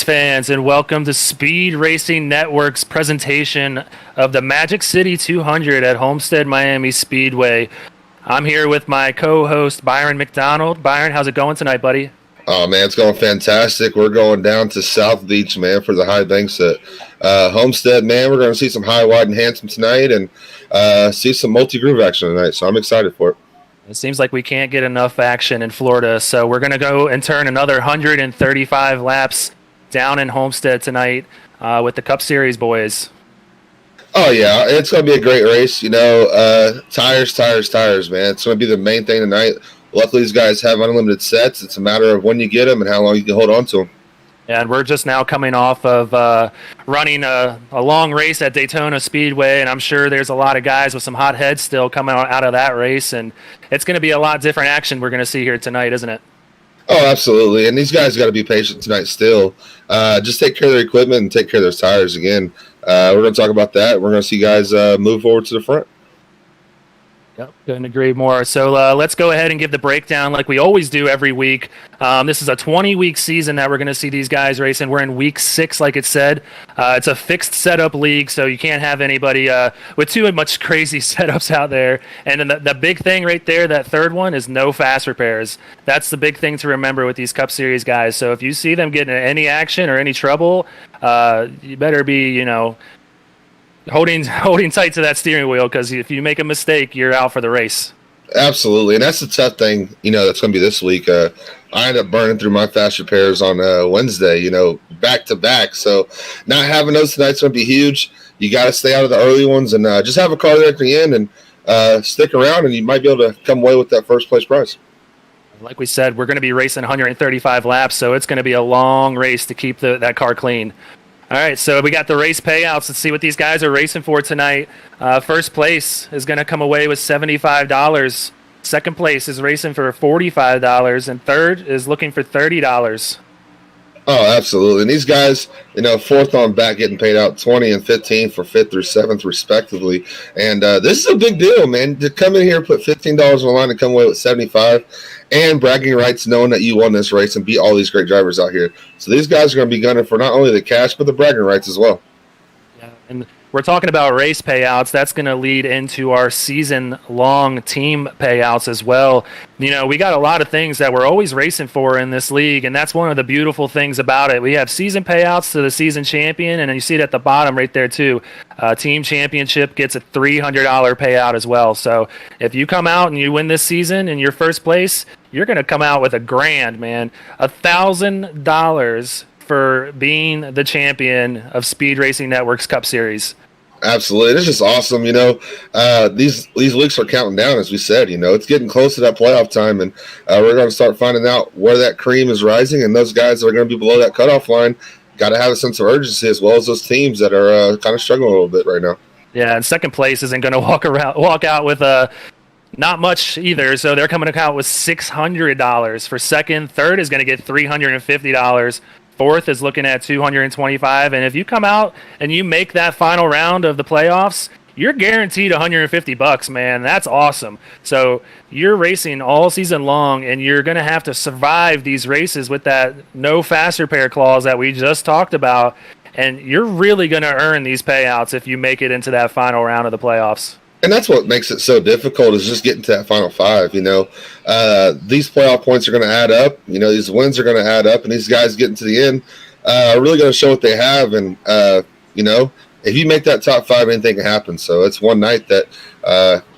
fans, and welcome to Speed Racing Network's presentation of the Magic City 200 at Homestead Miami Speedway. I'm here with my co-host, Byron McDonald. Byron, how's it going tonight, buddy? Oh, man, it's going fantastic. We're going down to South Beach, man, for the high banks at Homestead, man. We're going to see some high, wide, and handsome tonight and see some multi-groove action tonight, so I'm excited for it. It seems like we can't get enough action in Florida, so we're going to go and turn another 135 laps down in Homestead tonight with the Cup Series boys. Oh, yeah, it's going to be a great race. You know, tires, man. It's going to be the main thing tonight. Luckily, these guys have unlimited sets. It's a matter of when you get them and how long you can hold on to them. And we're just now coming off of running a long race at Daytona Speedway, and I'm sure there's a lot of guys with some hot heads still coming out of that race, and it's going to be a lot different action we're going to see here tonight, isn't it? Oh, absolutely. And these guys got to be patient tonight still. Just take care of their equipment and take care of their tires again. We're going to talk about that. We're going to see guys move forward to the front. Yep, couldn't agree more. So let's go ahead and give the breakdown like we always do every week. This is a 20-week season that we're going to see these guys racing. We're in week 6, like it said. It's a fixed setup league, so you can't have anybody with too much crazy setups out there. And then the big thing right there, that third one, is no fast repairs. That's the big thing to remember with these Cup Series guys. So if you see them getting any action or any trouble, you better be, holding tight to that steering wheel, because if you make a mistake, you're out for the race. Absolutely, and that's the tough thing, that's going to be this week. I ended up burning through my fast repairs on Wednesday, back to back. So not having those tonight's going to be huge. You got to stay out of the early ones and just have a car there at the end and stick around, and you might be able to come away with that first place prize. Like we said, we're going to be racing 135 laps, so it's going to be a long race to keep that car clean. All right, so we got the race payouts. Let's see what these guys are racing for tonight. First place is going to come away with $75. Second place is racing for $45, and third is looking for $30. Oh, absolutely. And these guys, fourth on back getting paid out 20 and 15 for 5th through 7th, respectively. And this is a big deal, man. To come in here, put $15 on the line and come away with 75 and bragging rights knowing that you won this race and beat all these great drivers out here. So these guys are going to be gunning for not only the cash, but the bragging rights as well. Yeah, and we're talking about race payouts. That's going to lead into our season-long team payouts as well. We got a lot of things that we're always racing for in this league, and that's one of the beautiful things about it. We have season payouts to the season champion, and you see it at the bottom right there too. Team championship gets a $300 payout as well. So if you come out and you win this season in your first place, you're going to come out with $1,000, man. $1,000 for being the champion of Speed Racing Network's Cup Series. Absolutely. It's just awesome. These weeks are counting down, as we said. It's getting close to that playoff time, and we're going to start finding out where that cream is rising, and those guys that are going to be below that cutoff line got to have a sense of urgency, as well as those teams that are kind of struggling a little bit right now. Yeah, and second place isn't going to walk out with not much either, so they're coming out with $600 for second. Third is going to get $350. Fourth is looking at $225, and if you come out and you make that final round of the playoffs, you're guaranteed $150, man. That's awesome. So you're racing all season long, and you're going to have to survive these races with that no fast repair clause that we just talked about, and you're really going to earn these payouts if you make it into that final round of the playoffs. And that's what makes it so difficult, is just getting to that final 5. These playoff points are going to add up. These wins are going to add up, and these guys getting to the end are really going to show what they have. And, if you make that top 5, anything can happen. So it's one night that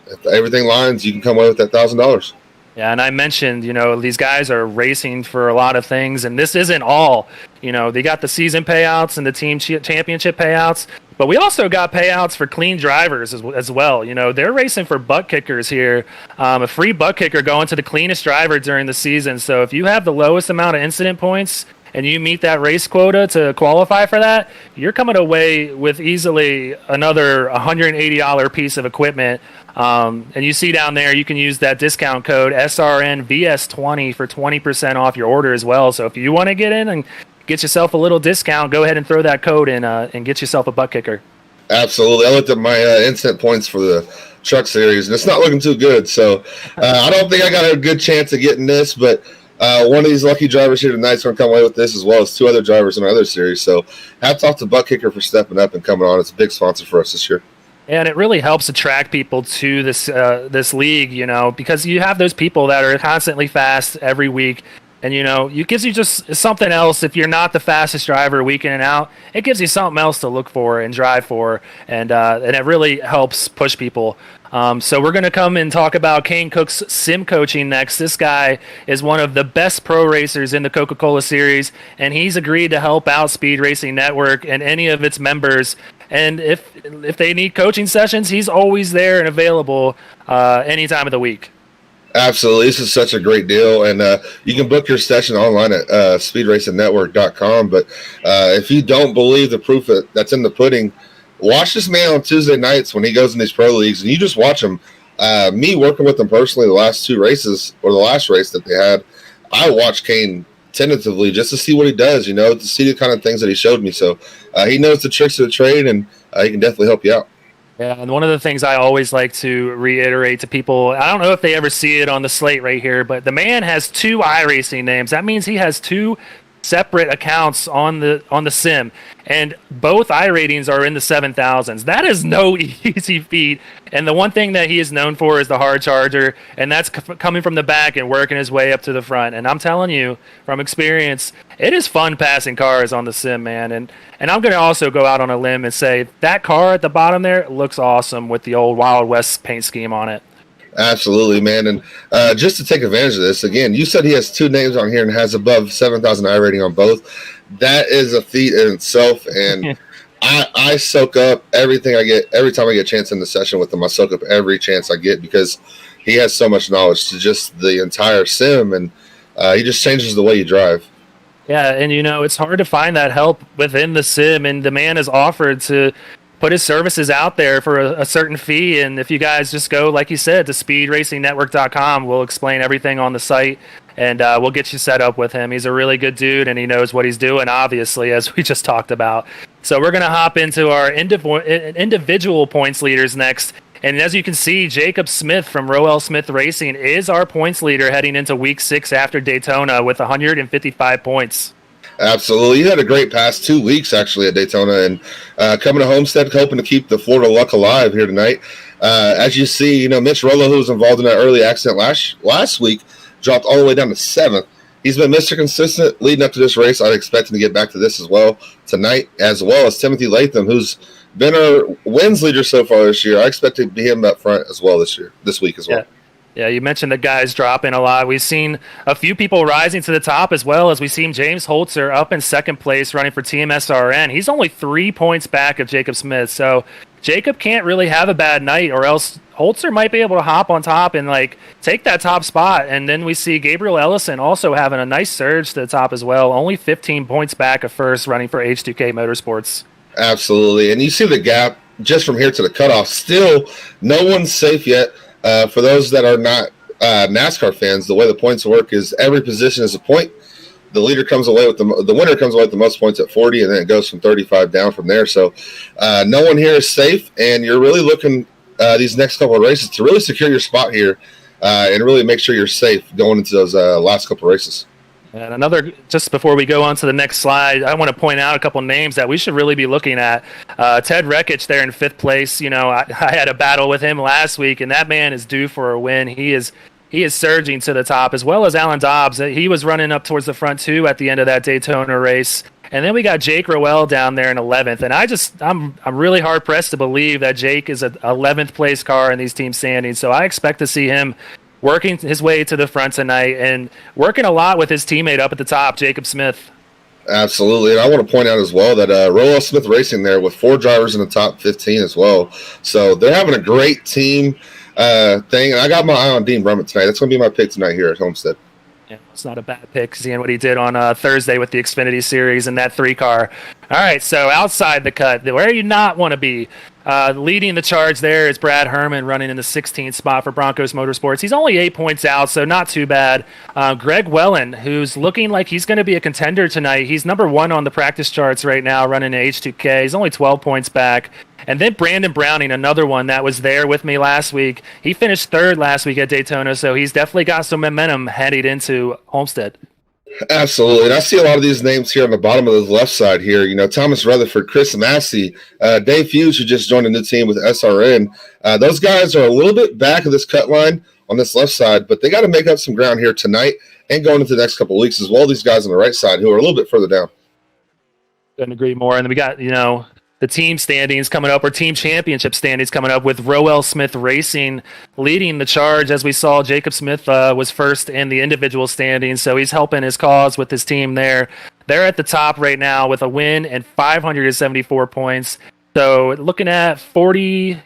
if everything lines, you can come away with that $1,000. Yeah, and I mentioned, these guys are racing for a lot of things, and this isn't all. They got the season payouts and the team championship payouts, but we also got payouts for clean drivers as well. They're racing for butt kickers here, a free butt kicker going to the cleanest driver during the season. So if you have the lowest amount of incident points and you meet that race quota to qualify for that, you're coming away with easily another $180 piece of equipment. And you see down there, you can use that discount code SRNVS20 for 20% off your order as well. So if you want to get in and get yourself a little discount, go ahead and throw that code in and get yourself a butt kicker. Absolutely. I looked at my instant points for the truck series, and it's not looking too good. So I don't think I got a good chance of getting this, but One of these lucky drivers here tonight is going to come away with this, as well as 2 other drivers in our other series. So hats off to Butt Kicker for stepping up and coming on. It's a big sponsor for us this year. And it really helps attract people to this league, because you have those people that are constantly fast every week. And, it gives you just something else. If you're not the fastest driver week in and out, it gives you something else to look for and drive for. And it really helps push people. So we're going to come and talk about Kane Cook's sim coaching next. This guy is one of the best pro racers in the Coca-Cola series, and he's agreed to help out Speed Racing Network and any of its members. And if they need coaching sessions, he's always there and available any time of the week. Absolutely. This is such a great deal. And you can book your session online at speedracingnetwork.com. But if you don't believe the proof that's in the pudding, watch this man on Tuesday nights when he goes in these pro leagues, and you just watch him. Me working with him personally the last 2 races, or the last race that they had, I watched Kane tentatively just to see what he does, to see the kind of things that he showed me. So he knows the tricks of the trade, and he can definitely help you out. Yeah, and one of the things I always like to reiterate to people, I don't know if they ever see it on the slate right here, but the man has 2 iRacing names. That means he has 2 separate accounts on the sim, and both iRatings are in the 7,000s. That is no easy feat. And the one thing that he is known for is the hard charger, and that's coming from the back and working his way up to the front. And I'm telling you from experience, it is fun passing cars on the sim, man. And I'm going to also go out on a limb and say that car at the bottom there looks awesome with the old Wild West paint scheme on it. Absolutely, man. And just to take advantage of this, again, you said he has 2 names on here and has above 7,000 iRating on both. That is a feat in itself. And I soak up everything I get. Every time I get a chance in the session with him, I soak up every chance I get, because he has so much knowledge to just the entire sim, and he just changes the way you drive. Yeah, and it's hard to find that help within the sim, and the man has offered to put his services out there for a certain fee. And if you guys just go, like you said, to speedracingnetwork.com, we'll explain everything on the site, and we'll get you set up with him. He's a really good dude, and he knows what he's doing, obviously, as we just talked about. So we're going to hop into our individual points leaders next. And as you can see, Jacob Smith from Revved Smith Racing is our points leader heading into week 6 after Daytona with 155 points. Absolutely. You had a great past 2 weeks, actually, at Daytona, and coming to Homestead, hoping to keep the Florida luck alive here tonight. As you see, Mitch Rollo, who was involved in that early accident last week, dropped all the way down to 7th. He's been Mr. Consistent leading up to this race. I'd expect him to get back to this as well tonight, as well as Timothy Latham, who's been our wins leader so far this year. I expect to be him up front as well this week as well. Yeah, you mentioned the guys dropping a lot. We've seen a few people rising to the top, as well as we've seen James Holtzer up in 2nd place running for TMSRN. He's only 3 points back of Jacob Smith. So Jacob can't really have a bad night, or else Holtzer might be able to hop on top and take that top spot. And then we see Gabriel Ellison also having a nice surge to the top as well. Only 15 points back of first, running for H2k Motorsports. Absolutely. And you see the gap just from here to the cutoff. Still, no one's safe yet. For those that are not NASCAR fans, the way the points work is every position is a point. The leader comes away with the winner comes away with the most points at 40, and then it goes from 35 down from there. So no one here is safe, and you're really looking these next couple of races to really secure your spot here and really make sure you're safe going into those last couple of races. And just before we go on to the next slide, I want to point out a couple names that we should really be looking at. Ted Rekich there in 5th place. I had a battle with him last week, and that man is due for a win. He is surging to the top, as well as Alan Dobbs. He was running up towards the front too at the end of that Daytona race. And then we got Jake Rowell down there in 11th. And I'm really hard pressed to believe that Jake is an 11th place car in these team standings. So I expect to see him working his way to the front tonight and working a lot with his teammate up at the top, Jacob Smith. Absolutely. And I want to point out as well that Revved Smith Racing there with 4 drivers in the top 15 as well. So they're having a great team thing. And I got my eye on Dean Brummett tonight. That's going to be my pick tonight here at Homestead. Yeah, it's not a bad pick, seeing what he did on Thursday with the Xfinity Series and that 3-car. All right, so outside the cut, where you not want to be, leading the charge there is Brad Herman, running in the 16th spot for Broncos Motorsports. He's only 8 points out, so not too bad. Greg Wellen, who's looking like he's going to be a contender tonight. He's number 1 on the practice charts right now, running in H2K. He's only 12 points back. And then Brandon Browning, another one that was there with me last week. He finished third last week at Daytona, so he's definitely got some momentum heading into Homestead. Absolutely. And I see a lot of these names here on the bottom of the left side here. You know, Thomas Rutherford, Chris Massey, Dave Hughes, who just joined a new team with SRN. Those guys are a little bit back of this cut line on this left side, but they got to make up some ground here tonight and going into the next couple of weeks as well. These guys on the right side who are a little bit further down. Couldn't agree more. And then we got, the team standings coming up, or team championship standings coming up, with Revved Smith Racing leading the charge. As we saw, Jacob Smith was first in the individual standings, so he's helping his cause with his team there. They're at the top right now with a win and 574 points. So looking at 40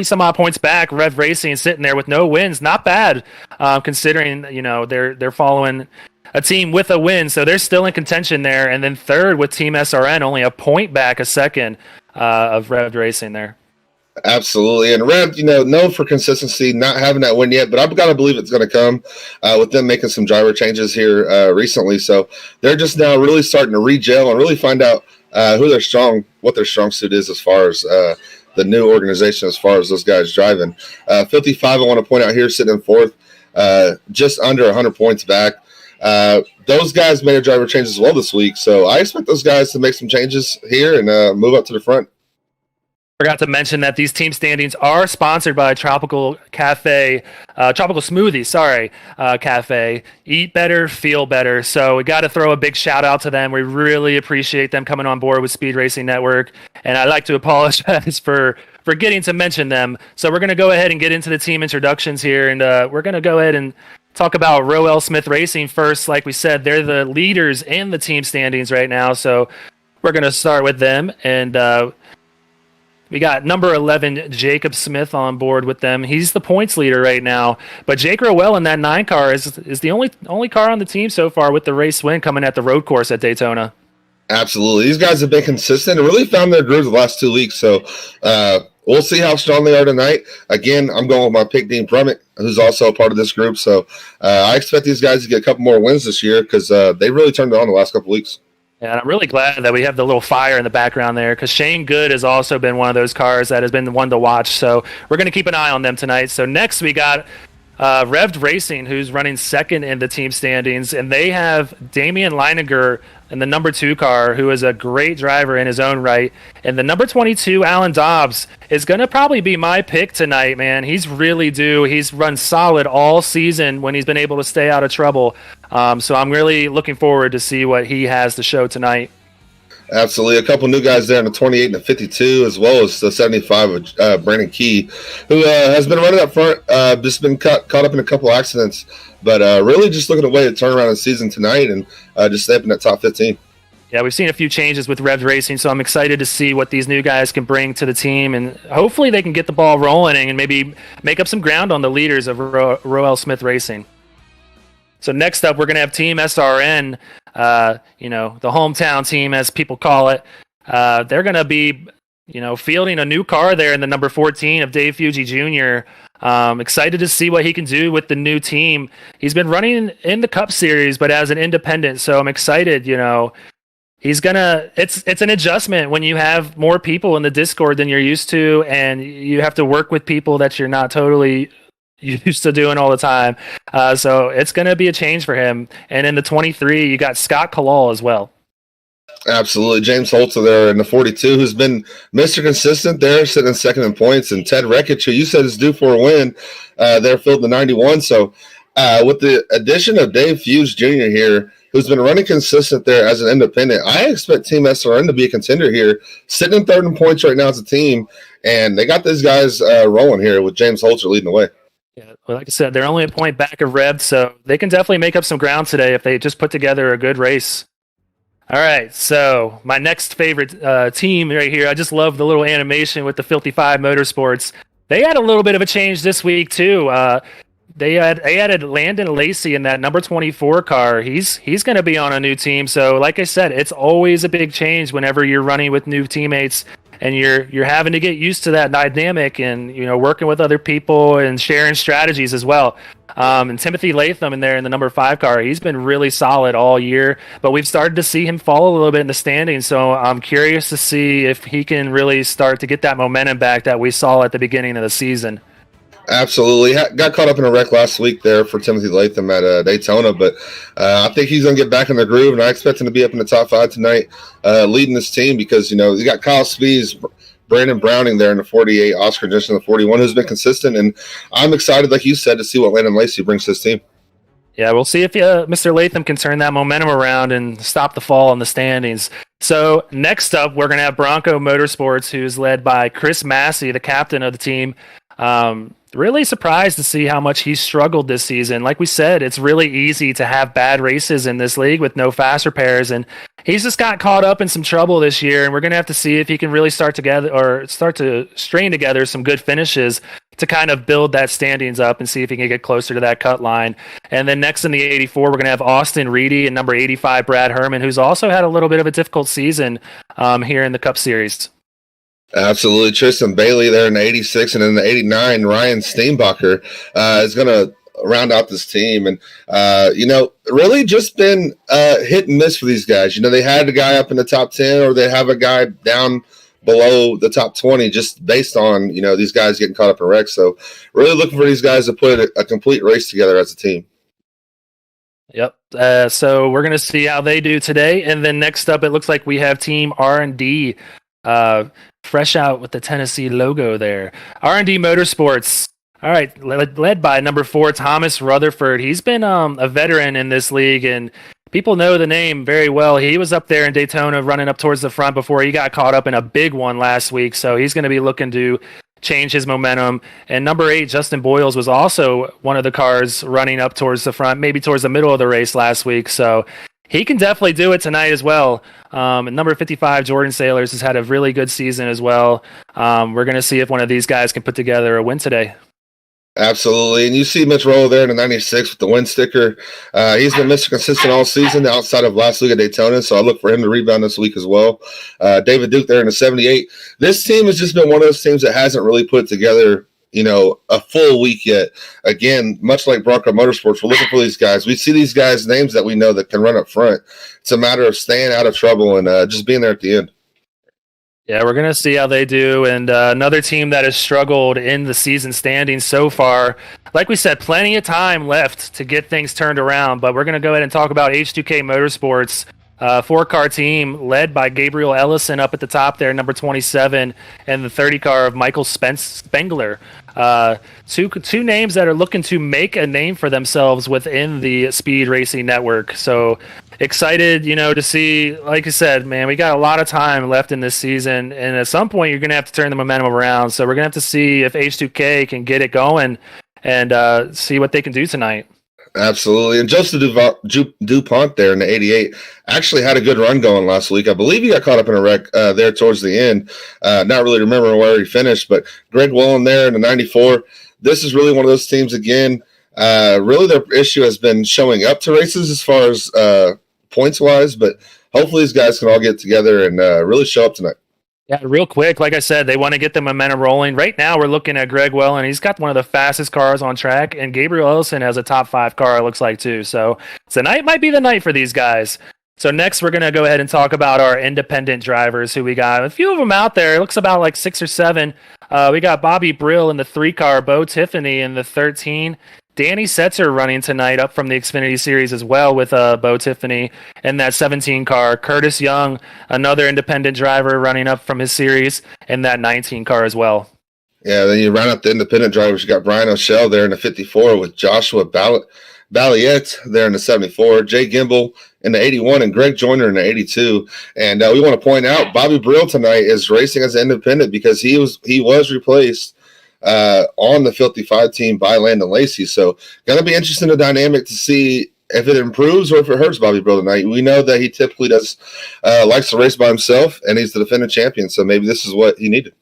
some odd points back, Revved Racing sitting there with no wins. Not bad, considering, they're following a team with a win, so they're still in contention there. And then third with Team SRN, only a point back, a second of Revved Racing there. Absolutely. And Revved, known for consistency, not having that win yet, but I've got to believe it's going to come with them making some driver changes here recently. So they're just now really starting to re-gel and really find out what their strong suit is as far as the new organization, as far as those guys driving. 55, I want to point out here, sitting in fourth, just under 100 points back. Those guys made a driver change as well this week, so I expect those guys to make some changes here and move up to the front. Forgot to mention that these team standings are sponsored by Tropical Smoothie, Cafe. Eat better, feel better. So we got to throw a big shout out to them. We really appreciate them coming on board with Speed Racing Network, and I'd like to apologize for forgetting to mention them. So we're going to go ahead and get into the team introductions here, and we're going to go ahead and talk about Revved Smith Racing first. Like we said, they're the leaders in the team standings right now, so we're going to start with them. And we got number 11, Jacob Smith, on board with them. He's the points leader right now. But Jake Rowell in that 9 car is the only car on the team so far with the race win coming at the road course at Daytona. Absolutely. These guys have been consistent and really found their groove the last 2 weeks. So we'll see how strong they are tonight. Again, I'm going with my pick, Dean Brummett, who's also a part of this group. So I expect these guys to get a couple more wins this year because they really turned it on the last couple of weeks. Yeah, and I'm really glad that we have the little fire in the background there, because Shane Good has also been one of those cars that has been the one to watch. So we're going to keep an eye on them tonight. So next we got Revved Racing, who's running second in the team standings, and they have Damian Leininger in the number 2 car, who is a great driver in his own right. And the number 22, Alan Dobbs, is going to probably be my pick tonight, man. He's really due. He's run solid all season when he's been able to stay out of trouble. So I'm really looking forward to see what he has to show tonight. Absolutely. A couple new guys there in the 28 and the 52, as well as the 75 of Brandon Key, who has been running up front, just been caught up in a couple accidents, but really just looking at a way to turn around the season tonight and just stay up in that top 15. Yeah, we've seen a few changes with Revved Racing, so I'm excited to see what these new guys can bring to the team, and hopefully they can get the ball rolling and maybe make up some ground on the leaders of Revved Smith Racing. So next up, we're going to have Team SRN, the hometown team, as people call it. They're going to be, fielding a new car there in the number 14 of Dave Fuji Jr. Excited to see what he can do with the new team. He's been running in the Cup Series, but as an independent, so I'm excited, He's it's an adjustment when you have more people in the Discord than you're used to, and you have to work with people that you're not totally used to doing all the time. So it's going to be a change for him. And in the 23, you got Scott Kalal as well. Absolutely. James Holtzer there in the 42, who's been Mr. Consistent there, sitting in second in points. And Ted Rekich, who you said is due for a win, they're filled the 91. So with the addition of Dave Hughes Jr. here, who's been running consistent there as an independent, I expect Team SRN to be a contender here, sitting in third in points right now as a team. And they got these guys rolling here with James Holtzer leading the way. Yeah, well, like I said, they're only a point back of Revved, so they can definitely make up some ground today if they just put together a good race. All right, so my next favorite team right here, I just love the little animation with the Filthy Five Motorsports. They had a little bit of a change this week, too. They added Landon Lacey in that number 24 car. He's going to be on a new team. So like I said, it's always a big change whenever you're running with new teammates. and you're having to get used to that dynamic and, you know, working with other people and sharing strategies as well. And Timothy Latham in there in the number 5 car, he's been really solid all year, but we've started to see him fall a little bit in the standings. So I'm curious to see if he can really start to get that momentum back that we saw at the beginning of the season. Absolutely. Got caught up in a wreck last week there for Timothy Latham at Daytona, but I think he's going to get back in the groove, and I expect him to be up in the top 5 tonight, leading this team because, you know, you got Kyle Spees, Brandon Browning there in the 48, Oscar Jensen in the 41, who's been consistent, and I'm excited, like you said, to see what Landon Lacey brings to his team. Yeah, we'll see if Mr. Latham can turn that momentum around and stop the fall in the standings. So next up, we're going to have Bronco Motorsports, who's led by Chris Massey, the captain of the team. Really surprised to see how much he's struggled this season. Like we said, it's really easy to have bad races in this league with no fast repairs, and he's just got caught up in some trouble this year, and we're going to have to see if he can really start to string together some good finishes to kind of build that standings up and see if he can get closer to that cut line. And then next in the 84, we're going to have Austin Reedy and number 85, Brad Herman, who's also had a little bit of a difficult season here in the Cup Series. Absolutely. Tristan Bailey there in the 86, and in the 89, Ryan Steenbacher is going to round out this team. And, you know, really just been hit and miss for these guys. You know, they had a guy up in the top 10 or they have a guy down below the top 20 just based on, you know, these guys getting caught up in wrecks. So really looking for these guys to put a complete race together as a team. Yep. So we're going to see how they do today. And then next up, it looks like we have Team R&D fresh out with the Tennessee logo there. R&D Motorsports. All right, led by number 4, Thomas Rutherford. He's been a veteran in this league, and people know the name very well. He was up there in Daytona running up towards the front before he got caught up in a big one last week, so he's going to be looking to change his momentum. And number 8, Justin Boyles, was also one of the cars running up towards the front, maybe towards the middle of the race last week, so he can definitely do it tonight as well. And number 55, Jordan Sailors, has had a really good season as well. We're going to see if one of these guys can put together a win today. Absolutely. And you see Mitch Roll there in the 96 with the win sticker. He's been Mr. Consistent all season outside of last week at Daytona, so I look for him to rebound this week as well. David Duke there in the 78. This team has just been one of those teams that hasn't really put together, you know, a full week yet. Again, much like Bronco Motorsports, we're looking for these guys. We see these guys' names that we know that can run up front. It's a matter of staying out of trouble and just being there at the end. Yeah, we're going to see how they do. And another team that has struggled in the season standings so far. Like we said, plenty of time left to get things turned around, but we're going to go ahead and talk about H2k Motorsports. 4-car team led by Gabriel Ellison up at the top there, number 27, and the 30 car of Michael Spengler. Two names that are looking to make a name for themselves within the speed racing network. So excited, you know, to see, like I said, man, we got a lot of time left in this season, and at some point you're going to have to turn the momentum around. So we're going to have to see if H2K can get it going and see what they can do tonight. Absolutely. And Joseph DuPont there in the 88 actually had a good run going last week. I believe he got caught up in a wreck there towards the end. Not really remembering where he finished, but Greg Wallen there in the 94. This is really one of those teams, again, really their issue has been showing up to races as far as points-wise, but hopefully these guys can all get together and really show up tonight. Yeah, real quick, like I said, they want to get the momentum rolling. Right now, we're looking at Greg Wellen. He's got one of the fastest cars on track, and Gabriel Ellison has a top 5 car, it looks like, too. So tonight might be the night for these guys. So next, we're going to go ahead and talk about our independent drivers who we got. A few of them out there. It looks about like 6 or 7. We got Bobby Brill in the 3 car, Bo Tiffany in the 13. Danny Setzer running tonight up from the Xfinity Series as well with Bo Tiffany in that 17 car. Curtis Young, another independent driver running up from his series in that 19 car as well. Yeah, then you round up the independent drivers. You got Brian O'Shell there in the 54 with Joshua Balliet there in the 74, Jay Gimbel in the 81, and Greg Joyner in the 82. And we want to point out Bobby Brill tonight is racing as an independent because he was replaced on the Filthy Five team by Landon Lacey. So going to be interesting the dynamic to see if it improves or if it hurts Bobby Brill tonight. We know that he typically does likes to race by himself, and he's the defending champion. So maybe this is what he needed.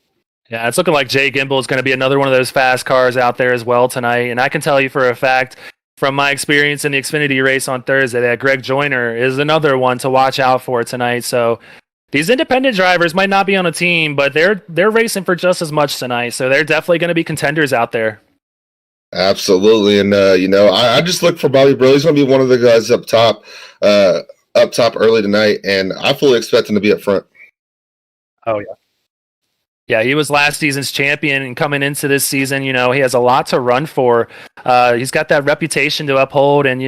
Yeah, it's looking like Jay Gimbel is going to be another one of those fast cars out there as well tonight. And I can tell you for a fact, from my experience in the Xfinity race on Thursday, that Greg Joyner is another one to watch out for tonight. So these independent drivers might not be on a team, but they're racing for just as much tonight. So they're definitely going to be contenders out there. Absolutely. And, I just look for Bobby Brill. He's going to be one of the guys up top early tonight. And I fully expect him to be up front. Oh, yeah. Yeah, he was last season's champion, and coming into this season, he has a lot to run for. He's got that reputation to uphold, and,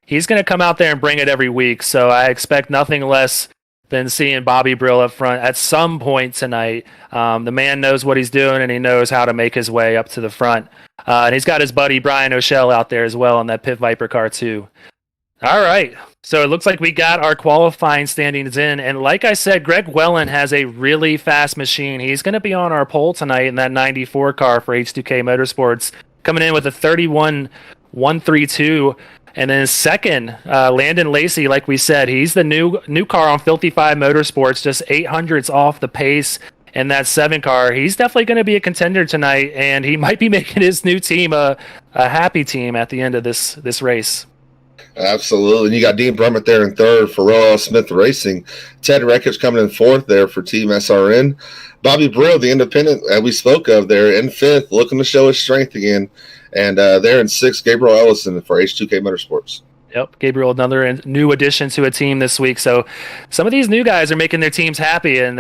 he's going to come out there and bring it every week. So I expect nothing less than seeing Bobby Brill up front at some point tonight. The man knows what he's doing, and he knows how to make his way up to the front. And he's got his buddy Brian O'Shell out there as well in that Pit Viper car too. All right. So it looks like we got our qualifying standings in. And like I said, Greg Wellen has a really fast machine. He's going to be on our pole tonight in that 94 car for H2k Motorsports, coming in with a 31.132. And then second, Landon Lacey, like we said, he's the new car on Filthy 5 Motorsports, just 800s off the pace. And that 7 car, he's definitely going to be a contender tonight, and he might be making his new team a happy team at the end of this race. Absolutely. And you got Dean Brummett there in third for Royal Smith Racing. Ted Reckich coming in fourth there for Team SRN. Bobby Brill, the independent that we spoke of there in fifth, looking to show his strength again. And there in sixth, Gabriel Ellison for H2k Motorsports. Yep, Gabriel, another new addition to a team this week. So some of these new guys are making their teams happy, and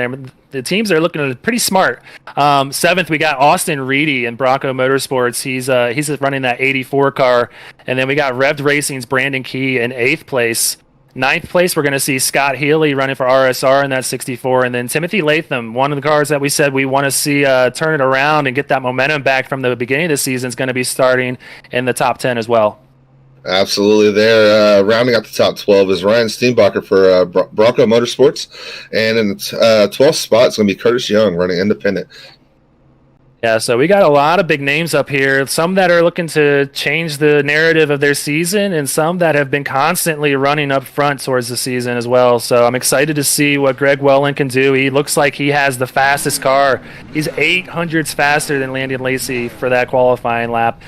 the teams are looking pretty smart. Seventh, we got Austin Reedy in Bronco Motorsports. He's running that 84 car. And then we got Revved Racing's Brandon Key in 8th place. 9th place, we're going to see Scott Healy running for RSR in that 64. And then Timothy Latham, one of the cars that we said we want to see turn it around and get that momentum back from the beginning of the season, is going to be starting in the top 10 as well. Absolutely. There, rounding out the top 12 is Ryan Steenbacher for Bronco Motorsports. And in the 12th spot, it's going to be Curtis Young running independent. Yeah, so we got a lot of big names up here, some that are looking to change the narrative of their season, and some that have been constantly running up front towards the season as well. So I'm excited to see what Greg Wellen can do. He looks like he has the fastest car. He's 800s faster than Landon Lacey for that qualifying lap.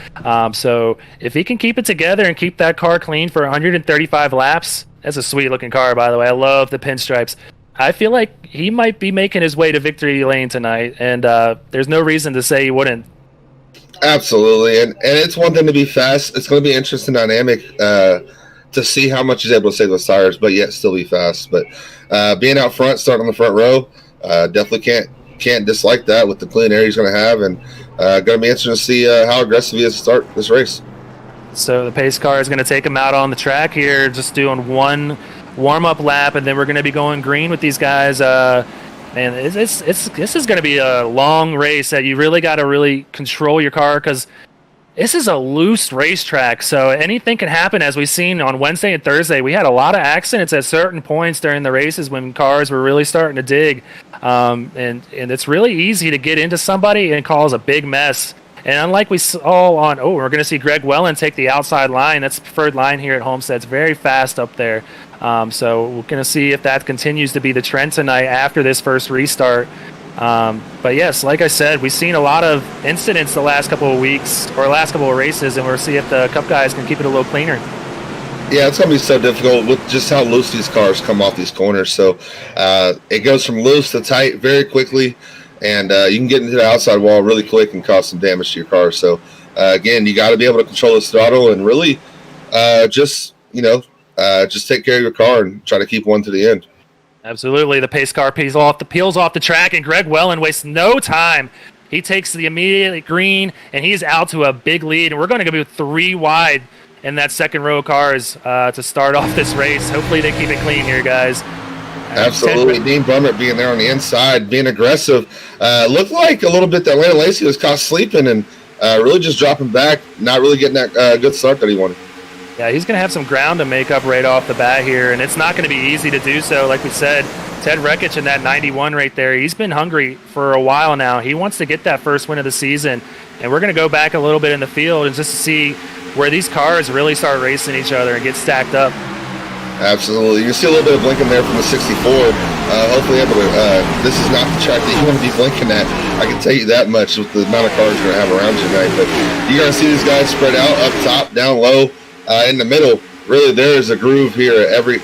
So if he can keep it together and keep that car clean for 135 laps, that's a sweet-looking car, by the way. I love the pinstripes. I feel like he might be making his way to victory lane tonight, and there's no reason to say he wouldn't. Absolutely, and it's one thing to be fast. It's going to be interesting dynamic to see how much he's able to save those tires, but yet still be fast. But being out front, starting on the front row, definitely can't dislike that with the clean air he's going to have, and going to be interesting to see how aggressive he is to start this race. So the pace car is going to take him out on the track here, just doing one warm-up lap, and then we're going to be going green with these guys. Man, this is going to be a long race that you really got to really control your car, because this is a loose racetrack, so anything can happen. As we've seen on Wednesday and Thursday, we had a lot of accidents at certain points during the races when cars were really starting to dig, and it's really easy to get into somebody and cause a big mess. And unlike we saw we're going to see Greg Wellen take the outside line. That's the preferred line here at Homestead. It's very fast up there. So we're going to see if that continues to be the trend tonight after this first restart. But yes, like I said, we've seen a lot of incidents the last couple of weeks or last couple of races, and we'll see if the Cup guys can keep it a little cleaner. Yeah, it's going to be so difficult with just how loose these cars come off these corners. So it goes from loose to tight very quickly. And you can get into the outside wall really quick and cause some damage to your car. So, again, you got to be able to control this throttle and really just take care of your car and try to keep one to the end. Absolutely. The pace car peels off the track, and Greg Wellen wastes no time. He takes the immediate green, and he's out to a big lead. And we're going to go 3 wide in that second row of cars to start off this race. Hopefully they keep it clean here, guys. Absolutely. Dean Brummett being there on the inside, being aggressive. Looked like a little bit that Landon Lacey was caught sleeping and really just dropping back, not really getting that good start that he wanted. Yeah, he's going to have some ground to make up right off the bat here, and it's not going to be easy to do so. Like we said, Ted Reckich in that 91 right there, he's been hungry for a while now. He wants to get that first win of the season, and we're going to go back a little bit in the field and just to see where these cars really start racing each other and get stacked up. Absolutely. You see a little bit of blinking there from the 64. Hopefully able to, this is not the track that you want to be blinking at. I can tell you that much with the amount of cars you're going to have around you tonight. But you're going to see these guys spread out, up top, down low, in the middle. Really, there is a groove here at every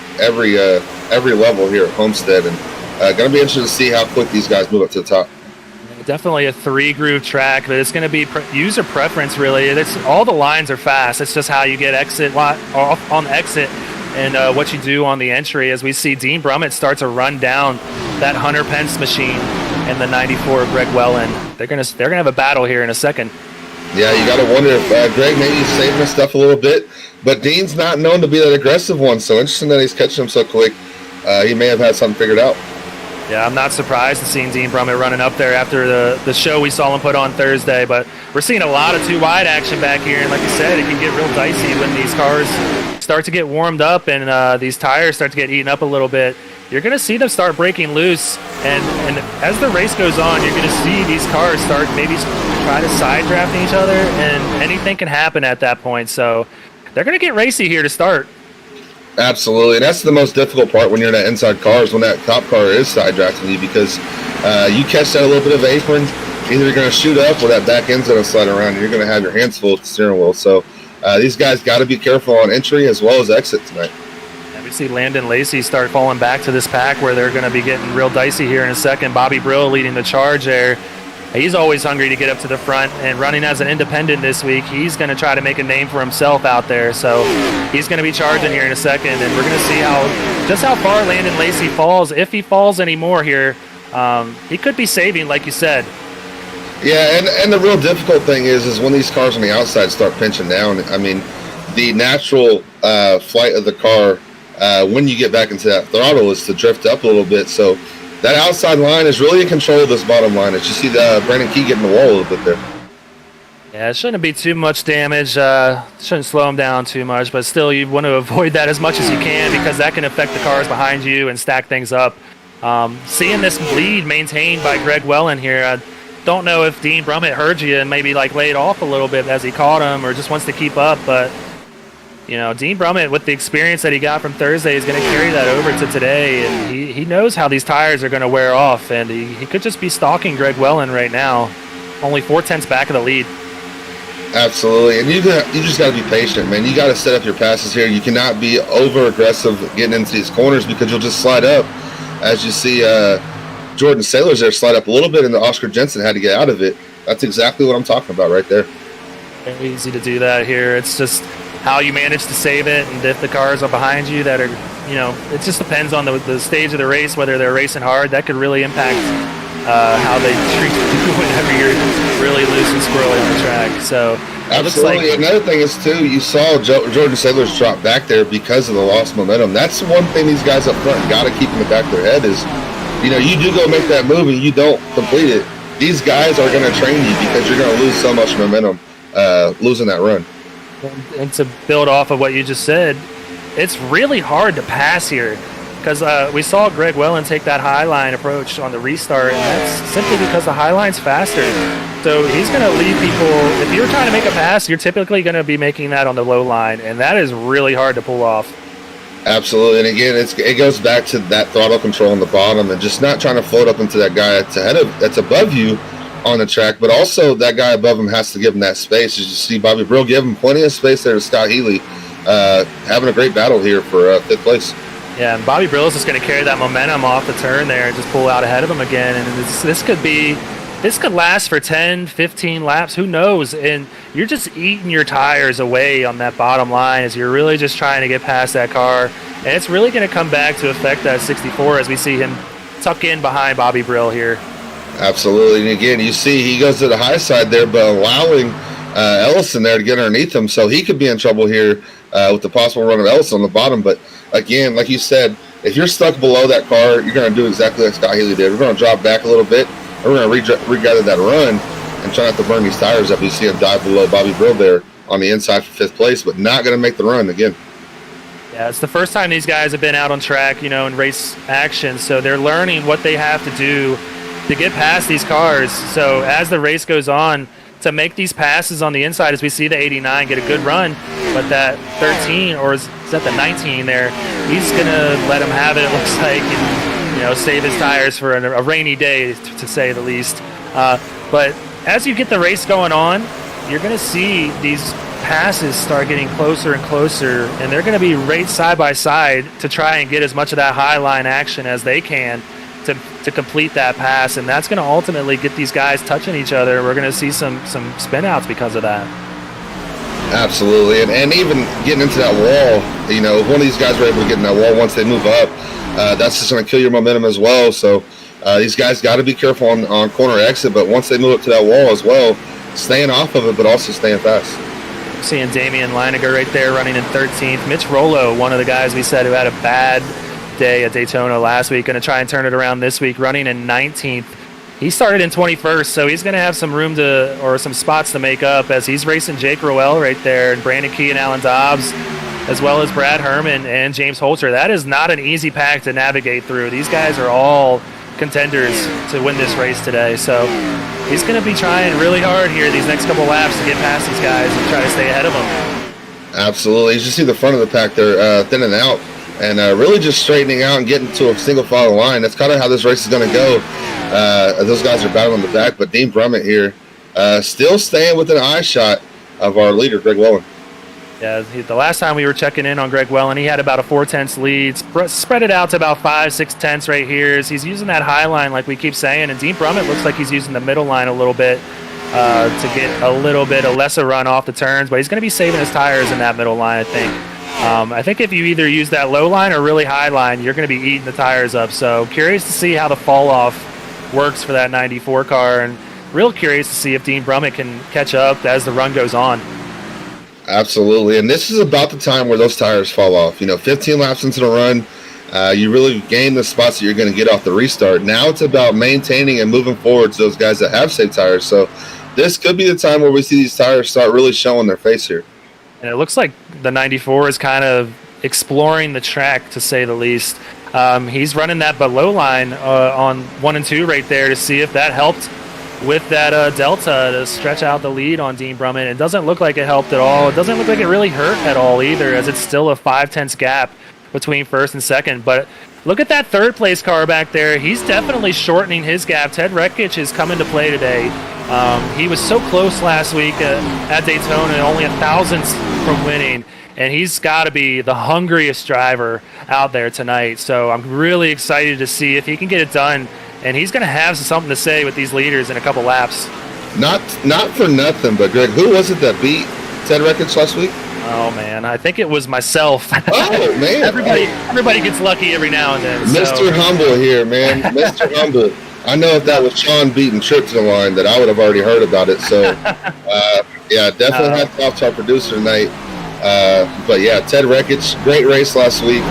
level here at Homestead. And going to be interesting to see how quick these guys move up to the top. Definitely a 3-groove track, but it's going to be user preference, really. All the lines are fast. It's just how you get off on exit and what you do on the entry. As we see Dean Brummett start to run down that Hunter Pence machine and the 94 Greg Wellen. They're gonna have a battle here in a second. Yeah, you got to wonder if Greg maybe saving his stuff a little bit, but Dean's not known to be that aggressive one. So interesting that he's catching him so quick. He may have had something figured out. Yeah, I'm not surprised to seeing Dean Brummett running up there after the show we saw him put on Thursday, but we're seeing a lot of 2-wide action back here, and like you said, it can get real dicey when these cars start to get warmed up and these tires start to get eaten up a little bit. You're going to see them start breaking loose, and as the race goes on, you're going to see these cars start maybe try to side drafting each other, and anything can happen at that point, so they're going to get racy here to start. Absolutely, and that's the most difficult part when you're in that inside car is when that top car is side drafting you, because you catch that a little bit of apron, either you're going to shoot up or that back end's going to slide around, and you're going to have your hands full with the steering wheel. So these guys got to be careful on entry as well as exit tonight. And we see Landon Lacey start falling back to this pack where they're going to be getting real dicey here in a second. Bobby Brill leading the charge there. He's always hungry to get up to the front, and running as an independent this week, he's going to try to make a name for himself out there. So he's going to be charging here in a second, and we're going to see just how far Landon Lacey falls. If he falls anymore here, he could be saving, like you said. Yeah, and the real difficult thing is when these cars on the outside start pinching down. I mean, the natural flight of the car when you get back into that throttle is to drift up a little bit. So that outside line is really in control of this bottom line. As you see Brandon Key getting the wall a little bit there. Yeah, it shouldn't be too much damage. Shouldn't slow him down too much, but still you want to avoid that as much as you can because that can affect the cars behind you and stack things up. Seeing this lead maintained by Greg Wellen here, I don't know if Dean Brummett heard you and maybe laid off a little bit as he caught him or just wants to keep up, but Dean Brummett, with the experience that he got from Thursday, is going to carry that over to today, and he knows how these tires are going to wear off, and he could just be stalking Greg Wellen right now, only 4/10 back of the lead. Absolutely, and you just got to be patient, man. You got to set up your passes here. You cannot be over-aggressive getting into these corners because you'll just slide up. As you see Jordan Sailors there slide up a little bit, and Oscar Jensen had to get out of it. That's exactly what I'm talking about right there. Very easy to do that here. It's just how you manage to save it, and if the cars are behind you that are, it just depends on the stage of the race, whether they're racing hard. That could really impact how they treat you whenever you're really loose and squirrely on the track. So absolutely. Another thing is too, you saw Jordan Sailors drop back there because of the lost momentum. That's one thing these guys up front got to keep in the back of their head is, you do go make that move and you don't complete it. These guys are going to train you because you're going to lose so much momentum losing that run. And to build off of what you just said, it's really hard to pass here because we saw Greg Wellen take that high line approach on the restart, and that's simply because the high line's faster. So he's going to leave people. If you're trying to make a pass, you're typically going to be making that on the low line, and that is really hard to pull off. Absolutely, and again, it goes back to that throttle control on the bottom and just not trying to float up into that guy that's above you on the track, but also that guy above him has to give him that space. As you see Bobby Brill give him plenty of space there to Scott Healy, having a great battle here for fifth place. Yeah, and Bobby Brill is just going to carry that momentum off the turn there and just pull out ahead of him again. And this could last for 10, 15 laps, who knows? And you're just eating your tires away on that bottom line as you're really just trying to get past that car. And it's really going to come back to affect that 64 as we see him tuck in behind Bobby Brill here. Absolutely, and again, you see he goes to the high side there, but allowing Ellison there to get underneath him, so he could be in trouble here with the possible run of Ellison on the bottom. But again, like you said, if you're stuck below that car, you're going to do exactly like Scott Healy did. We're going to drop back a little bit, and we're going to regather that run and try not to burn these tires up. You see him dive below Bobby Brill there on the inside for fifth place, but not going to make the run again. Yeah, it's the first time these guys have been out on track, in race action, so they're learning what they have to do to get past these cars. So as the race goes on, to make these passes on the inside, as we see the 89 get a good run, but that 13, or is that the 19 there, he's going to let him have it looks like, and save his tires for a rainy day, to say the least. But as you get the race going on, you're going to see these passes start getting closer and closer, and they're going to be right side by side to try and get as much of that high line action as they can to complete that pass, and that's going to ultimately get these guys touching each other. We're going to see some spin outs because of that. Absolutely, and even getting into that wall, you know, if one of these guys are able to get in that wall once they move up, that's just going to kill your momentum as well. So these guys got to be careful on corner exit, but once they move up to that wall as well, staying off of it, but also staying fast. Seeing Damian Leininger right there running in 13th. Mitch Rollo, one of the guys we said who had a bad day at Daytona last week, going to try and turn it around this week, running in 19th. He started in 21st, so he's going to have some room or some spots to make up as he's racing Jake Rowell right there, and Brandon Key and Alan Dobbs, as well as Brad Herman and James Holtzer. That is not an easy pack to navigate through. These guys are all contenders to win this race today, so he's going to be trying really hard here these next couple laps to get past these guys and try to stay ahead of them. Absolutely. You just see the front of the pack there thinning out and really just straightening out and getting to a single file line. That's kind of how this race is going to go. Those guys are battling the back, but Dean Brummett here still staying within an eye shot of our leader, Greg Welland. Yeah, the last time we were checking in on Greg Welland, he had about a 4/10 lead. Spread it out to about 5-6 right here. He's using that high line like we keep saying, and Dean Brummett looks like he's using the middle line a little bit to get a little bit of lesser run off the turns, but he's going to be saving his tires in that middle line, I think. I think if you either use that low line or really high line, you're going to be eating the tires up. So curious to see how the fall off works for that 94 car, and real curious to see if Dean Brummett can catch up as the run goes on. Absolutely, and this is about the time where those tires fall off. You know, 15 laps into the run, you really gain the spots that you're going to get off the restart. Now it's about maintaining and moving forward to those guys that have safe tires. So this could be the time where we see these tires start really showing their face here. And it looks like the 94 is kind of exploring the track, to say the least. He's running that below line on 1 and 2 right there to see if that helped with that delta to stretch out the lead on Dean Brummett. It doesn't look like it helped at all. It doesn't look like it really hurt at all either, as it's still a 5/10 gap between first and second. But look at that third place car back there. He's definitely shortening his gap. Ted Rekich is coming to play today. He was so close last week at Daytona, only a thousandth from winning, and he's got to be the hungriest driver out there tonight. So I'm really excited to see if he can get it done, and he's going to have something to say with these leaders in a couple laps. Not for nothing, but Greg, who was it that beat Ted Rekich last week? Oh man, I think it was myself. Oh man, everybody gets lucky every now and then. Mr. Humble here, man, Mr. Humble. I know if that was Sean beating Tripp to the line, that I would have already heard about it. So, yeah, definitely hats off to our producer tonight. But yeah, Ted Rekich, great race last week.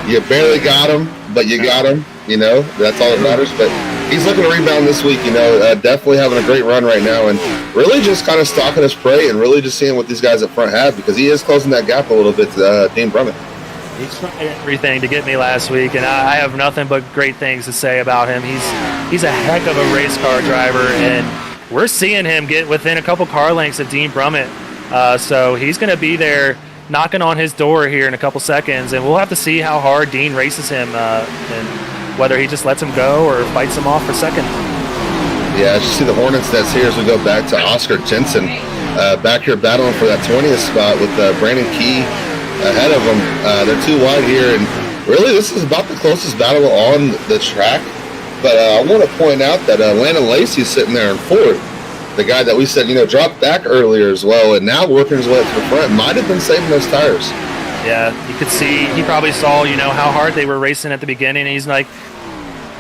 You barely got him, but you got him. You know, that's all that matters. But he's looking to rebound this week. You know, definitely having a great run right now, and really just kind of stalking his prey and really just seeing what these guys up front have, because he is closing that gap a little bit to Dean Brummett. He tried everything to get me last week, and I have nothing but great things to say about him. He's a heck of a race car driver, and we're seeing him get within a couple car lengths of Dean Brummett. So he's going to be there knocking on his door here in a couple seconds, and we'll have to see how hard Dean races him and whether he just lets him go or fights him off for second. Yeah, as you see the Hornets that's here as we go back to Oscar Jensen back here battling for that 20th spot with Brandon Key ahead of them. They're too wide here, and really this is about the closest battle on the track. But I want to point out that Landon Lacey's sitting there in fourth, the guy that we said, you know, dropped back earlier as well, and now working his way up to the front, might have been saving those tires. Yeah, you could see, he probably saw, you know, how hard they were racing at the beginning, and he's like,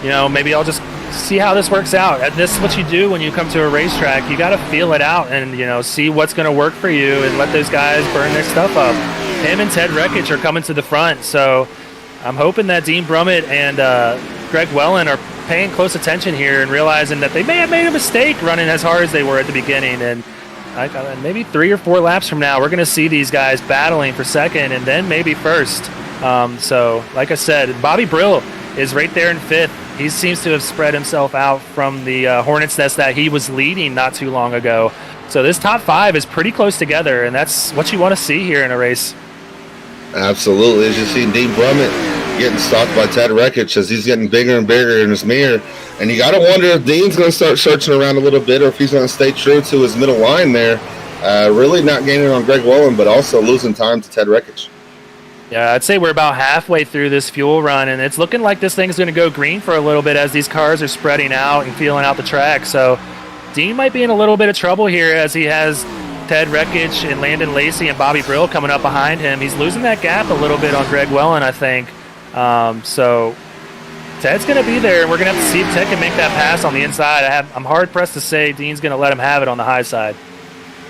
you know, maybe I'll just see how this works out. And this is what you do when you come to a racetrack. You got to feel it out and, you know, see what's going to work for you and let those guys burn their stuff up. Him and Ted Rekich are coming to the front, so I'm hoping that Dean Brummett and Greg Welland are paying close attention here and realizing that they may have made a mistake running as hard as they were at the beginning. And maybe 3 or 4 laps from now, we're going to see these guys battling for second and then maybe first. So, like I said, Bobby Brill is right there in fifth. He seems to have spread himself out from the Hornets' nest that he was leading not too long ago. So this top 5 is pretty close together, and that's what you want to see here in a race. Absolutely. As you see Dean Brummett getting stalked by Ted Rekich as he's getting bigger and bigger in his mirror. And you got to wonder if Dean's going to start searching around a little bit or if he's going to stay true to his middle line there. Really not gaining on Greg Welland, but also losing time to Ted Rekich. Yeah, I'd say we're about halfway through this fuel run, and it's looking like this thing's going to go green for a little bit as these cars are spreading out and feeling out the track. So Dean might be in a little bit of trouble here as he has Ted Rekich and Landon Lacey and Bobby Brill coming up behind him. He's losing that gap a little bit on Greg Wellen, I think. So Ted's going to be there, and we're going to have to see if Ted can make that pass on the inside. I'm hard-pressed to say Dean's going to let him have it on the high side.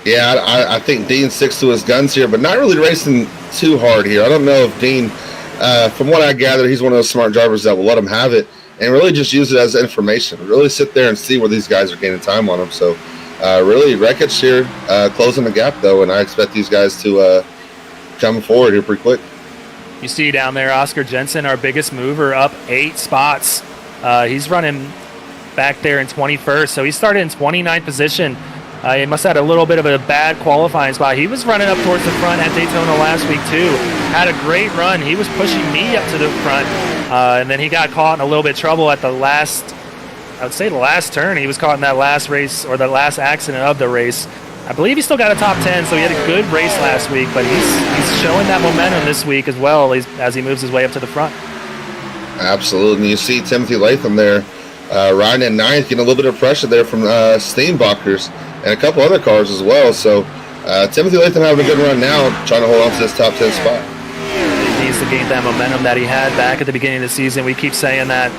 Yeah, I think Dean sticks to his guns here, but not really racing too hard here. I don't know if Dean, from what I gather, he's one of those smart drivers that will let him have it and really just use it as information. Really sit there and see where these guys are gaining time on him. So really, Rekich here closing the gap, though, and I expect these guys to come forward here pretty quick. You see down there Oscar Jensen, our biggest mover, up 8 spots. He's running back there in 21st, so he started in 29th position. He must have had a little bit of a bad qualifying spot. He was running up towards the front at Daytona last week, too. Had a great run. He was pushing me up to the front, and then he got caught in a little bit of trouble at the last turn. He was caught in that last race, or the last accident of the race. I believe he still got a top 10, so he had a good race last week, but he's showing that momentum this week as well as he moves his way up to the front. Absolutely. And you see Timothy Latham there riding in 9th, getting a little bit of pressure there from Steenbacher's and a couple other cars as well. So Timothy Latham having a good run now, trying to hold on to this top 10 spot. He needs to gain that momentum that he had back at the beginning of the season. We keep saying that.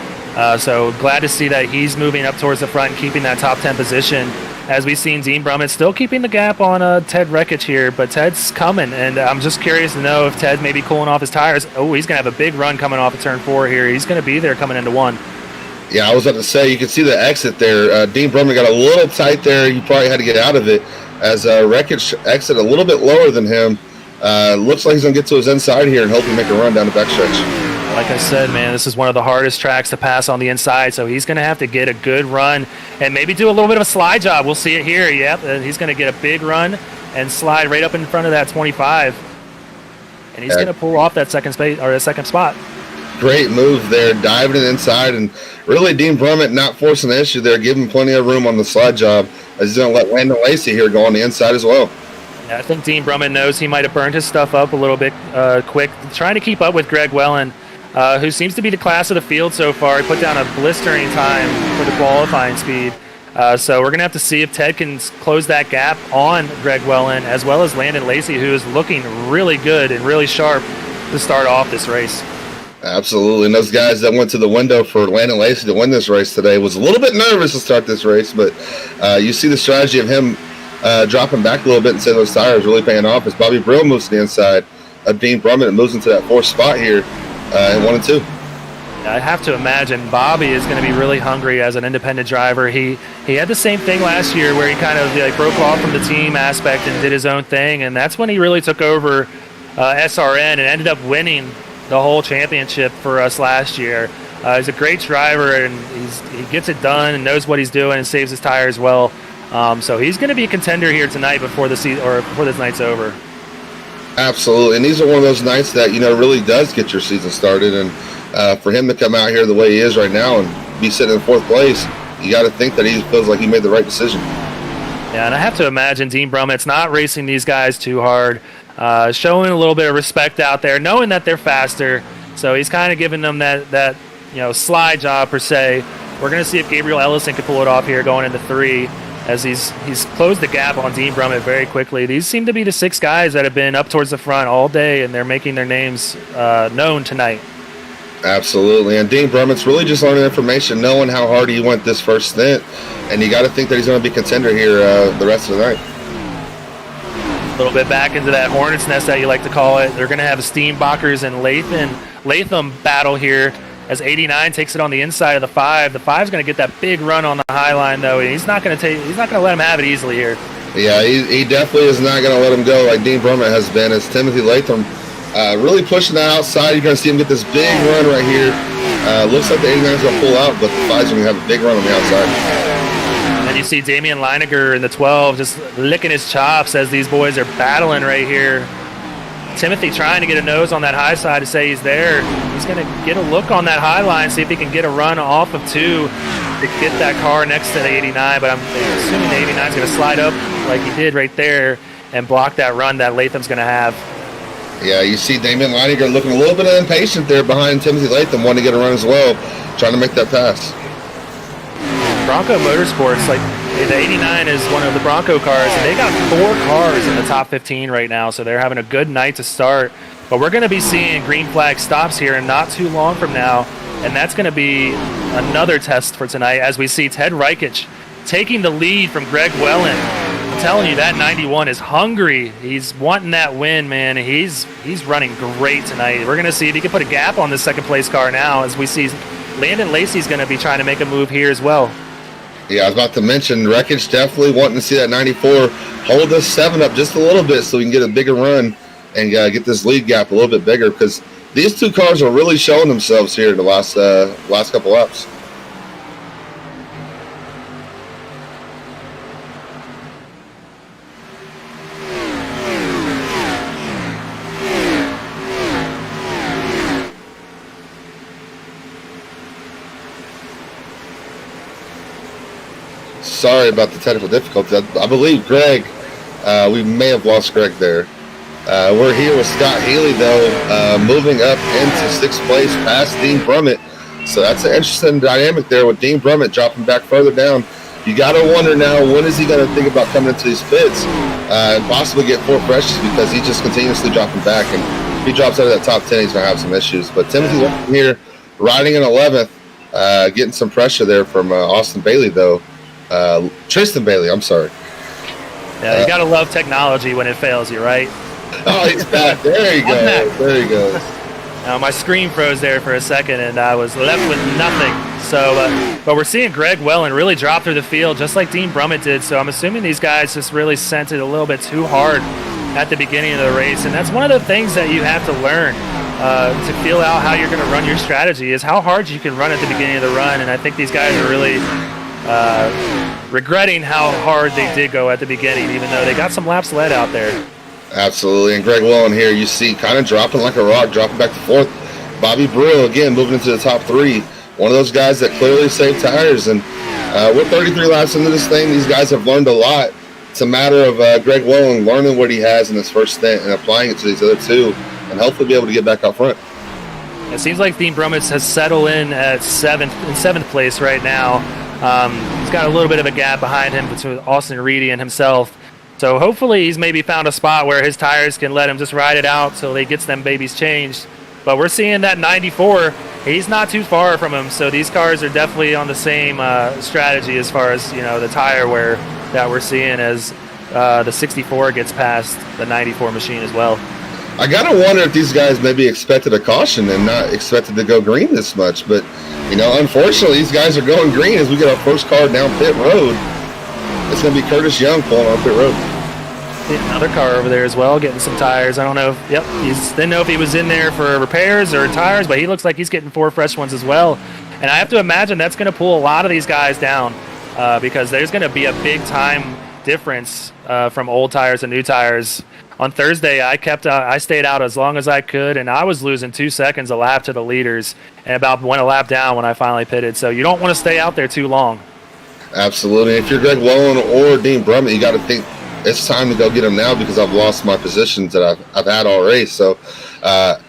So glad to see that he's moving up towards the front and keeping that top 10 position. As we've seen, Dean Brummett still keeping the gap on Ted Rekich here, but Ted's coming, and I'm just curious to know if Ted may be cooling off his tires. Oh, he's going to have a big run coming off of turn 4 here. He's going to be there coming into 1. Yeah, I was about to say, you can see the exit there. Dean Brummett got a little tight there. He probably had to get out of it as Rekich exit a little bit lower than him. Looks like he's going to get to his inside here and hope he make a run down the backstretch. Like I said, man, this is one of the hardest tracks to pass on the inside, so he's going to have to get a good run and maybe do a little bit of a slide job. We'll see it here. Yep, he's going to get a big run and slide right up in front of that 25, and he's going to pull off that second spot. Great move there, diving it inside, and really Dean Brummett not forcing the issue there, giving plenty of room on the slide job as he's going to let Landon Lacey here go on the inside as well. Yeah, I think Dean Brummett knows he might have burned his stuff up a little bit quick, trying to keep up with Greg Wellen, who seems to be the class of the field so far. He put down a blistering time for the qualifying speed. So we're going to have to see if Ted can close that gap on Greg Wellen, as well as Landon Lacey, who is looking really good and really sharp to start off this race. Absolutely. And those guys that went to the window for Landon Lacey to win this race today was a little bit nervous to start this race, but you see the strategy of him dropping back a little bit and saying those tires really paying off as Bobby Brill moves to the inside of Dean Brummett and moves into that 4th spot here in 1 and 2. I have to imagine Bobby is going to be really hungry as an independent driver. He had the same thing last year where he kind of broke off from the team aspect and did his own thing, and that's when he really took over SRN and ended up winning the whole championship for us last year. He's a great driver, and he gets it done and knows what he's doing and saves his tires well. So he's going to be a contender here tonight before the season, or before this night's over. Absolutely, and these are one of those nights that really does get your season started. And for him to come out here the way he is right now and be sitting in 4th place, you got to think that he feels like he made the right decision. Yeah, and I have to imagine Dean Brummett's not racing these guys too hard. Showing a little bit of respect out there, knowing that they're faster. So he's kind of giving them that slide job per se. We're going to see if Gabriel Ellison can pull it off here going into 3, as he's closed the gap on Dean Brummett very quickly. These seem to be the 6 guys that have been up towards the front all day, and they're making their names known tonight. Absolutely, and Dean Brummett's really just learning information, knowing how hard he went this first stint, and you got to think that he's going to be contender here the rest of the night. A little bit back into that hornet's nest that you like to call it. They're going to have Steenbacher's and Latham battle here as 89 takes it on the inside of the 5. The 5's going to get that big run on the high line, though. He's not going to let him have it easily here. Yeah, he definitely is not going to let him go like Dean Brummett has been. As Timothy Latham really pushing that outside, you're going to see him get this big run right here. Looks like the 89's going to pull out, but the 5's going to have a big run on the outside. And you see Damian Leininger in the 12 just licking his chops as these boys are battling right here. Timothy trying to get a nose on that high side to say he's there. He's going to get a look on that high line, see if he can get a run off of 2 to get that car next to the 89. But I'm assuming the 89 is going to slide up like he did right there and block that run that Latham's going to have. Yeah, you see Damian Leininger looking a little bit impatient there behind Timothy Latham, wanting to get a run as well, trying to make that pass. Bronco Motorsports, like the 89 is one of the Bronco cars, and they got 4 cars in the top 15 right now, so they're having a good night to start. But we're going to be seeing green flag stops here and not too long from now, and that's going to be another test for tonight as we see Ted Reichich taking the lead from Greg Wellen. I'm telling you, that 91 is hungry. He's wanting that win, man. He's running great tonight. We're going to see if he can put a gap on this second-place car now as we see Landon Lacey's going to be trying to make a move here as well. Yeah, I was about to mention Wreckage definitely wanting to see that 94 hold this 7 up just a little bit so we can get a bigger run and get this lead gap a little bit bigger, because these 2 cars are really showing themselves here in the last couple laps. Sorry about the technical difficulties. I believe Greg, we may have lost Greg there. We're here with Scott Healy, though, moving up into 6th place past Dean Brummett. So that's an interesting dynamic there with Dean Brummett dropping back further down. You got to wonder now, when is he going to think about coming into these pits and possibly get 4 freshes, because he's just continuously dropping back. And if he drops out of that top 10, he's going to have some issues. But Timothy Latham here riding in 11th, getting some pressure there from Austin Bailey, though. Tristan Bailey, I'm sorry. Yeah, you got to love technology when it fails you, right? Oh, he's back. There he goes. There he goes. My screen froze there for a second, and I was left with nothing. So, but we're seeing Greg Wellen really drop through the field, just like Dean Brummett did. So I'm assuming these guys just really sent it a little bit too hard at the beginning of the race. And that's one of the things that you have to learn to feel out how you're going to run your strategy, is how hard you can run at the beginning of the run. And I think these guys are really regretting how hard they did go at the beginning, even though they got some laps led out there. Absolutely. And Greg Wellen here, you see, kind of dropping like a rock, dropping back to 4th. Bobby Brill, again, moving into the top 3. One of those guys that clearly saved tires. And we're 33 laps into this thing. These guys have learned a lot. It's a matter of Greg Wellen learning what he has in his first stint and applying it to these other 2, and hopefully be able to get back out front. It seems like Dean Brummett has settled in at 7th place right now. He's got a little bit of a gap behind him between Austin Reedy and himself. So hopefully he's maybe found a spot where his tires can let him just ride it out till he gets them babies changed. But we're seeing that 94, he's not too far from him. So these cars are definitely on the same strategy as far as, the tire wear that we're seeing as the 64 gets past the 94 machine as well. I got to wonder if these guys maybe expected a caution and not expected to go green this much. But, unfortunately, these guys are going green as we get our first car down pit road. It's going to be Curtis Young pulling on pit road. Another car over there as well, getting some tires. I don't know if, didn't know if he was in there for repairs or tires, but he looks like he's getting 4 fresh ones as well. And I have to imagine that's going to pull a lot of these guys down because there's going to be a big time difference from old tires to new tires. On Thursday, I stayed out as long as I could, and I was losing 2 seconds a lap to the leaders and about went a lap down when I finally pitted. So you don't want to stay out there too long. Absolutely. If you're Greg Wellen or Dean Brummett, you got to think it's time to go get them now because I've lost my positions that I've had all race. So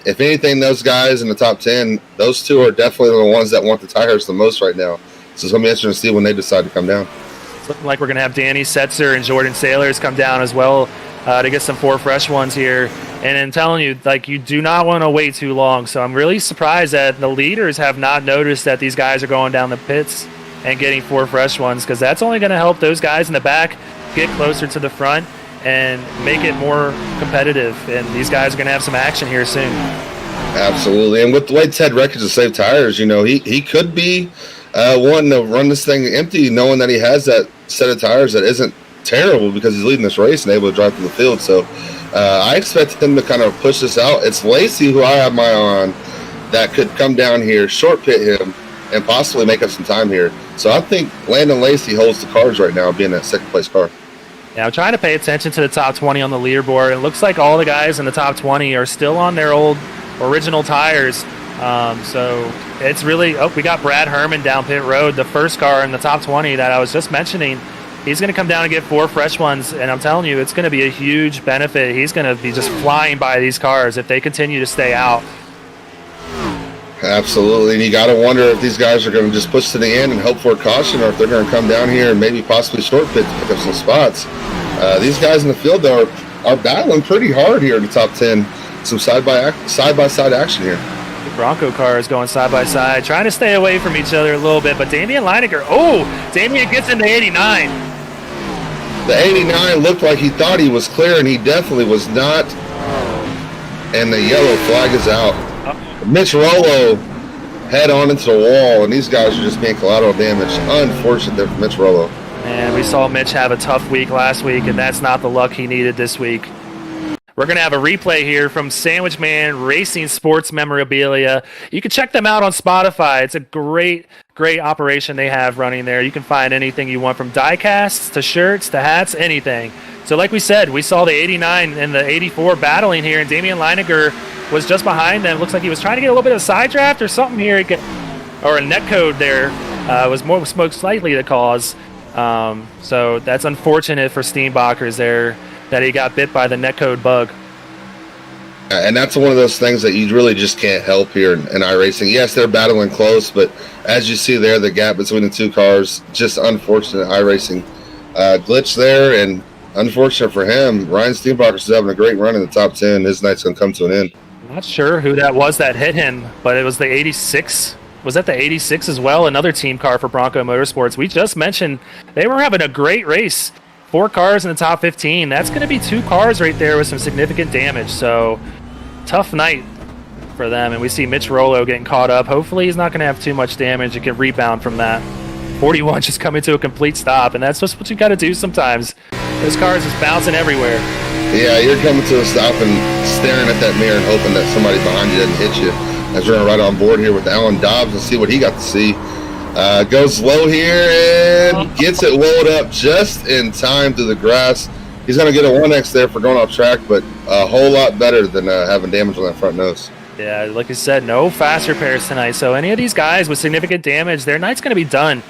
if anything, those guys in the top 10, those 2 are definitely the ones that want the tires the most right now. So it's going to be interesting to see when they decide to come down. It's looking like we're going to have Danny Setzer and Jordan Sailors come down as well to get some 4 fresh ones here. And I'm telling you, you do not want to wait too long. So I'm really surprised that the leaders have not noticed that these guys are going down the pits and getting 4 fresh ones, because that's only going to help those guys in the back get closer to the front and make it more competitive. And these guys are going to have some action here soon. Absolutely. And with the way Ted Reckage has saved tires, he could be wanting to run this thing empty, knowing that he has that set of tires that isn't terrible because he's leading this race and able to drive through the field. So I expect him to kind of push this out. It's Lacey, who I have my eye on, that could come down here, short pit him, and possibly make up some time here. So I think Landon Lacey holds the cards right now, being that 2nd place car. Yeah, I'm trying to pay attention to the top 20 on the leaderboard. It looks like all the guys in the top 20 are still on their old original tires. So it's really, we got Brad Herman down pit road, the first car in the top 20 that I was just mentioning. He's going to come down and get 4 fresh ones, and I'm telling you, it's going to be a huge benefit. He's going to be just flying by these cars if they continue to stay out. Absolutely, and you got to wonder if these guys are going to just push to the end and hope for a caution, or if they're going to come down here and maybe possibly short pit to pick up some spots. These guys in the field, though, are battling pretty hard here in the top 10. Some side-by-side action here. The Bronco cars going side by side, trying to stay away from each other a little bit, but Damian Leininger, Damian gets into 89. The 89 looked like he thought he was clear, and he definitely was not. And the yellow flag is out. Mitch Rollo head on into the wall, and these guys are just being collateral damage. Unfortunate there for Mitch Rollo. And we saw Mitch have a tough week last week, and that's not the luck he needed this week. We're going to have a replay here from Sandwich Man Racing Sports Memorabilia. You can check them out on Spotify. It's a great operation they have running there. You can find anything you want, from die casts to shirts to hats, anything. So like we said, we saw the 89 and the 84 battling here, and Damian Leininger was just behind them. Looks like he was trying to get a little bit of a side draft or something here, or a net code there was most likely the cause. So that's unfortunate for Steenbacher there, that he got bit by the netcode bug. And that's one of those things that you really just can't help here in iRacing. Yes, they're battling close, but as you see there, the gap between the two cars, just unfortunate iRacing glitch there, and unfortunate for him. Ryan Steenbacher's having a great run in the top 10. His night's going to come to an end. I'm not sure who that was that hit him, but it was the 86. Was that the 86 as well? Another team car for Bronco Motorsports. We just mentioned they were having a great race. 4 cars in the top 15. That's going to be 2 cars right there with some significant damage. So, tough night for them. And we see Mitch Rollo getting caught up. Hopefully he's not going to have too much damage and can rebound from that. 41 just coming to a complete stop, and that's just what you got to do sometimes. Those cars just bouncing everywhere. Yeah, you're coming to a stop and staring at that mirror and hoping that somebody behind you doesn't hit you. As we're going to ride on board here with Alan Dobbs and see what he got to see. Goes low here and gets it rolled up just in time through the grass. He's going to get a 1X there for going off track, but a whole lot better than having damage on that front nose. Yeah, like I said, no fast repairs tonight. So any of these guys with significant damage, their night's going to be done.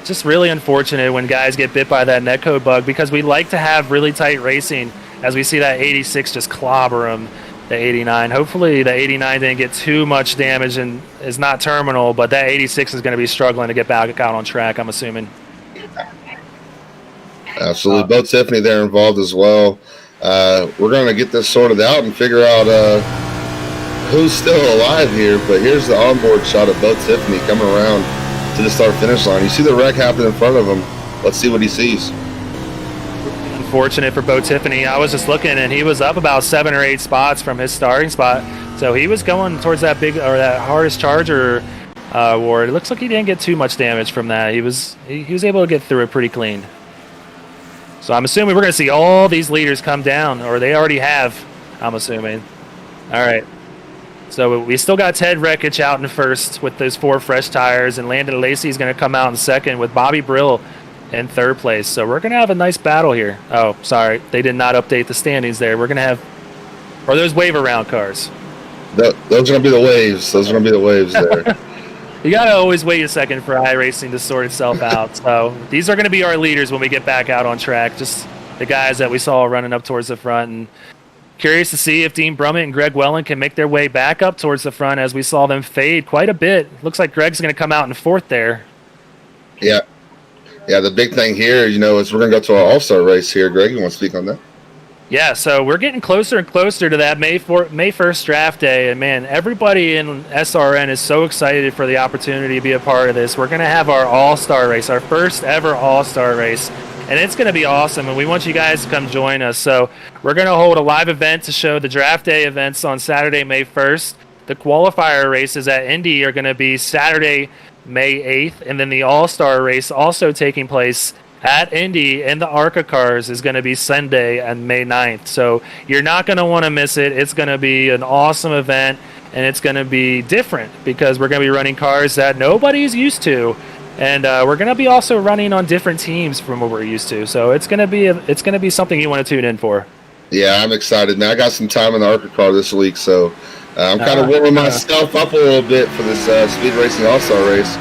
Just really unfortunate when guys get bit by that netcode bug, because we like to have really tight racing, as we see that 86 just clobber him. The 89. Hopefully the 89 didn't get too much damage and is not terminal, but that 86 is going to be struggling to get back out on track, I'm assuming. Absolutely. Bo Tiffany there involved as well. We're going to get this sorted out and figure out who's still alive here, but here's the onboard shot of Bo Tiffany coming around to the start-finish line. You see the wreck happen in front of him. Let's see what he sees. Unfortunate for Bo Tiffany. I was just looking, and he was up about 7 or 8 spots from his starting spot, so he was going towards that that hardest charger award. It looks like he didn't get too much damage from that. He was able to get through it pretty clean. So I'm assuming we're going to see all these leaders come down, or they already have, I'm assuming. All right. So we still got Ted Rekich out in first with those 4 fresh tires, and Landon Lacey is going to come out in second with Bobby Brill in third place. So we're going to have a nice battle here. Oh, sorry. They did not update the standings there. We're going to have... Or those wave around cars. Those are going to be the waves. Those are going to be the waves there. You got to always wait a second for iRacing to sort itself out. So these are going to be our leaders when we get back out on track. Just the guys that we saw running up towards the front. And curious to see if Dean Brummett and Greg Welland can make their way back up towards the front, as we saw them fade quite a bit. Looks like Greg's going to come out in fourth there. Yeah. Yeah, the big thing here, is we're going to go to our all-star race here. Greg, you want to speak on that? Yeah, so we're getting closer and closer to that May 1st draft day. And, man, everybody in SRN is so excited for the opportunity to be a part of this. We're going to have our all-star race, our first ever all-star race. And it's going to be awesome, and we want you guys to come join us. So we're going to hold a live event to show the draft day events on Saturday, May 1st. The qualifier races at Indy are going to be Saturday, May 8th, and then the All-Star race also taking place at Indy in the ARCA cars is going to be Sunday on May 9th. So you're not going to want to miss it. It's going to be an awesome event, and it's going to be different because we're going to be running cars that nobody's used to. And we're going to be also running on different teams from what we're used to. So it's going to be something you want to tune in for. Yeah, I'm excited, man. I got some time in the ARCA car this week, so I'm kind of warming myself up a little bit for this Speed Racing All-Star race.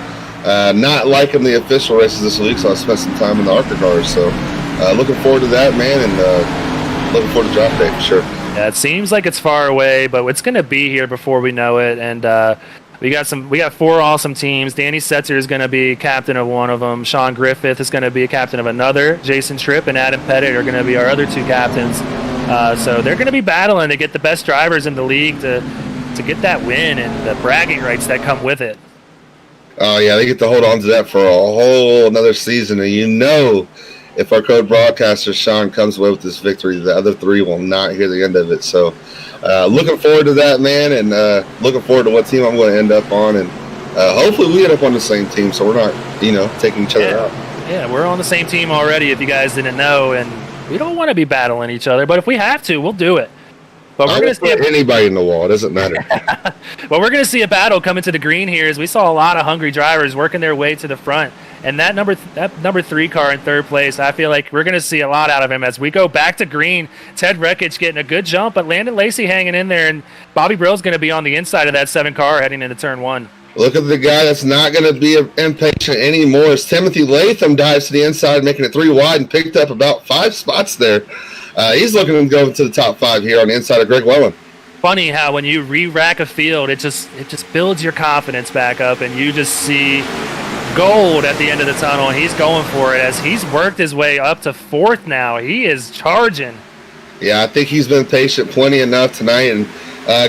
not liking the official races this week, so I spent some time in the ARCA cars. So looking forward to that, man, and looking forward to drop day for sure. Yeah, it seems like it's far away, but it's going to be here before we know it. And we got 4 awesome teams. Danny Setzer is going to be captain of one of them. Sean Griffith is going to be a captain of another. Jason Tripp and Adam Pettit are going to be our other 2 captains. So they're going to be battling to get the best drivers in the league to get that win and the bragging rights that come with it. Oh, yeah, they get to hold on to that for a whole another season. And if our code broadcaster, Sean, comes away with this victory, the other 3 will not hear the end of it. So looking forward to that, man, and looking forward to what team I'm going to end up on. And hopefully we end up on the same team so we're not, taking each other out. Yeah, we're on the same team already, if you guys didn't know. And we don't want to be battling each other, but if we have to, we'll do it. But we're going to see anybody in the wall. It doesn't matter. Well, we're going to see a battle coming to the green here as we saw a lot of hungry drivers working their way to the front. And that number 3 car in 3rd place, I feel like we're going to see a lot out of him as we go back to green. Ted Rekich getting a good jump, but Landon Lacey hanging in there, and Bobby Brill's going to be on the inside of that 7 car heading into turn 1. Look at the guy that's not going to be impatient anymore. As Timothy Latham dives to the inside, making it 3 wide and picked up about 5 spots there. He's looking to go to the top 5 here on the inside of Greg Welland. Funny how when you re-rack a field, it just builds your confidence back up, and you just see gold at the end of the tunnel, and he's going for it as he's worked his way up to 4th now. He is charging. Yeah, I think he's been patient plenty enough tonight and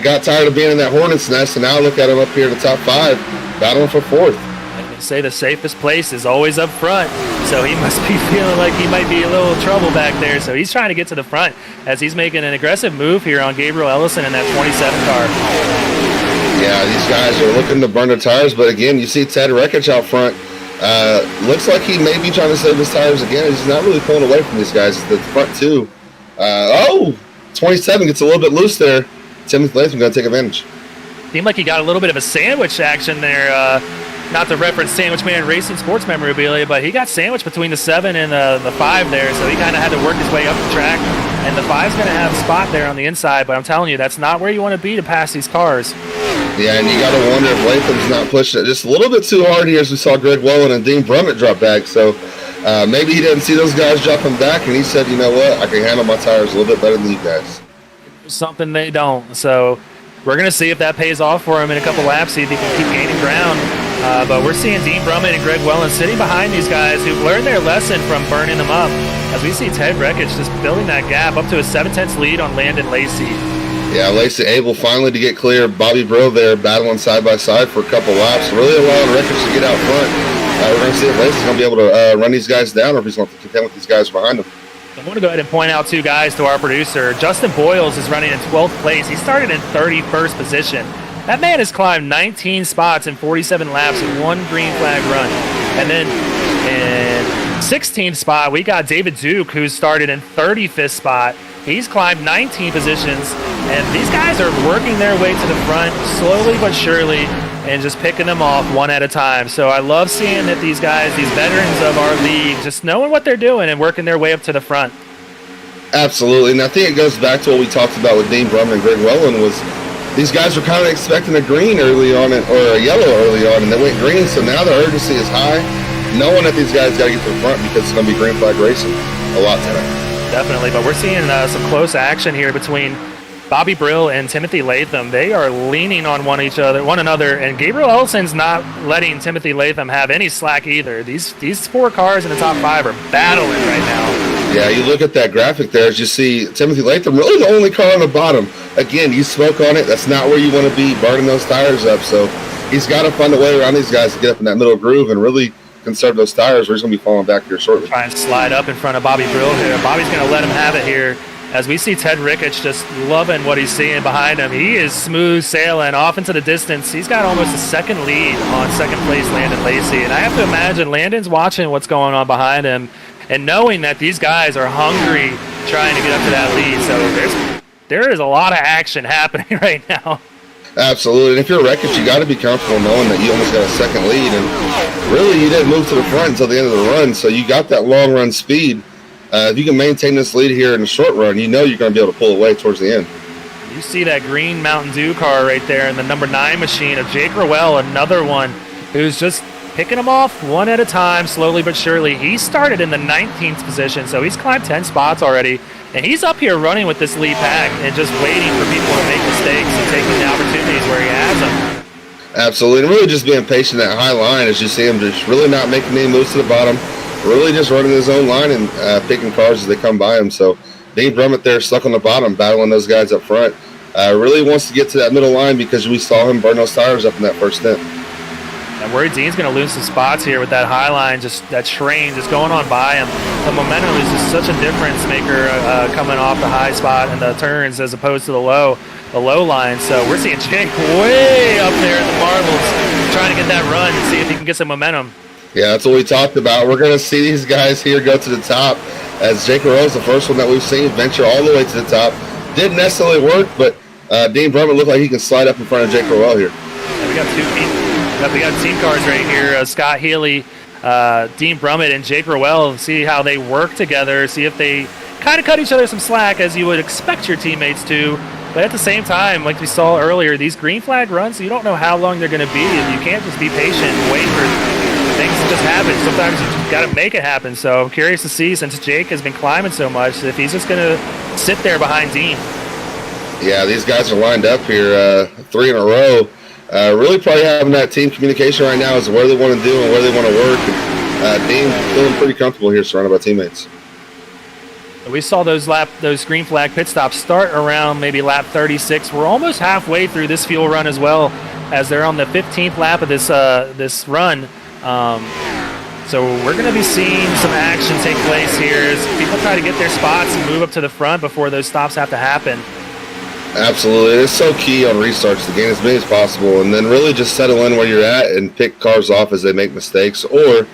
got tired of being in that hornet's nest, and now look at him up here in the top 5, battling for 4th. They say the safest place is always up front, so he must be feeling like he might be a little trouble back there. So he's trying to get to the front as he's making an aggressive move here on Gabriel Ellison in that 27 car. Yeah, these guys are looking to burn their tires, but again, you see Ted Rekich out front. Looks like he may be trying to save his tires again. He's not really pulling away from these guys. The front 2. 27 gets a little bit loose there. Timothy Latham going to take advantage. Seemed like he got a little bit of a sandwich action there. Not to reference Sandwich Man Racing Sports memorabilia, but he got sandwiched between the 7 and the 5 there, so he kind of had to work his way up the track. And the 5's going to have a spot there on the inside, but I'm telling you, that's not where you want to be to pass these cars. Yeah, and you got to wonder if Latham's not pushing it just a little bit too hard here as we saw Greg Welland and Dean Brummett drop back. So maybe he didn't see those guys dropping back, and he said, you know what, I can handle my tires a little bit better than you guys. Something they don't. So we're going to see if that pays off for him in a couple laps, see if he can keep gaining ground. But we're seeing Dean Brummett and Greg Welland sitting behind these guys who've learned their lesson from burning them up. As we see Ted Rekich just building that gap up to a 7/10 lead on Landon Lacey. Yeah, Lacey able finally to get clear. Bobby Brill there battling side by side for a couple laps, really allowing Rekich to get out front. We're going to see if Lacey's going to be able to run these guys down or if he's going to contend with these guys behind him. I want to go ahead and point out 2 guys to our producer. Justin Boyles is running in 12th place. He started in 31st position. That man has climbed 19 spots in 47 laps in 1 green flag run. And then in 16th spot, we got David Duke, who started in 35th spot. He's climbed 19 positions, and these guys are working their way to the front slowly but surely and just picking them off one at a time. So I love seeing that these guys, these veterans of our league, just knowing what they're doing and working their way up to the front. Absolutely, and I think it goes back to what we talked about with Dean Brummett and Greg Welland was these guys were kind of expecting a green early on or a yellow early on, and they went green, so now the urgency is high, knowing that these guys got to get to the front because it's going to be green flag racing a lot tonight. Definitely, but we're seeing some close action here between Bobby Brill and Timothy Latham. They are leaning on one another, and Gabriel Ellison's not letting Timothy Latham have any slack either. These 4 cars in the top 5 are battling right now. Yeah, you look at that graphic there as you see Timothy Latham, really the only car on the bottom. Again, you spoke on it. That's not where you want to be, burning those tires up. So he's got to find a way around these guys to get up in that middle groove and really conserve those tires, or he's going to be falling back here shortly. Trying to slide up in front of Bobby Brill here. Bobby's going to let him have it here as we see Ted Rekich just loving what he's seeing behind him. He is smooth sailing off into the distance. He's got almost a second lead on second place Landon Lacey. And I have to imagine Landon's watching what's going on behind him and knowing that these guys are hungry trying to get up to that lead. So there is a lot of action happening right now. Absolutely. And if you're Rekich, you got to be comfortable knowing that you almost got a second lead. And really, you didn't move to the front until the end of the run. So you got that long run speed. If you can maintain this lead here in the short run, you know you're going to be able to pull away towards the end. You see that green Mountain Dew car right there in the number 9 machine of Jake Rowell, another one who's just picking them off one at a time, slowly but surely. He started in the 19th position, so he's climbed 10 spots already. And he's up here running with this lead pack and just waiting for people to make mistakes and taking the opportunities where he has them. Absolutely. And really just being patient at high line as you see him just really not making any moves to the bottom, really just running his own line and picking cars as they come by him. So Dean Brummett there stuck on the bottom, battling those guys up front. Really wants to get to that middle line because we saw him burn those tires up in that first stint. I'm worried Dean's going to lose some spots here with that high line, just that train just going on by him. The momentum is just such a difference maker coming off the high spot and the turns as opposed to the low line. So we're seeing Jake way up there in the marbles trying to get that run and see if he can get some momentum. Yeah, that's what we talked about. We're going to see these guys here go to the top as Jake Rose, the first one that we've seen, venture all the way to the top. Didn't necessarily work, but Dean Brummett looked like he can slide up in front of Jake Rowell here. Yeah, we got team cars right here. Scott Healy, Dean Brummett, and Jake Rowell. See how they work together. See if they kind of cut each other some slack, as you would expect your teammates to. But at the same time, like we saw earlier, these green flag runs, you don't know how long they're going to be. You can't just be patient and wait for things to just happen. Sometimes you just got to make it happen. So I'm curious to see, since Jake has been climbing so much, if he's just going to sit there behind Dean. Yeah, these guys are lined up here 3 in a row. Really probably having that team communication right now as to where they want to do and where they want to work. And, Dean feeling pretty comfortable here surrounded by teammates. We saw those green flag pit stops start around maybe lap 36. We're almost halfway through this fuel run as well, as they're on the 15th lap of this run. So we're going to be seeing some action take place here as people try to get their spots and move up to the front before those stops have to happen. Absolutely. It's so key on restarts to gain as many as possible and then really just settle in where you're at and pick cars off as they make mistakes, or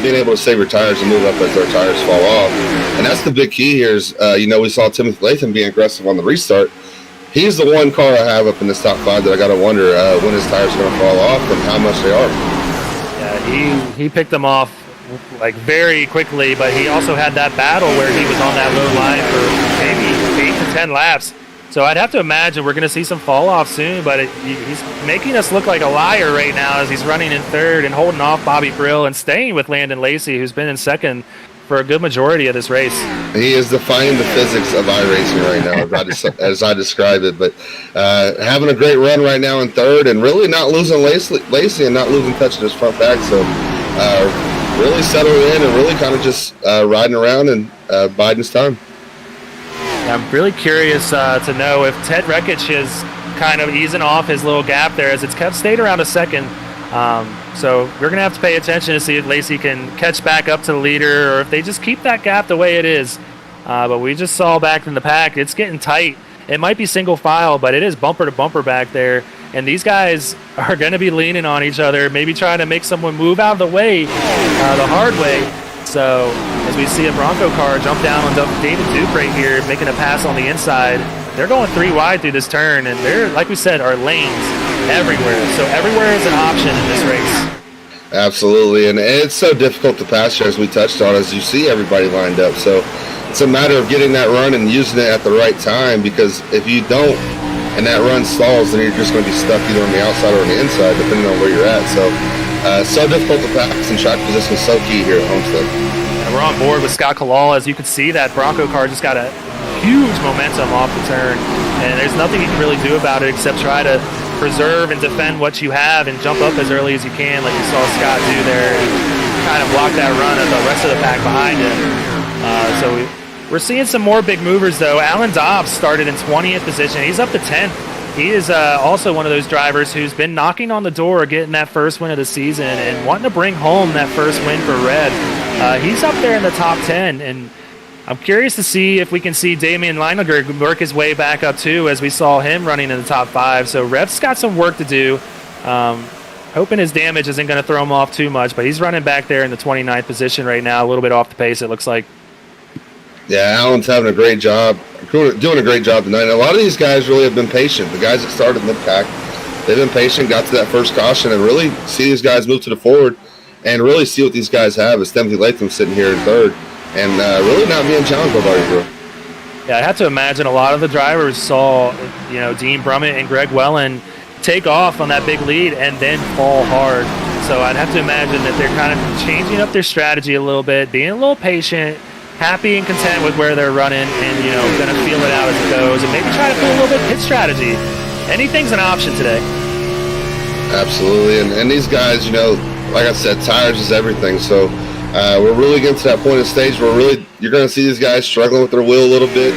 being able to save your tires and move up as their tires fall off. And that's the big key here is, we saw Timothy Latham being aggressive on the restart. He's the one car I have up in this top 5 that I got to wonder when his tires are going to fall off and how much they are. Yeah, he picked them off like very quickly, but he also had that battle where he was on that low line for maybe 8 to 10 laps. So I'd have to imagine we're going to see some fall off soon, but he's making us look like a liar right now as he's running in third and holding off Bobby Brill and staying with Landon Lacey, who's been in second for a good majority of this race. He is defying the physics of iRacing right now, as I describe it. But having a great run right now in third and really not losing Lacey and not losing touch of his front back. So really settling in and really kind of just riding around and biding his time. I'm really curious to know if Ted Rekich is kind of easing off his little gap there, as it's stayed around a second. So we're going to have to pay attention to see if Lacey can catch back up to the leader or if they just keep that gap the way it is. But we just saw back in the pack, it's getting tight. It might be single file, but it is bumper to bumper back there. And these guys are going to be leaning on each other, maybe trying to make someone move out of the way the hard way. So as we see a Bronco car jump down on David Duke right here, making a pass on the inside, they're going 3 wide through this turn, and there, like we said, are lanes everywhere. So everywhere is an option in this race. Absolutely, and it's so difficult to pass here, as we touched on, as you see everybody lined up. So it's a matter of getting that run and using it at the right time, because if you don't and that run stalls, then you're just going to be stuck either on the outside or on the inside, depending on where you're at. So difficult to pass, and track position is so key here at Homestead. And we're on board with Scott Kalal. As you can see, that Bronco car just got a huge momentum off the turn, and there's nothing you can really do about it except try to preserve and defend what you have and jump up as early as you can, like you saw Scott do there, and kind of block that run of the rest of the pack behind him. So we're seeing some more big movers, though. Alan Dobbs started in 20th position. He's up to 10th. He is also one of those drivers who's been knocking on the door, getting that first win of the season and wanting to bring home that first win for Revved. He's up there in the top 10, and I'm curious to see if we can see Damian Leininger work his way back up too, as we saw him running in the top 5. So Rev's got some work to do. Hoping his damage isn't going to throw him off too much, but he's running back there in the 29th position right now, a little bit off the pace, it looks like. Yeah, Alan's having a great job, doing a great job tonight. And a lot of these guys really have been patient. The guys that started in the pack, they've been patient, got to that first caution, and really see these guys move to the forward and really see what these guys have. As Timothy Latham sitting here in third and really not being challenged by Bobby Brill. Yeah, I have to imagine a lot of the drivers saw, Dean Brummett and Greg Wellen take off on that big lead and then fall hard. So I'd have to imagine that they're kind of changing up their strategy a little bit, being a little patient, happy and content with where they're running, and going to feel it out as it goes, and maybe try to put a little bit of pit strategy. Anything's an option today. Absolutely, and these guys, like I said, tires is everything. So we're really getting to that point of stage where you're going to see these guys struggling with their wheel a little bit,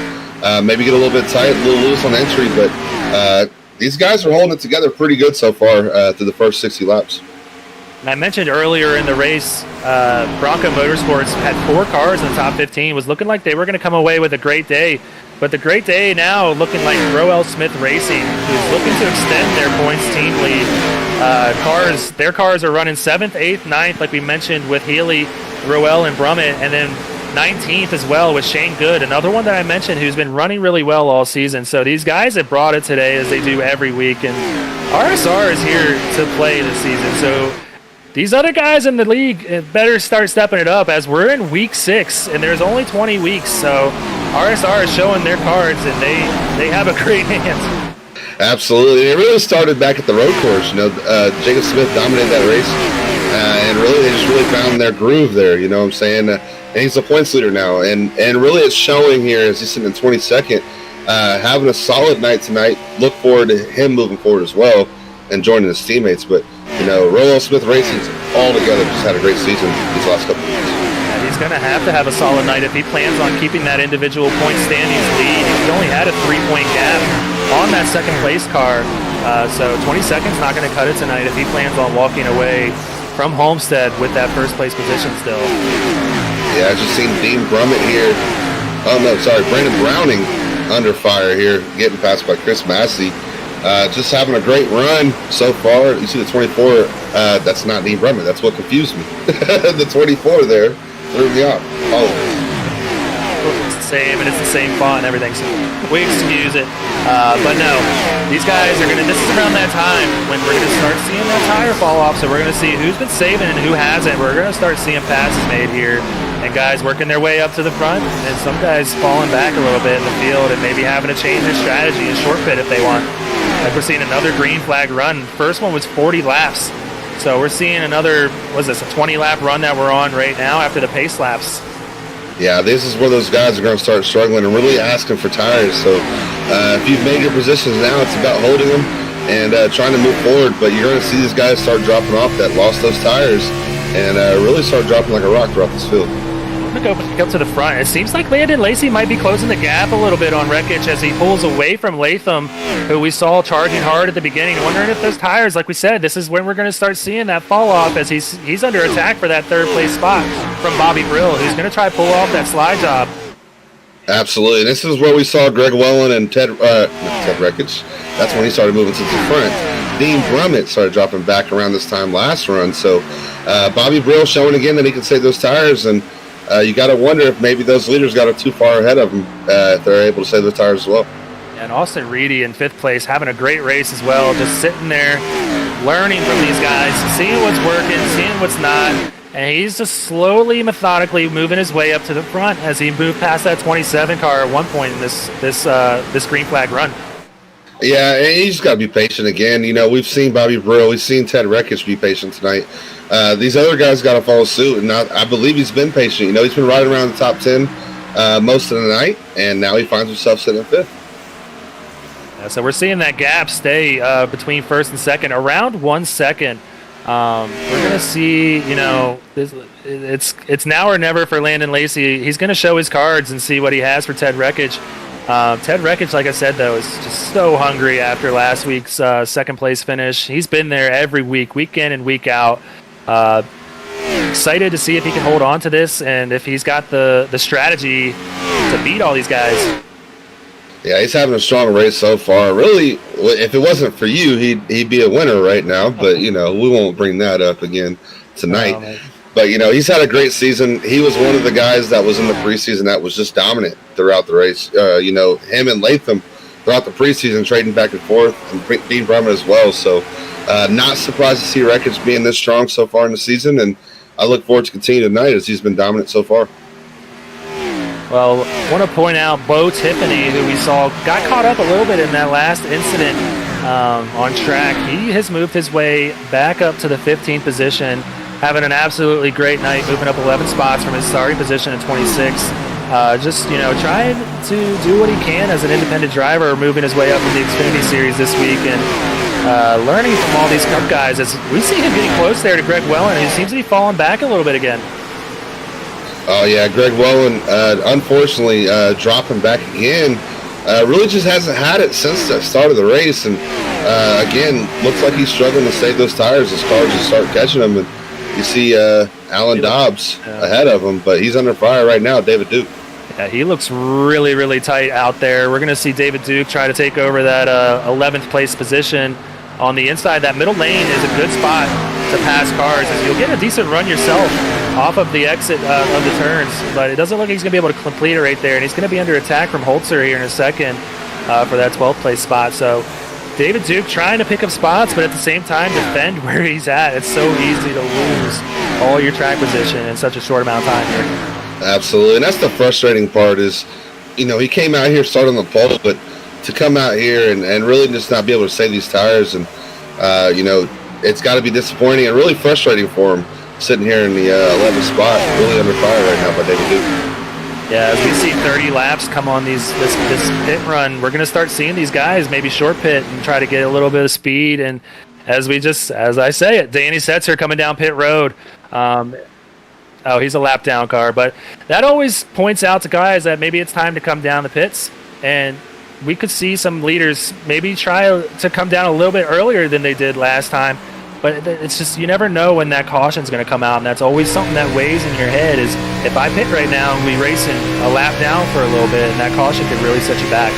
maybe get a little bit tight, a little loose on entry, but these guys are holding it together pretty good so far through the first 60 laps. And I mentioned earlier in the race, Bronco Motorsports had 4 cars in the top 15, was looking like they were going to come away with a great day. But the great day now looking like Revved Smith Racing, who's looking to extend their points team lead. Their cars are running 7th, 8th, 9th, like we mentioned, with Healy, Rowell, and Brummett, and then 19th as well with Shane Good, another one that I mentioned who's been running really well all season. So these guys have brought it today as they do every week, and RSR is here to play this season. So these other guys in the league better start stepping it up, as we're in week 6 and there's only 20 weeks. So RSR is showing their cards, and they have a great hand. Absolutely. It really started back at the road course. Jacob Smith dominated that race, and really they just really found their groove there. You know what I'm saying? And he's the points leader now, and really it's showing here as he's sitting in 22nd, having a solid night tonight. Look forward to him moving forward as well and joining his teammates. But Revved Smith Racing's all together just had a great season these last couple of weeks. Yeah, he's going to have a solid night if he plans on keeping that individual point standings lead. He only had a 3-point gap on that second place car, so 20 seconds not going to cut it tonight if he plans on walking away from Homestead with that first place position still. Yeah, I just seen Dean Brummett here. Oh no, sorry, Brandon Browning under fire here, getting passed by Chris Massey. Just having a great run so far. You see the 24, that's not Dean Brummett. That's what confused me. The 24 there threw me off. Oh. It's the same, and it's the same font and everything, so we excuse it. But no, these guys are this is around that time when we're going to start seeing that tire fall off, so we're going to see who's been saving and who hasn't. We're going to start seeing passes made here, and guys working their way up to the front, and some guys falling back a little bit in the field and maybe having to change their strategy and short pit if they want. Like we're seeing another green flag run. First one was 40 laps. So we're seeing another, a 20-lap run that we're on right now after the pace laps. Yeah, this is where those guys are going to start struggling and really asking for tires. So if you've made your positions now, it's about holding them and trying to move forward. But you're going to see these guys start dropping off that lost those tires and really start dropping like a rock throughout this field. I'm going to go up to the front. It seems like Landon Lacey might be closing the gap a little bit on wreckage as he pulls away from Latham, who we saw charging hard at the beginning. Wondering if those tires, like we said, this is when we're going to start seeing that fall off as he's under attack for that third place spot from Bobby Brill, who's going to try to pull off that slide job. Absolutely. This is where we saw Greg Wellen and Ted Wreckage. That's when he started moving to the front. Dean Brummett started dropping back around this time last run. So Bobby Brill showing again that he can save those tires, and you got to wonder if maybe those leaders got too far ahead of them if they're able to save their tires as well. And Austin Reedy in 5th place, having a great race as well, just sitting there, learning from these guys, seeing what's working, seeing what's not, and he's just slowly, methodically moving his way up to the front as he moved past that 27 car at one point in this green flag run. Yeah, and you just got to be patient again. We've seen Bobby Brill, we've seen Ted Wreckage be patient tonight. These other guys got to follow suit, and I believe he's been patient. He's been right around the top 10 most of the night, and now he finds himself sitting in 5th. Yeah, so we're seeing that gap stay between 1st and 2nd, around 1 second. We're going to see, it's now or never for Landon Lacey. He's going to show his cards and see what he has for Ted Wreckage. Ted Wreckage, like I said, though, is just so hungry after last week's second place finish. He's been there every week, week in and week out. Excited to see if he can hold on to this and if he's got the strategy to beat all these guys. Yeah, he's having a strong race so far. Really, if it wasn't for you, he'd be a winner right now. But, we won't bring that up again tonight. But, he's had a great season. He was one of the guys that was in the preseason that was just dominant throughout the race. Him and Latham throughout the preseason trading back and forth, and Dean Brummett as well. So not surprised to see Wreckage being this strong so far in the season. And I look forward to continuing tonight as he's been dominant so far. Well, I want to point out Bo Tiffany, who we saw got caught up a little bit in that last incident on track. He has moved his way back up to the 15th position, having an absolutely great night, moving up 11 spots from his starting position in 26. Just, trying to do what he can as an independent driver, moving his way up in the Xfinity Series this week and learning from all these Cup guys. As we see him getting close there to Greg Wellen, who seems to be falling back a little bit again. Oh, yeah, Greg Wellen, unfortunately, dropping back again. Really just hasn't had it since the start of the race. And, again, looks like he's struggling to save those tires as cars just start catching him. And you see Alan Dobbs ahead of him, but he's under fire right now, David Duke. Yeah, he looks really, really tight out there. We're going to see David Duke try to take over that 11th place position on the inside. That middle lane is a good spot to pass cars, as you'll get a decent run yourself off of the exit of the turns, but it doesn't look like he's going to be able to complete it right there, and he's going to be under attack from Holtzer here in a second for that 12th place spot. So David Duke trying to pick up spots, but at the same time defend where he's at. It's so easy to lose all your track position in such a short amount of time here. Absolutely, and that's the frustrating part is, he came out here starting on the pole, but to come out here and really just not be able to save these tires, and, it's got to be disappointing and really frustrating for him sitting here in the 11th spot, really under fire right now by David Duke. Yeah, as we see 30 laps come on this pit run, we're going to start seeing these guys maybe short pit and try to get a little bit of speed. And as I say it, Danny Setzer coming down pit road. He's a lap down car, but that always points out to guys that maybe it's time to come down the pits, and we could see some leaders maybe try to come down a little bit earlier than they did last time. But it's just, you never know when that caution's going to come out, and that's always something that weighs in your head is if I pit right now and we racing a lap down for a little bit, and that caution could really set you back.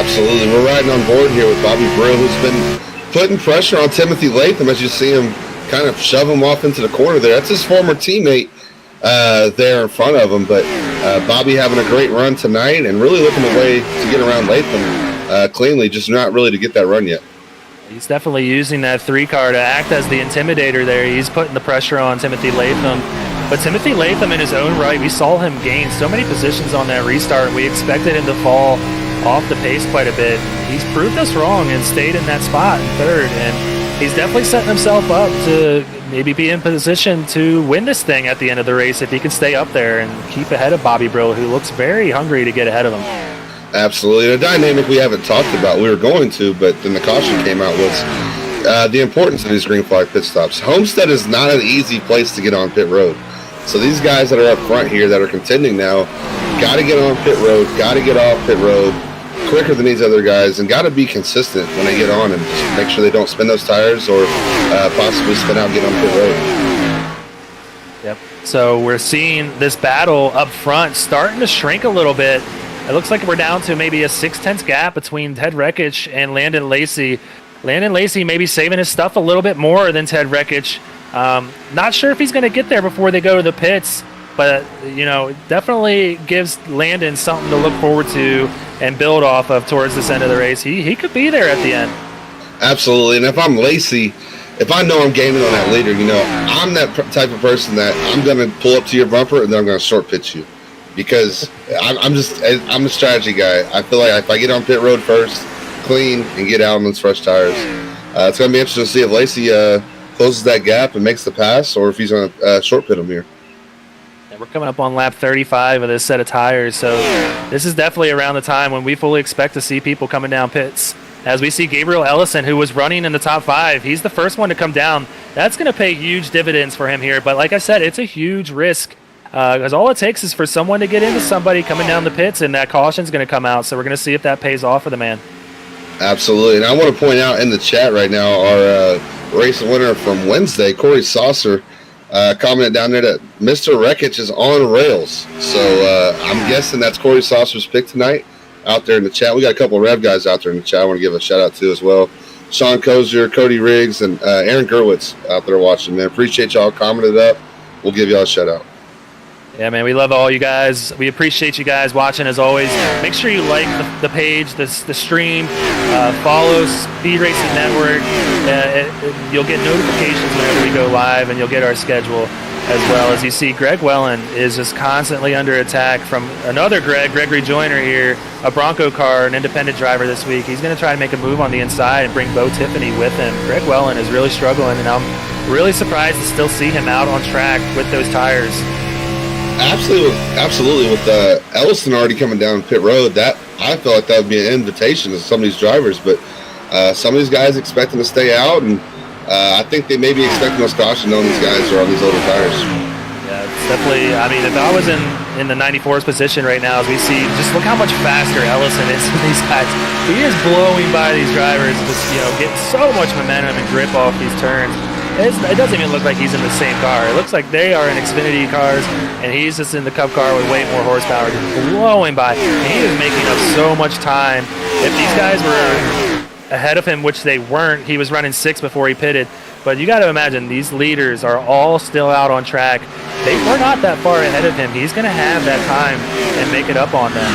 Absolutely. We're riding on board here with Bobby Brill, who's been putting pressure on Timothy Latham as you see him kind of shove him off into the corner there. That's his former teammate there in front of him, but Bobby having a great run tonight and really looking a way to get around Latham cleanly, just not really to get that run yet. He's definitely using that 3-car to act as the intimidator there. He's putting the pressure on Timothy Latham. But Timothy Latham in his own right, we saw him gain so many positions on that restart. We expected him to fall off the pace quite a bit. He's proved us wrong and stayed in that spot in third. And he's definitely setting himself up to maybe be in position to win this thing at the end of the race if he can stay up there and keep ahead of Bobby Brill, who looks very hungry to get ahead of him. Absolutely. A dynamic we haven't talked about. We were going to, but then the caution came out was the importance of these green flag pit stops. Homestead is not an easy place to get on pit road. So these guys that are up front here that are contending now got to get on pit road, got to get off pit road quicker than these other guys, and got to be consistent when they get on and just make sure they don't spin those tires or possibly spin out and get on pit road. Yep. So we're seeing this battle up front starting to shrink a little bit. It looks like we're down to maybe a 6/10 gap between Ted Rekich and Landon Lacey. Landon Lacey maybe saving his stuff a little bit more than Ted Rekich. Not sure if he's going to get there before they go to the pits, but it definitely gives Landon something to look forward to and build off of towards this end of the race. He could be there at the end. Absolutely, and if I'm Lacey, if I know I'm gaining on that leader, I'm that type of person that I'm going to pull up to your bumper and then I'm going to short pitch you. Because I'm a strategy guy. I feel like if I get on pit road first, clean, and get out on those fresh tires, it's going to be interesting to see if Lacey closes that gap and makes the pass, or if he's going to short pit him here. Yeah, we're coming up on lap 35 of this set of tires, so this is definitely around the time when we fully expect to see people coming down pits. As we see Gabriel Ellison, who was running in the top 5, he's the first one to come down. That's going to pay huge dividends for him here, but like I said, it's a huge risk. Because all it takes is for someone to get into somebody coming down the pits, and that caution's going to come out. So we're going to see if that pays off for the man. Absolutely. And I want to point out in the chat right now, our race winner from Wednesday, Corey Saucer, commented down there that Mr. Rekich is on rails. So I'm guessing that's Corey Saucer's pick tonight out there in the chat. We got a couple of Rev guys out there in the chat I want to give a shout out to as well. Sean Kozier, Cody Riggs, and Aaron Gerwitz out there watching, man. Appreciate y'all commented up. We'll give y'all a shout out. Yeah, man, we love all you guys. We appreciate you guys watching as always. Make sure you like the page, the stream, follow Speed Racing Network. You'll get notifications whenever we go live, and you'll get our schedule. as well. As you see, Greg Wellen is just constantly under attack from another Gregory Joyner here, a Bronco car, an independent driver this week. He's going to try to make a move on the inside and bring Bo Tiffany with him. Greg Wellen is really struggling, and I'm really surprised to still see him out on track with those tires. Absolutely. With Ellison already coming down pit road, that I feel like that would be an invitation to some of these drivers. But some of these guys expecting to stay out, and I think they may be expecting us caution knowing these guys are on these older tires. Yeah, it's definitely. I mean, if I was in the 94's position right now, as we see, just look how much faster Ellison is than these guys. He is blowing by these drivers, just getting so much momentum and grip off these turns. It doesn't even look like he's in the same car. It looks like they are in Xfinity cars, and he's just in the Cup car with way more horsepower, just blowing by. And he is making up so much time. If these guys were ahead of him, which they weren't, he was running 6 before he pitted. But you got to imagine, these leaders are all still out on track. We're not that far ahead of him. He's going to have that time and make it up on them.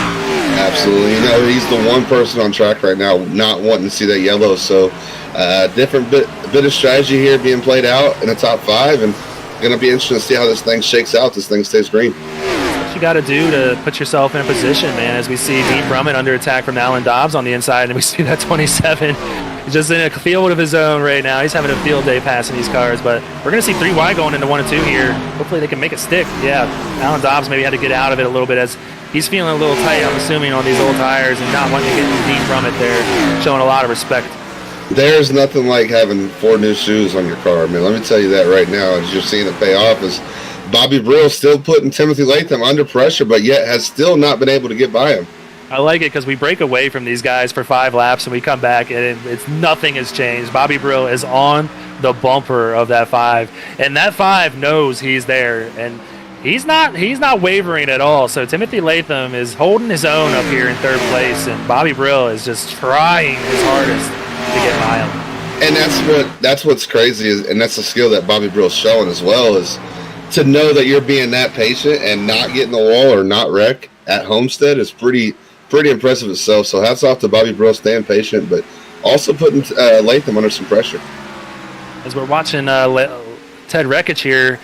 Absolutely. He's the one person on track right now not wanting to see that yellow. So different bit of strategy here being played out in the top 5, and going to be interesting to see how this thing shakes out. This thing stays green. That's what you got to do to put yourself in a position, man. As we see Dean Brummett under attack from Alan Dobbs on the inside, and we see that 27 just in a field of his own right now. He's having a field day passing these cars, but we're going to see 3Y going into 1 and 2 here. Hopefully they can make it stick. Yeah, Alan Dobbs maybe had to get out of it a little bit as he's feeling a little tight, I'm assuming, on these old tires and not wanting to get Dean Brummett there, showing a lot of respect. There's nothing like having 4 new shoes on your car, man. Let me tell you that right now. As you're seeing it pay off, is Bobby Brill still putting Timothy Latham under pressure, but yet has still not been able to get by him. I like it because we break away from these guys for 5 laps and we come back and it's nothing has changed. Bobby Brill is on the bumper of that 5, and that 5 knows he's there, and he's not wavering at all. So Timothy Latham is holding his own up here in 3rd place, and Bobby Brill is just trying his hardest to get by him. And that's what's crazy, and that's the skill that Bobby Brill's showing as well, is to know that you're being that patient and not getting the wall or not wreck at Homestead is pretty impressive itself. So hats off to Bobby Brill staying patient, but also putting Latham under some pressure. As we're watching Ted Rekich here,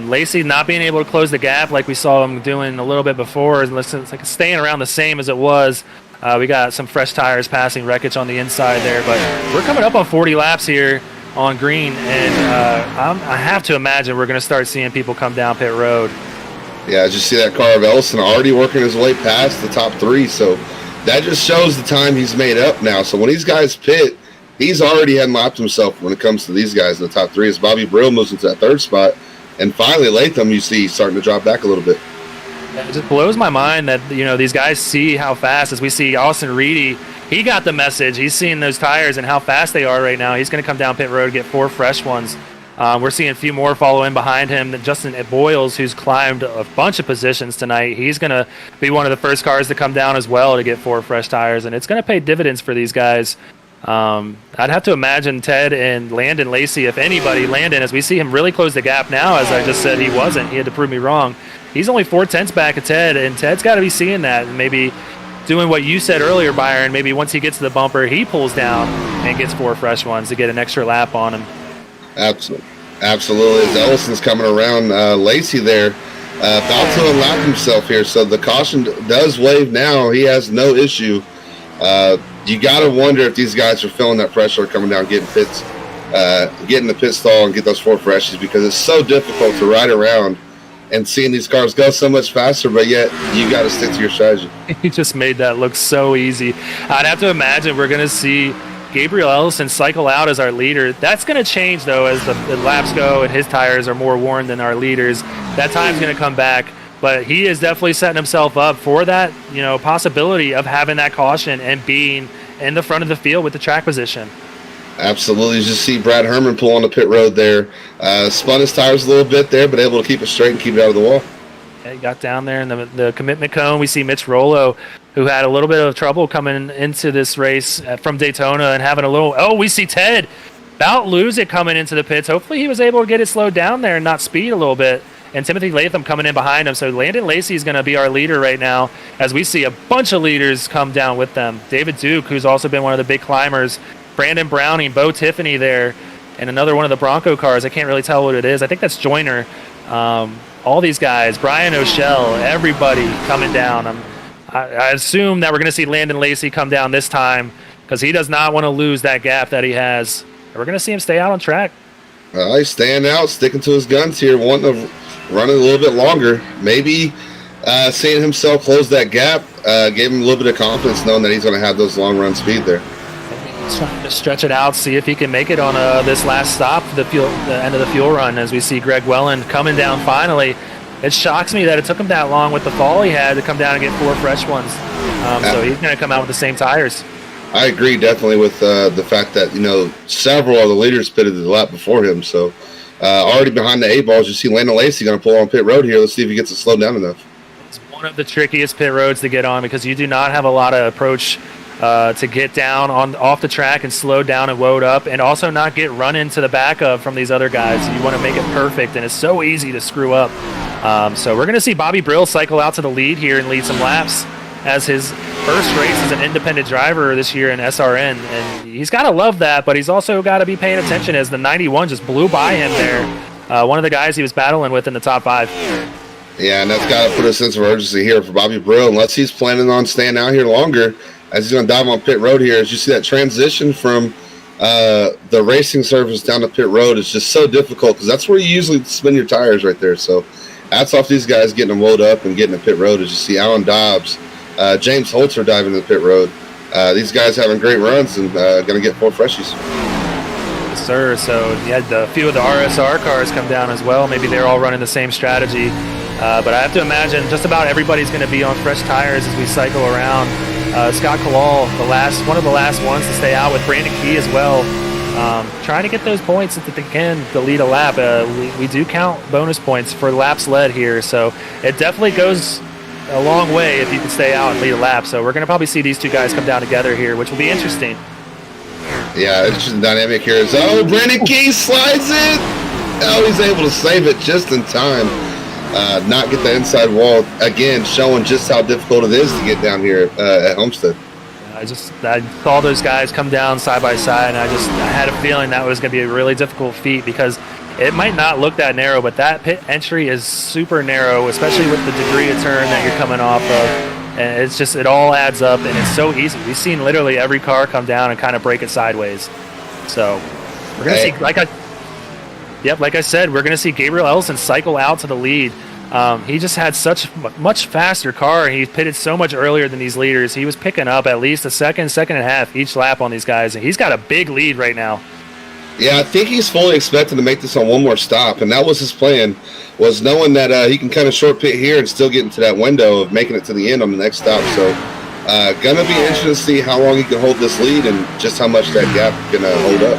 Lacey not being able to close the gap like we saw him doing a little bit before. It's like staying around the same as it was. We got some fresh tires passing Rekich on the inside there, but we're coming up on 40 laps here on green, and I have to imagine we're going to start seeing people come down pit road. Yeah, as you see that car of Ellison already working his way past the top 3, so that just shows the time he's made up now. So when these guys pit, he's already unlocked himself when it comes to these guys in the top 3 as Bobby Brill moves into that 3rd spot. And finally, Latham, you see, starting to drop back a little bit. It just blows my mind that, these guys see how fast, as we see Austin Reedy, he got the message. He's seeing those tires and how fast they are right now. He's going to come down pit road, get 4 fresh ones. We're seeing a few more follow in behind him. Justin Boyles, who's climbed a bunch of positions tonight, he's going to be one of the first cars to come down as well to get 4 fresh tires, and it's going to pay dividends for these guys. I'd have to imagine Ted and Landon Lacey, if anybody, Landon, as we see him really close the gap now, as I just said he wasn't. He had to prove me wrong. He's only 4/10 back at Ted, and Ted's got to be seeing that and maybe doing what you said earlier, Byron. Maybe once he gets to the bumper, he pulls down and gets 4 fresh ones to get an extra lap on him. Absolutely. As Ellison's coming around, Lacey there about to unlock himself here. So the caution does wave now. He has no issue. You got to wonder if these guys are feeling that pressure coming down, getting the pit stall and get those 4 freshies, because it's so difficult to ride around and seeing these cars go so much faster, but yet you got to stick to your strategy. He just made that look so easy. I'd have to imagine we're going to see Gabriel Ellison cycle out as our leader. That's going to change, though, as the laps go and his tires are more worn than our leaders. That time's going to come back, but he is definitely setting himself up for that, possibility of having that caution and being in the front of the field with the track position. Absolutely. You just see Brad Herman pull on the pit road there. Spun his tires a little bit there, but able to keep it straight and keep it out of the wall. Yeah, he got down there in the commitment cone. We see Mitch Rollo, who had a little bit of trouble coming into this race from Daytona and having a little... Oh, we see Ted about lose it coming into the pits. Hopefully he was able to get it slowed down there and not speed a little bit. And Timothy Latham coming in behind him. So Landon Lacey is going to be our leader right now, as we see a bunch of leaders come down with them. David Duke, who's also been one of the big climbers. Brandon Browning, Bo Tiffany there, and another one of the Bronco cars. I can't really tell what it is. I think that's Joyner. All these guys, Brian O'Shell, everybody coming down. I assume that we're going to see Landon Lacey come down this time because he does not want to lose that gap that he has. We're going to see him stay out on track. He's staying out, sticking to his guns here, wanting to run it a little bit longer. Maybe seeing himself close that gap gave him a little bit of confidence knowing that he's going to have those long run speed there. He's trying to stretch it out, see if he can make it on this last stop, the end of the fuel run, as we see Greg Welland coming down finally. It shocks me that it took him that long with the fall he had to come down and get 4 fresh ones. So he's going to come out with the same tires. I agree definitely with the fact that, several of the leaders pitted the lap before him. So already behind the 8 balls, you see Landon Lacey going to pull on pit road here. Let's see if he gets to slow down enough. It's one of the trickiest pit roads to get on because you do not have a lot of approach to get down off the track and slow down and load up, and also not get run into the back of from these other guys. You want to make it perfect, and it's so easy to screw up. So we're going to see Bobby Brill cycle out to the lead here and lead some laps as his first race as an independent driver this year in SRN. And he's got to love that, but he's also got to be paying attention as the 91 just blew by him there. One of the guys he was battling with in the top 5. Yeah, and that's got to put a sense of urgency here for Bobby Brill, unless he's planning on staying out here longer, as he's going to dive on pit road here. As you see that transition from the racing surface down to pit road is just so difficult because that's where you usually spin your tires right there. So hats off these guys getting them loaded up and getting to pit road. As you see Alan Dobbs, James Holtzer diving to the pit road. These guys having great runs and going to get 4 freshies. Yes, sir. So you had a few of the RSR cars come down as well. Maybe they're all running the same strategy. But I have to imagine just about everybody's going to be on fresh tires as we cycle around. Scott Kalal, one of the last ones to stay out with Brandon Key as well. Trying to get those points if they can to lead a lap. We do count bonus points for laps led here, so it definitely goes a long way if you can stay out and lead a lap. So we're going to probably see these 2 guys come down together here, which will be interesting. Yeah, it's just dynamic here. Brandon Key slides it. Oh, he's able to save it just in time. Not get the inside wall again, showing just how difficult it is to get down here at Homestead. I saw those guys come down side by side, and I had a feeling that was going to be a really difficult feat because it might not look that narrow, but that pit entry is super narrow, especially with the degree of turn that you're coming off of. And it's just, it all adds up, and it's so easy. We've seen literally every car come down and kind of break it sideways. So we're going to see, like I said, we're going to see Gabriel Ellison cycle out to the lead. He just had such much faster car, and he pitted so much earlier than these leaders. He was picking up at least a second and a half each lap on these guys, and he's got a big lead right now. Yeah, I think he's fully expecting to make this on one more stop, and that was his plan, was knowing that he can kind of short pit here and still get into that window of making it to the end on the next stop. So gonna be interesting to see how long he can hold this lead and just how much that gap can hold up.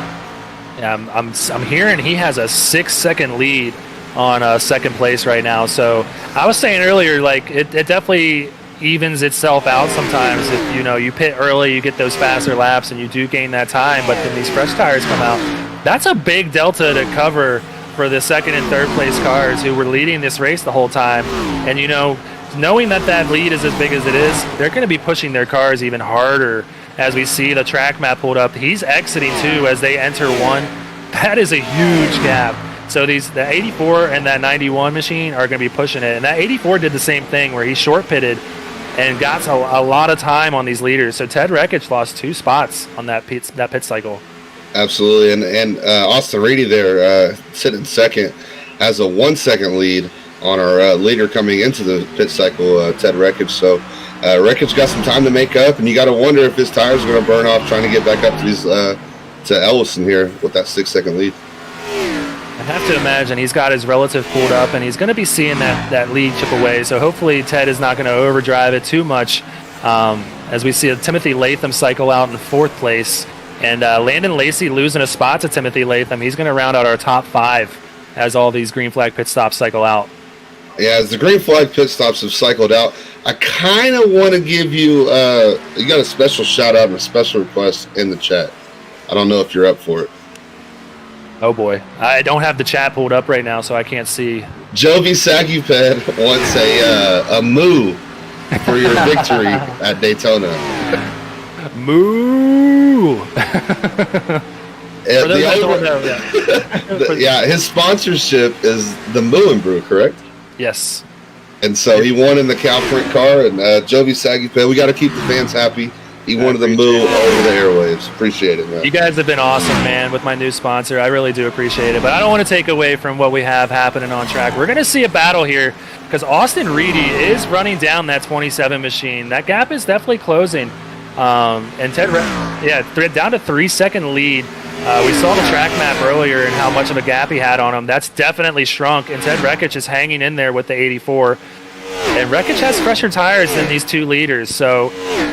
Yeah, I'm hearing he has a 6-second lead on second place right now. So I was saying earlier, like it definitely evens itself out sometimes. If you pit early, you get those faster laps and you do gain that time, but then these fresh tires come out. That's a big delta to cover for the second and third place cars who were leading this race the whole time. And knowing that lead is as big as it is, they're going to be pushing their cars even harder. As we see the track map pulled up, he's exiting too as they enter 1. That is a huge gap. So the 84 and that 91 machine are going to be pushing it. And that 84 did the same thing where he short pitted and got a lot of time on these leaders. So Ted Rekich lost 2 spots on that pit cycle. Absolutely. And Austin Reedy there sitting second has a 1-second lead on our leader coming into the pit cycle, Ted Rekich. So Rekich got some time to make up, and you got to wonder if his tires are going to burn off trying to get back up to these to Ellison here with that 6-second lead. I have to imagine he's got his relative pulled up, and he's going to be seeing that lead chip away. So hopefully Ted is not going to overdrive it too much. As we see Timothy Latham cycle out in 4th place, and Landon Lacey losing a spot to Timothy Latham. He's going to round out our top 5 as all these green flag pit stops cycle out. Yeah, as the green flag pit stops have cycled out, I kind of want to give you you got a special shout out and a special request in the chat. I don't know if you're up for it. Oh boy, I don't have the chat pulled up right now, so I can't see. Jovi Saguped wants a moo for your victory at Daytona. Moo! For those that don't know, yeah. His sponsorship is the Moo and Brew, correct? Yes. And so he won in the cow print car, and Jovi Saggy, we got to keep the fans happy. He wanted to move over the airwaves. Appreciate it, man. You guys have been awesome, man, with my new sponsor. I really do appreciate it. But I don't want to take away from what we have happening on track. We're going to see a battle here because Austin Reedy is running down that 27 machine. That gap is definitely closing. And down to 3-second lead. We saw the track map earlier and how much of a gap he had on him. That's definitely shrunk. And Ted Rekich is hanging in there with the 84. And Rekich has fresher tires than these two leaders, so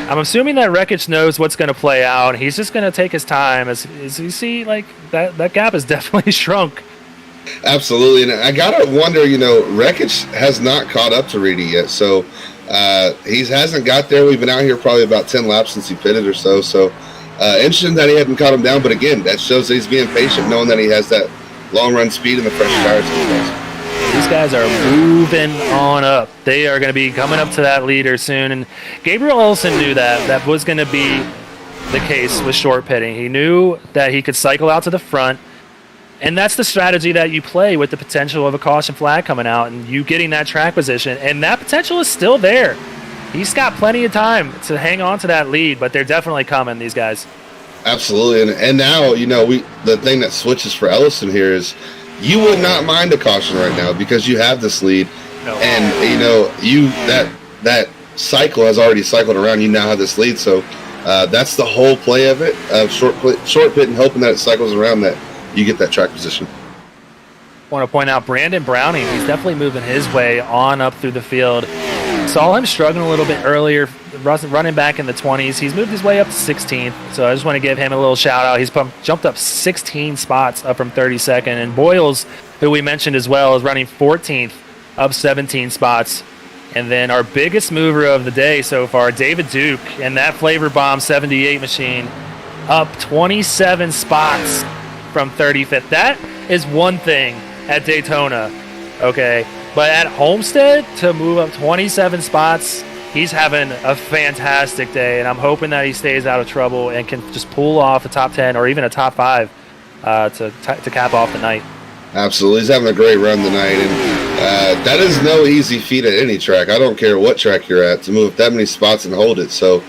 I'm assuming that Rekich knows what's going to play out. He's just going to take his time. As you see, like that gap is definitely shrunk. Absolutely, and I gotta wonder. Rekich has not caught up to Reedy yet, so he hasn't got there. We've been out here probably about 10 laps since he pitted or so. So interesting that he hadn't caught him down, but again, that shows that he's being patient, knowing that he has that long run speed and the fresh tires. These guys are moving on up. They are going to be coming up to that leader soon. And Gabriel Ellison knew that was going to be the case with short pitting. He knew that he could cycle out to the front. And that's the strategy that you play with the potential of a caution flag coming out and you getting that track position. And that potential is still there. He's got plenty of time to hang on to that lead, but they're definitely coming, these guys. Absolutely. And now, the thing that switches for Ellison here is you would not mind a caution right now because you have this lead. No. And, that cycle has already cycled around. You now have this lead. So that's the whole play of it, of short pit and hoping that it cycles around that you get that track position. I want to point out Brandon Browning. He's definitely moving his way on up through the field. Saw him struggling a little bit earlier, running back in the 20s. He's moved his way up to 16th, so I just want to give him a little shout-out. He's jumped up 16 spots up from 32nd. And Boyles, who we mentioned as well, is running 14th, up 17 spots. And then our biggest mover of the day so far, David Duke, and that Flavor Bomb 78 machine, up 27 spots from 35th. That is one thing at Daytona, okay? But at Homestead, to move up 27 spots, he's having a fantastic day, and I'm hoping that he stays out of trouble and can just pull off a top 10 or even a top 5 to cap off the night. Absolutely. He's having a great run tonight, and that is no easy feat at any track. I don't care what track you're at to move up that many spots and hold it. So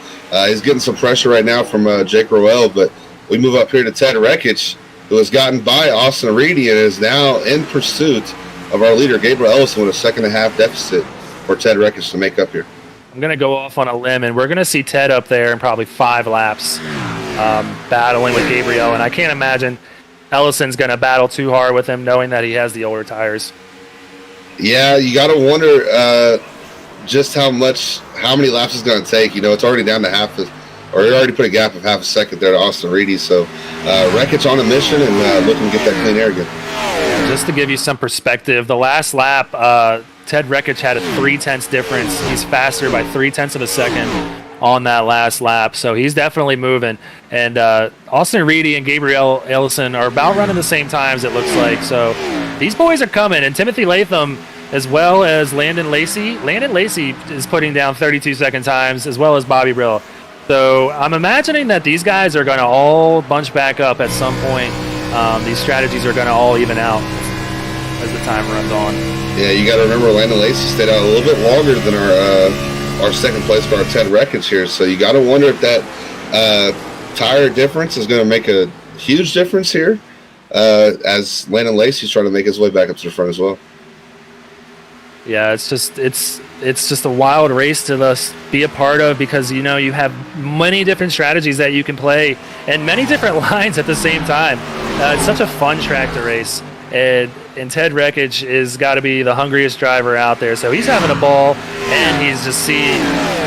he's getting some pressure right now from Jake Roel, but we move up here to Ted Rekich, who has gotten by Austin Reedy and is now in pursuit of our leader, Gabriel Ellison, with a 2.5 deficit for Ted Rekich to make up here. I'm going to go off on a limb, and we're going to see Ted up there in probably 5 laps battling with Gabriel, and I can't imagine Ellison's going to battle too hard with him, knowing that he has the older tires. Yeah, you got to wonder just how many laps it's going to take. It's already down to or he already put a gap of half a second there to Austin Reedy. So Rekich on a mission and looking to get that clean air again. Just to give you some perspective, the last lap, Ted Rekich had a 0.3 difference. He's faster by 0.3 of a second on that last lap, so he's definitely moving. And Austin Reedy and Gabriel Ellison are about running the same times, it looks like. So these boys are coming, and Timothy Latham as well as Landon Lacey. Landon Lacey is putting down 32-second times, as well as Bobby Brill. So I'm imagining that these guys are going to all bunch back up at some point. These strategies are going to all even out as the time runs on. Yeah, you got to remember Landon Lacey stayed out a little bit longer than our second place car, Ted Rekich here. So you got to wonder if that tire difference is going to make a huge difference here as Landon Lacey's trying to make his way back up to the front as well. Yeah, it's just a wild race to be a part of because, you have many different strategies that you can play and many different lines at the same time. It's such a fun track to race. And Ted Rekich is got to be the hungriest driver out there. So he's having a ball, and he's just seeing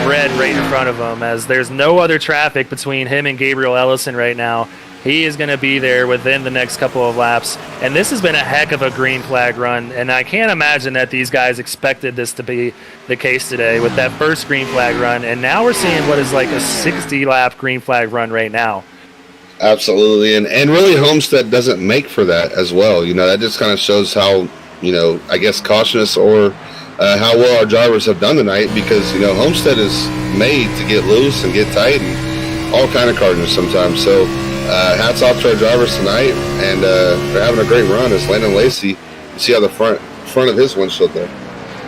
red right in front of him as there's no other traffic between him and Gabriel Ellison right now. He is going to be there within the next couple of laps. And this has been a heck of a green flag run. And I can't imagine that these guys expected this to be the case today with that first green flag run. And now we're seeing what is like a 60-lap green flag run right now. Absolutely. And really Homestead doesn't make for that as well. That just kind of shows how, I guess cautious or how well our drivers have done tonight because, Homestead is made to get loose and get tight and all kind of cardinals sometimes. So hats off to our drivers tonight, and they're having a great run. It's Landon Lacey. You see how the front of his windshield there.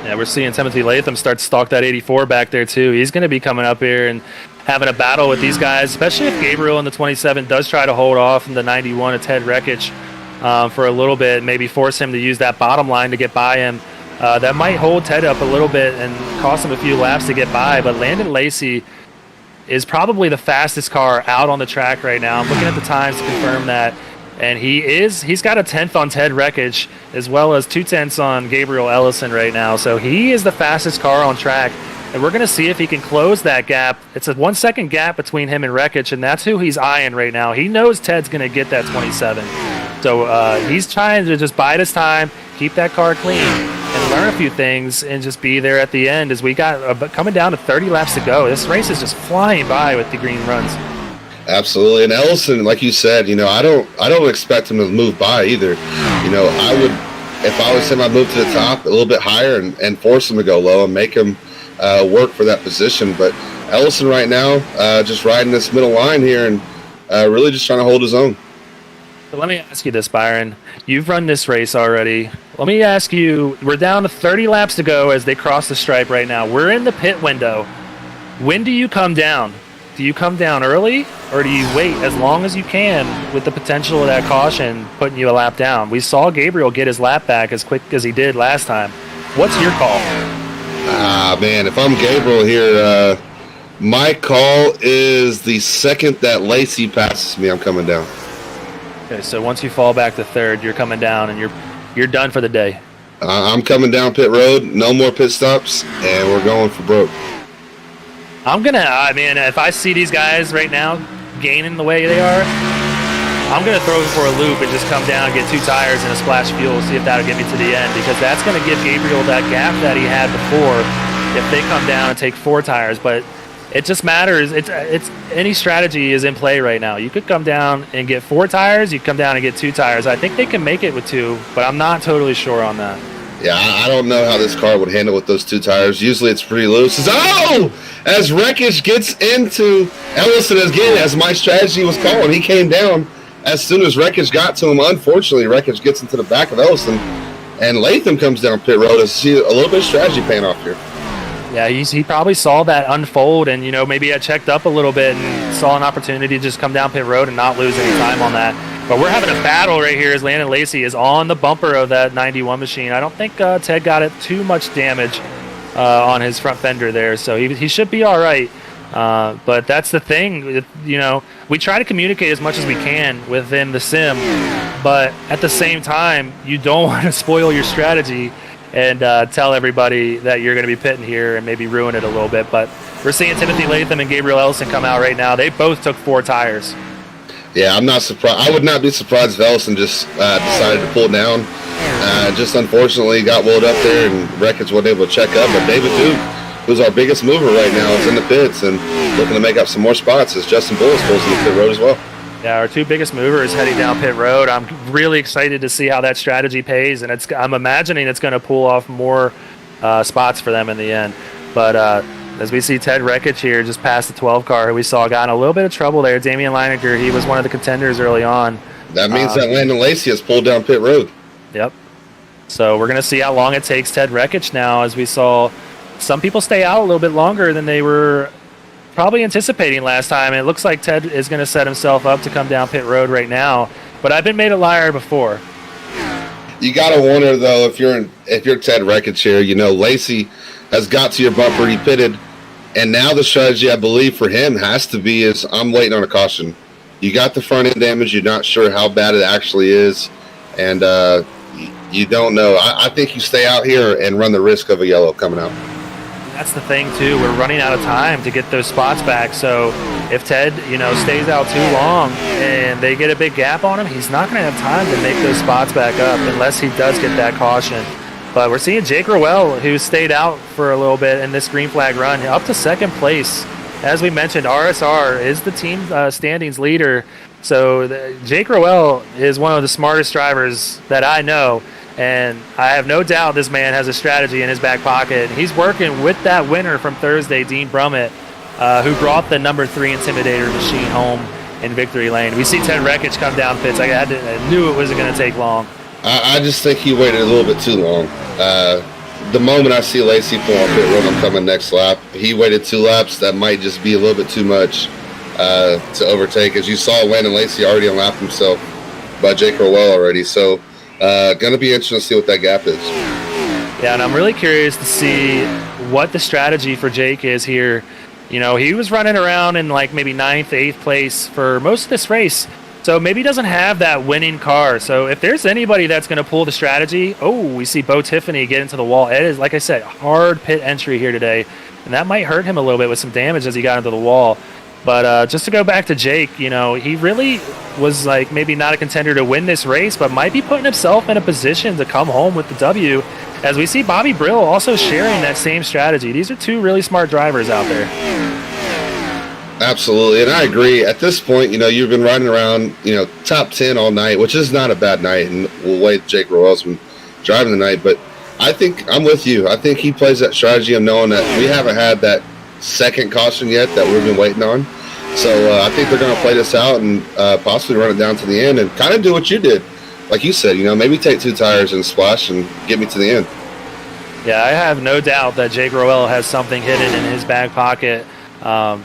Yeah, we're seeing Timothy Latham start to stalk that 84 back there too. He's going to be coming up here and having a battle with these guys, especially if Gabriel in the 27 does try to hold off in the 91 of Ted Rekich for a little bit, maybe force him to use that bottom line to get by him. That might hold Ted up a little bit and cost him a few laps to get by, but Landon Lacey is probably the fastest car out on the track right now. I'm looking at the times to confirm that. And he's got a 10th on Ted Rekich as well as 2 tenths on Gabriel Ellison right now. So he is the fastest car on track. And we're going to see if he can close that gap. It's a 1 second gap between him and Rekich, and that's who he's eyeing right now. He knows Ted's going to get that 27. So he's trying to just bide his time, keep that car clean, and learn a few things and just be there at the end as we got coming down to 30 laps to go. This race is just flying by with the green runs. Absolutely. And Ellison, like you said, I don't expect him to move by either. If I was him, I'd move to the top a little bit higher and force him to go low and make him work for that position. But Ellison right now, just riding this middle line here and really just trying to hold his own. So let me ask you this, Byron. You've run this race already. Let me ask you, we're down to 30 laps to go as they cross the stripe right now. We're in the pit window. When do you come down? Do you come down early, or do you wait as long as you can with the potential of that caution putting you a lap down? We saw Gabriel get his lap back as quick as he did last time. What's your call? Man, if I'm Gabriel here, my call is the second that Lacey passes me, I'm coming down. Okay, so once you fall back to third, you're coming down and you're done for the day. I'm coming down pit road, no more pit stops, and we're going for broke. If I see these guys right now gaining the way they are, I'm going to throw them for a loop and just come down and get 2 tires and a splash of fuel, see if that'll get me to the end, because that's going to give Gabriel that gap that he had before if they come down and take 4 tires. But it just matters. It's any strategy is in play right now. You could come down and get 4 tires. You come down and get 2 tires. I think they can make it with 2, but I'm not totally sure on that. Yeah, I don't know how this car would handle with those 2 tires. Usually it's pretty loose. As Rekich gets into Ellison again, as my strategy was calling, he came down as soon as Rekich got to him. Unfortunately, Rekich gets into the back of Ellison, and Latham comes down pit road to see a little bit of strategy paying off here. Yeah, he probably saw that unfold and, maybe I checked up a little bit and saw an opportunity to just come down pit road and not lose any time on that. But we're having a battle right here as Landon Lacey is on the bumper of that 91 machine. I don't think Ted got it too much damage on his front fender there, so he should be all right. But that's the thing, we try to communicate as much as we can within the sim, but at the same time, you don't want to spoil your strategy and tell everybody that you're going to be pitting here and maybe ruin it a little bit. But we're seeing Timothy Latham and Gabriel Ellison come out right now. They both took 4 tires. Yeah, I'm not surprised. I would not be surprised if Ellison just decided to pull down. Just unfortunately got wheeled up there and Rekich wasn't able to check up. But David Duke, who's our biggest mover right now, is in the pits and looking to make up some more spots as Justin Bullis pulls in the pit road as well. Yeah, our 2 biggest movers heading down pit road. I'm really excited to see how that strategy pays, and I'm imagining it's going to pull off more spots for them in the end. But as we see Ted Rekich here just past the 12 car, who we saw got in a little bit of trouble there. Damian Leinecker, he was one of the contenders early on. That means that Landon Lacey has pulled down pit road. Yep. So we're going to see how long it takes Ted Rekich now, as we saw some people stay out a little bit longer than they were probably anticipating last time. And it looks like Ted is going to set himself up to come down pit road right now. But I've been made a liar before. You got to wonder, though, if you're Ted Rekich here, Lacey has got to your bumper, he pitted, and now the strategy, I believe, for him has to be is I'm waiting on a caution. You got the front end damage, you're not sure how bad it actually is, and you don't know. I think you stay out here and run the risk of a yellow coming out. That's the thing, too. We're running out of time to get those spots back, so if Ted, stays out too long and they get a big gap on him, he's not going to have time to make those spots back up unless he does get that caution. But we're seeing Jake Rowell, who stayed out for a little bit in this green flag run, up to 2nd place. As we mentioned, RSR is the team standings leader. So Jake Rowell is one of the smartest drivers that I know. And I have no doubt this man has a strategy in his back pocket. He's working with that winner from Thursday, Dean Brummett, who brought the number 3 Intimidator machine home in victory lane. We see Ted Rekich come down pits. I knew it wasn't going to take long. I just think he waited a little bit too long. The moment I see Lacey pull on pit road, I'm coming next lap. He waited 2 laps. That might just be a little bit too much to overtake. As you saw, Landon Lacey already unlapped himself by Jake Rowell already. So going to be interesting to see what that gap is. Yeah, and I'm really curious to see what the strategy for Jake is here. You know, he was running around in like maybe 9th, 8th place for most of this race. So maybe he doesn't have that winning car. So if there's anybody that's going to pull the strategy, we see Bo Tiffany get into the wall. It is, like I said, hard pit entry here today. And that might hurt him a little bit with some damage as he got into the wall. But just to go back to Jake, you know, he really was like maybe not a contender to win this race, but might be putting himself in a position to come home with the W. As we see Bobby Brill also sharing that same strategy. These are 2 really smart drivers out there. Absolutely, and I agree. At this point, you know, you've been riding around, you know, top 10 all night, which is not a bad night, and we'll wait. Jake Rowell's been driving the night, but I think I'm with you. I think he plays that strategy of knowing that we haven't had that second caution yet that we've been waiting on. So I think they're going to play this out and possibly run it down to the end and kind of do what you did. Like you said, you know, maybe take 2 tires and splash and get me to the end. Yeah, I have no doubt that Jake Rowell has something hidden in his back pocket.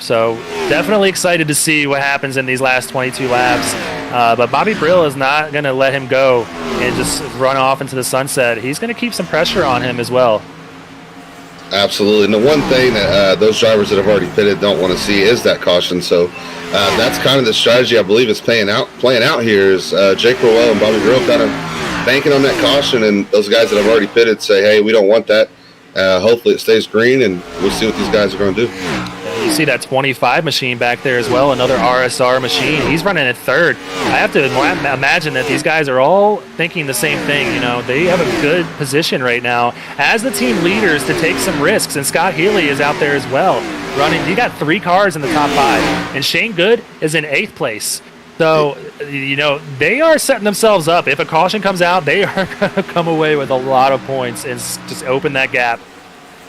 So definitely excited to see what happens in these last 22 laps. But Bobby Brill is not going to let him go and just run off into the sunset. He's going to keep some pressure on him as well. Absolutely. And the one thing that those drivers that have already pitted don't want to see is that caution. So that's kind of the strategy I believe is playing out here is Jake Rowell and Bobby Brill kind of banking on that caution, and those guys that have already pitted say, hey, we don't want that. Hopefully it stays green, and we'll see what these guys are going to do. You see that 25 machine back there as well, another RSR machine. He's running at 3rd. I have to imagine that these guys are all thinking the same thing. You know, they have a good position right now as the team leaders to take some risks, and Scott Healy is out there as well running. He got 3 cars in the top 5, and Shane Good is in 8th place. So, you know, they are setting themselves up. If a caution comes out, they are going to come away with a lot of points and just open that gap.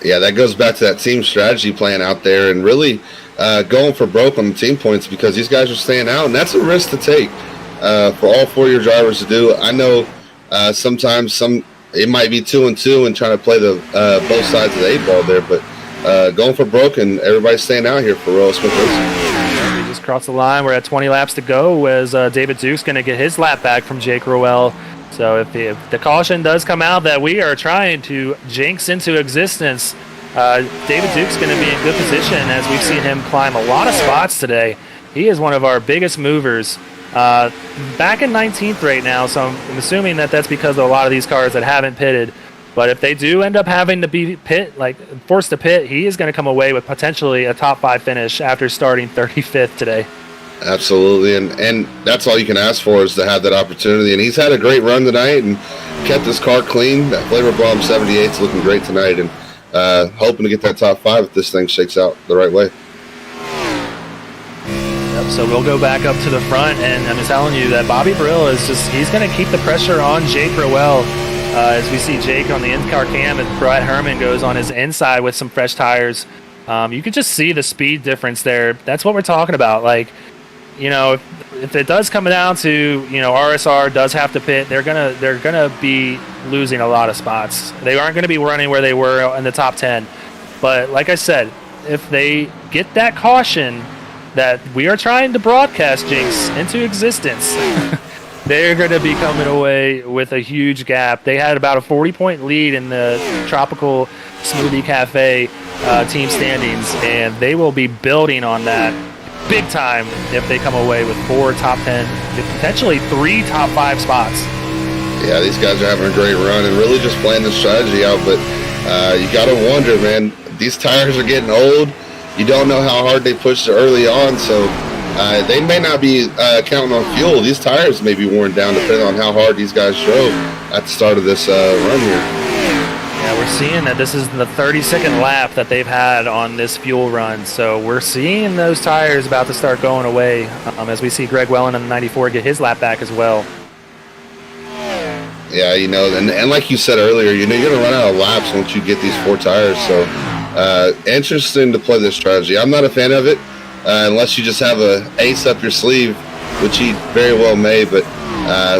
Yeah, that goes back to that team strategy plan out there and really going for broke on the team points because these guys are staying out, and that's a risk to take for all 4 of your drivers to do. I know sometimes it might be 2 and 2 and trying to play the both sides of the 8-ball there, but going for broke and everybody's staying out here for Royal Smith Racing. We just crossed the line. We're at 20 laps to go as David Duke's going to get his lap back from Jake Rowell. So if the caution does come out that we are trying to jinx into existence, David Duke's going to be in good position as we've seen him climb a lot of spots today. He is one of our biggest movers. Back in 19th right now, so I'm assuming that that's because of a lot of these cars that haven't pitted. But if they do end up having to be forced to pit, he is going to come away with potentially a top 5 finish after starting 35th today. Absolutely, and that's all you can ask for is to have that opportunity. And he's had a great run tonight and kept his car clean. That Flavor Bomb 78 is looking great tonight, and hoping to get that top 5 if this thing shakes out the right way. Yep, so we'll go back up to the front, and I'm telling you that Bobby Brill he's going to keep the pressure on Jake Rowell. As we see Jake on the in-car cam, and Brett Herman goes on his inside with some fresh tires. You can just see the speed difference there. That's what we're talking about. Like, you know, if it does come down to, you know, RSR does have to pit, they're gonna be losing a lot of spots. They aren't going to be running where they were in the top 10. But like I said, if they get that caution that we are trying to broadcast jinx into existence, they're going to be coming away with a huge gap. They had about a 40-point lead in the Tropical Smoothie Cafe team standings, and they will be building on that big time if they come away with 4 top 10, potentially 3 top 5 spots. Yeah, these guys are having a great run and really just playing the strategy out. But you got to wonder, man, these tires are getting old. You don't know how hard they pushed early on, so they may not be counting on fuel. These tires may be worn down depending on how hard these guys drove at the start of this run here. Yeah, we're seeing that this is the 32nd lap that they've had on this fuel run. So we're seeing those tires about to start going away as we see Greg Wellen in the 94 get his lap back as well. Yeah, you know, and like you said earlier, you know, you're going to run out of laps once you get these 4 tires. So interesting to play this strategy. I'm not a fan of it. unless you just have a ace up your sleeve, which he very well may. But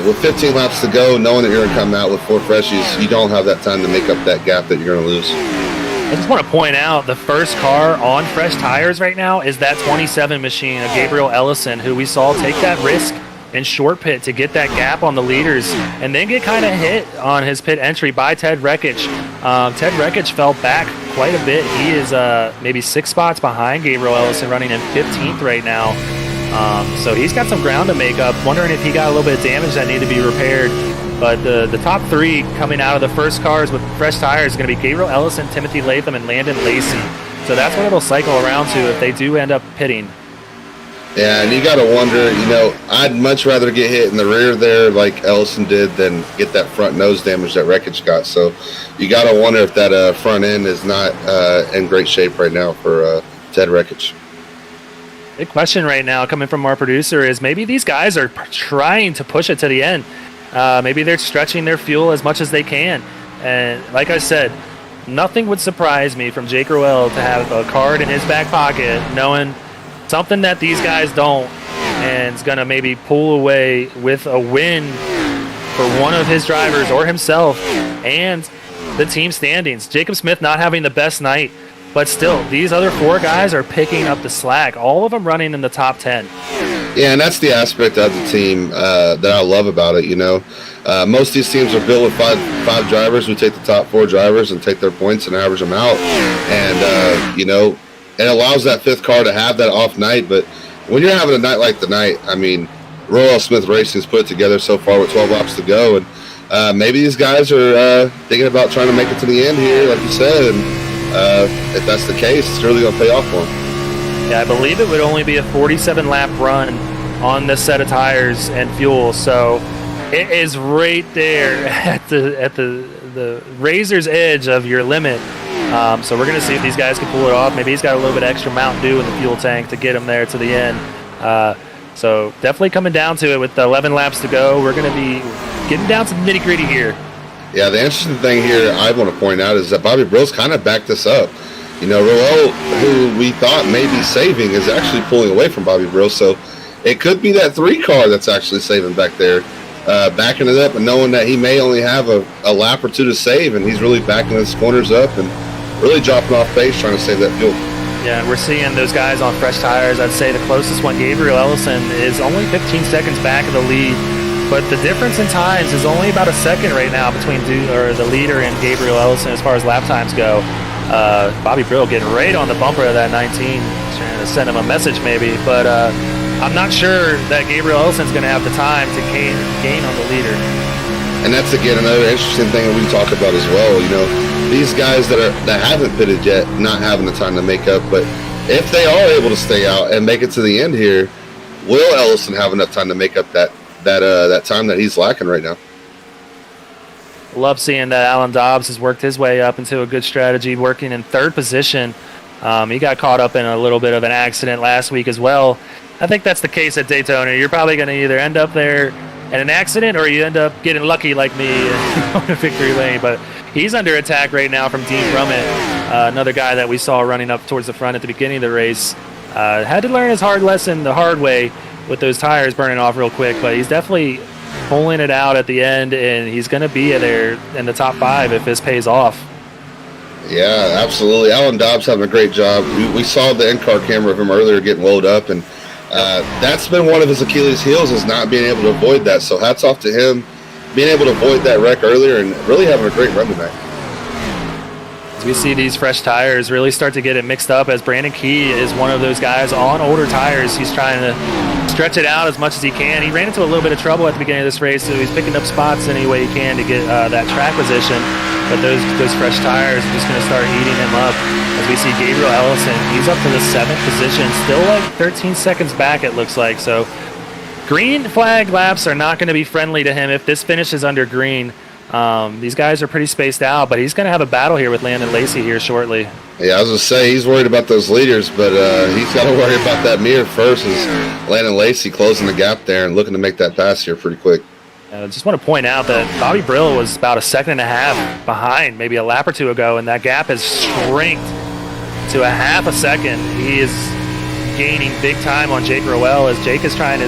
with 15 laps to go, knowing that you're going to come out with 4 freshies, you don't have that time to make up that gap that you're going to lose. I just want to point out the first car on fresh tires right now is that 27 machine of Gabriel Ellison, who we saw take that risk in short pit to get that gap on the leaders and then get kind of hit on his pit entry by Ted Rekich. Ted Rekich fell back quite a bit. He is maybe 6 spots behind Gabriel Ellison, running in 15th right now. So he's got some ground to make up. Wondering if he got a little bit of damage that needed to be repaired. But the top 3 coming out of the first cars with fresh tires is going to be Gabriel Ellison, Timothy Latham, and Landon Lacey. So that's what it'll cycle around to if they do end up pitting. Yeah, and you got to wonder, I'd much rather get hit in the rear there like Ellison did than get that front nose damage that Rekich got. So you got to wonder if that front end is not in great shape right now for Ted Rekich. Big question right now coming from our producer is maybe these guys are trying to push it to the end. Maybe they're stretching their fuel as much as they can. And like I said, nothing would surprise me from Jake Ruel to have a card in his back pocket knowing something that these guys don't, and is going to maybe pull away with a win for one of his drivers or himself and the team standings. Jacob Smith not having the best night, but still, these other 4 guys are picking up the slack, all of them running in the top 10. Yeah, and that's the aspect of the team that I love about it. Most of these teams are built with five drivers who take the top 4 drivers and take their points and average them out. And, it allows that 5th car to have that off night. But when you're having a night like tonight, Royal Smith Racing's put it together so far with 12 laps to go. And maybe these guys are thinking about trying to make it to the end here, like you said. And if that's the case, it's really going to pay off for them. Yeah, I believe it would only be a 47-lap run on this set of tires and fuel. So it is right there at the razor's edge of your limit. So we're going to see if these guys can pull it off. Maybe he's got a little bit extra Mountain Dew in the fuel tank to get him there to the end. So definitely coming down to it with 11 laps to go. We're going to be getting down to the nitty-gritty here. Yeah, the interesting thing here I want to point out is that Bobby Brill's kind of backed this up. Roel, who we thought may be saving, is actually pulling away from Bobby Brill. So it could be that 3 car that's actually saving back there, backing it up and knowing that he may only have a lap or 2 to save, and he's really backing his corners up and really dropping off pace trying to save that fuel. Yeah, we're seeing those guys on fresh tires. I'd say the closest one, Gabriel Ellison, is only 15 seconds back of the lead. But the difference in times is only about a second right now between the leader and Gabriel Ellison as far as lap times go. Bobby Brill getting right on the bumper of that 19, trying to send him a message maybe. But I'm not sure that Gabriel Ellison's going to have the time to gain on the leader. And that's, again, another interesting thing that we talk about as well. These guys that haven't pitted yet, not having the time to make up. But if they are able to stay out and make it to the end here, will Ellison have enough time to make up that time that he's lacking right now? Love seeing that Alan Dobbs has worked his way up into a good strategy, working in 3rd position. He got caught up in a little bit of an accident last week as well. I think that's the case at Daytona. You're probably going to either end up there in an accident or you end up getting lucky like me and going to victory lane. But he's under attack right now from Dean Brummett, another guy that we saw running up towards the front at the beginning of the race. Had to learn his hard lesson the hard way with those tires burning off real quick, but he's definitely pulling it out at the end, and he's going to be there in the top 5 if this pays off. Yeah, absolutely. Alan Dobbs having a great job. We saw the in-car camera of him earlier getting loaded up, and that's been one of his Achilles' heels, is not being able to avoid that. So hats off to him, being able to avoid that wreck earlier and really having a great run tonight. As we see these fresh tires really start to get it mixed up, as Brandon Key is one of those guys on older tires. He's trying to stretch it out as much as he can. He ran into a little bit of trouble at the beginning of this race, so he's picking up spots any way he can to get that track position. But those fresh tires are just going to start eating him up. As we see Gabriel Ellison, he's up to the 7th position, still like 13 seconds back it looks like. So green flag laps are not going to be friendly to him if this finishes under green. These guys are pretty spaced out, but he's going to have a battle here with Landon Lacey here shortly. Yeah, I was going to say, he's worried about those leaders, but he's got to worry about that mirror first, as Landon Lacey closing the gap there and looking to make that pass here pretty quick. I just want to point out that Bobby Brill was about a second and a half behind maybe a lap or 2 ago, and that gap has shrinked to a half a second. He is gaining big time on Jake Rowell as Jake is trying to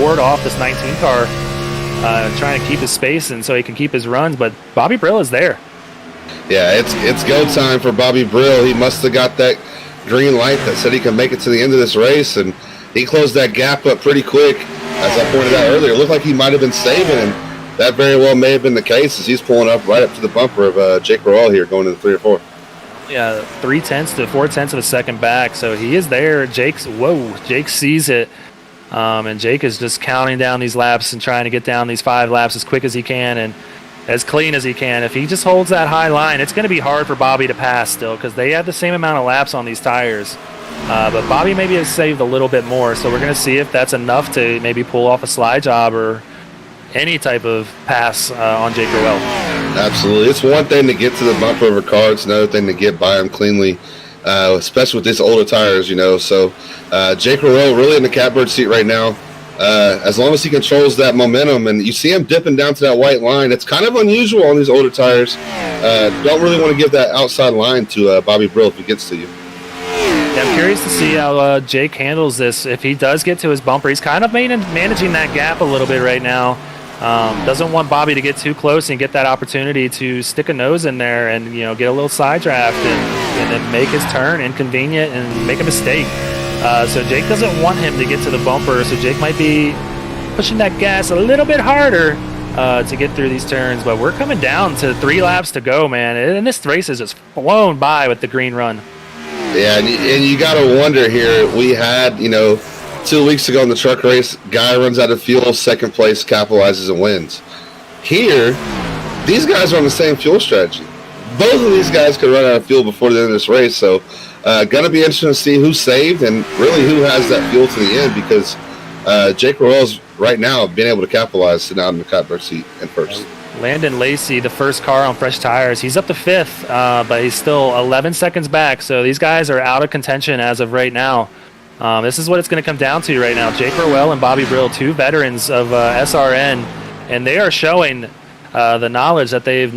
ward off this 19 car, trying to keep his space and so he can keep his runs. But Bobby Brill is there. Yeah, it's go time for Bobby Brill. He must have got that green light that said he can make it to the end of this race, and he closed that gap up pretty quick. As I pointed out earlier, it looked like he might have been saving, and that very well may have been the case as he's pulling up right up to the bumper of Jake Rowell here going into 3 or 4. Yeah, 0.3 to 0.4 of a second back, so he is there. Jake sees it, and Jake is just counting down these laps and trying to get down these 5 laps as quick as he can and as clean as he can. If he just holds that high line, it's going to be hard for Bobby to pass still because they have the same amount of laps on these tires. But Bobby maybe has saved a little bit more, so we're going to see if that's enough to maybe pull off a slide job or any type of pass on Jake Rowell. Absolutely. It's one thing to get to the bumper of a car. It's another thing to get by him cleanly, especially with these older tires, So Jake Rowell really in the catbird seat right now. As long as he controls that momentum, and you see him dipping down to that white line, it's kind of unusual on these older tires. Don't really want to give that outside line to Bobby Brill if he gets to you. Yeah, I'm curious to see how Jake handles this. If he does get to his bumper, he's kind of managing that gap a little bit right now. Doesn't want Bobby to get too close and get that opportunity to stick a nose in there and get a little side draft and then make his turn inconvenient and make a mistake. So Jake doesn't want him to get to the bumper, so Jake might be pushing that gas a little bit harder to get through these turns. But we're coming down to 3 laps to go, man, and this race has just flown by with the green run. Yeah, and you got to wonder here. We had, 2 weeks ago in the truck race, guy runs out of fuel, second place, capitalizes and wins. Here, these guys are on the same fuel strategy. Both of these guys could run out of fuel before the end of this race, so going to be interesting to see who saved and really who has that fuel to the end because Jake Rowell's right now being able to capitalize, sitting out in the catbird seat in first. Landon Lacey, the first car on fresh tires, he's up to 5th, but he's still 11 seconds back, so these guys are out of contention as of right now. This is what it's going to come down to right now. Jake Rowell and Bobby Brill, 2 veterans of SRN, and they are showing the knowledge that they've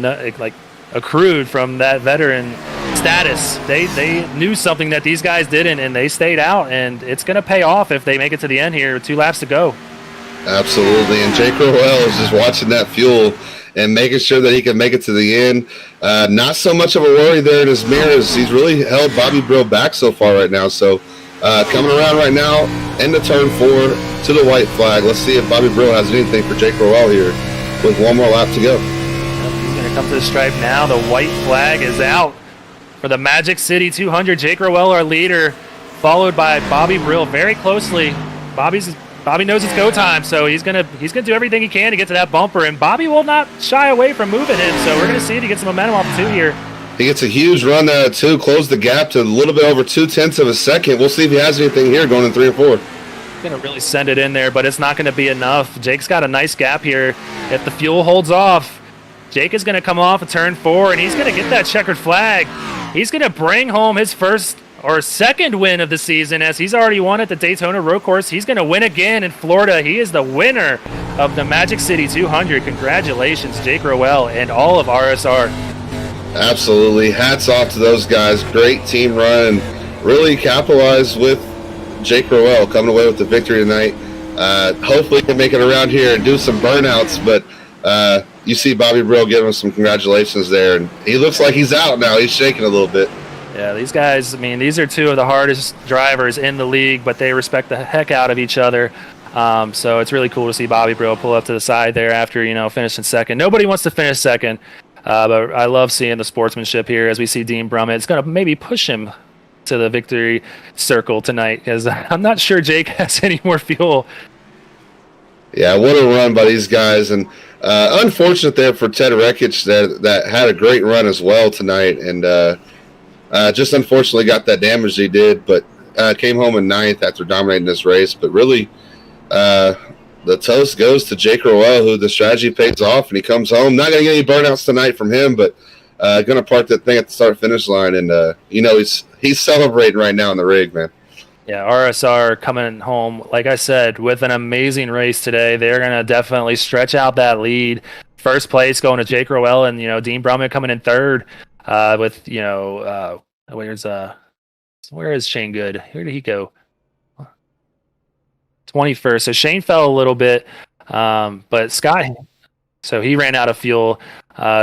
accrued from that veteran status. They knew something that these guys didn't, and they stayed out, and it's going to pay off if they make it to the end here with 2 laps to go. Absolutely, and Jake Rowell is just watching that fuel and making sure that he can make it to the end. Not so much of a worry there in his mirrors. He's really held Bobby Brill back so far right now, so coming around right now into turn 4 to the white flag. Let's see if Bobby Brill has anything for Jake Rowell here with 1 more lap to go. He's going to come to the stripe now. The white flag is out for the Magic City 200. Jake Rowell, our leader, followed by Bobby Brill very closely. Bobby knows it's go time, so he's gonna do everything he can to get to that bumper, and Bobby will not shy away from moving him. So we're gonna see if he gets some momentum off the 2 here. He gets a huge run there at 2, closed the gap to a little bit over 0.2 of a second. We'll see if he has anything here going in 3 or 4. Going to really send it in there, but it's not going to be enough. Jake's got a nice gap here. If the fuel holds off, Jake is going to come off of turn 4, and he's going to get that checkered flag. He's going to bring home his first or second win of the season, as he's already won at the Daytona Road Course. He's going to win again in Florida. He is the winner of the Magic City 200. Congratulations, Jake Rowell and all of RSR. Absolutely. Hats off to those guys. Great team run. Really capitalized with Jake Rowell coming away with the victory tonight. Hopefully he can make it around here and do some burnouts, but you see Bobby Brill give him some congratulations there, and he looks like he's out now. He's shaking a little bit. Yeah, these guys, these are 2 of the hardest drivers in the league, but they respect the heck out of each other. So it's really cool to see Bobby Brill pull up to the side there after, finishing second. Nobody wants to finish second, but I love seeing the sportsmanship here as we see Dean Brummett. It's going to maybe push him to the victory circle tonight, because I'm not sure Jake has any more fuel. Yeah, what a run by these guys. And unfortunate there for Ted Rekich that had a great run as well tonight, and just unfortunately got that damage he did, but came home in 9th after dominating this race. But really, the toast goes to Jake Rowell, who the strategy pays off, and he comes home. Not going to get any burnouts tonight from him, but going to park that thing at the start-finish line. And, he's celebrating right now in the rig, man. Yeah, RSR coming home, like I said, with an amazing race today. They're going to definitely stretch out that lead. First place going to Jake Rowell, and, Dean Brummett coming in 3rd with, where is Shane Good? Where did he go? 21st. So Shane fell a little bit, but Scott, so he ran out of fuel.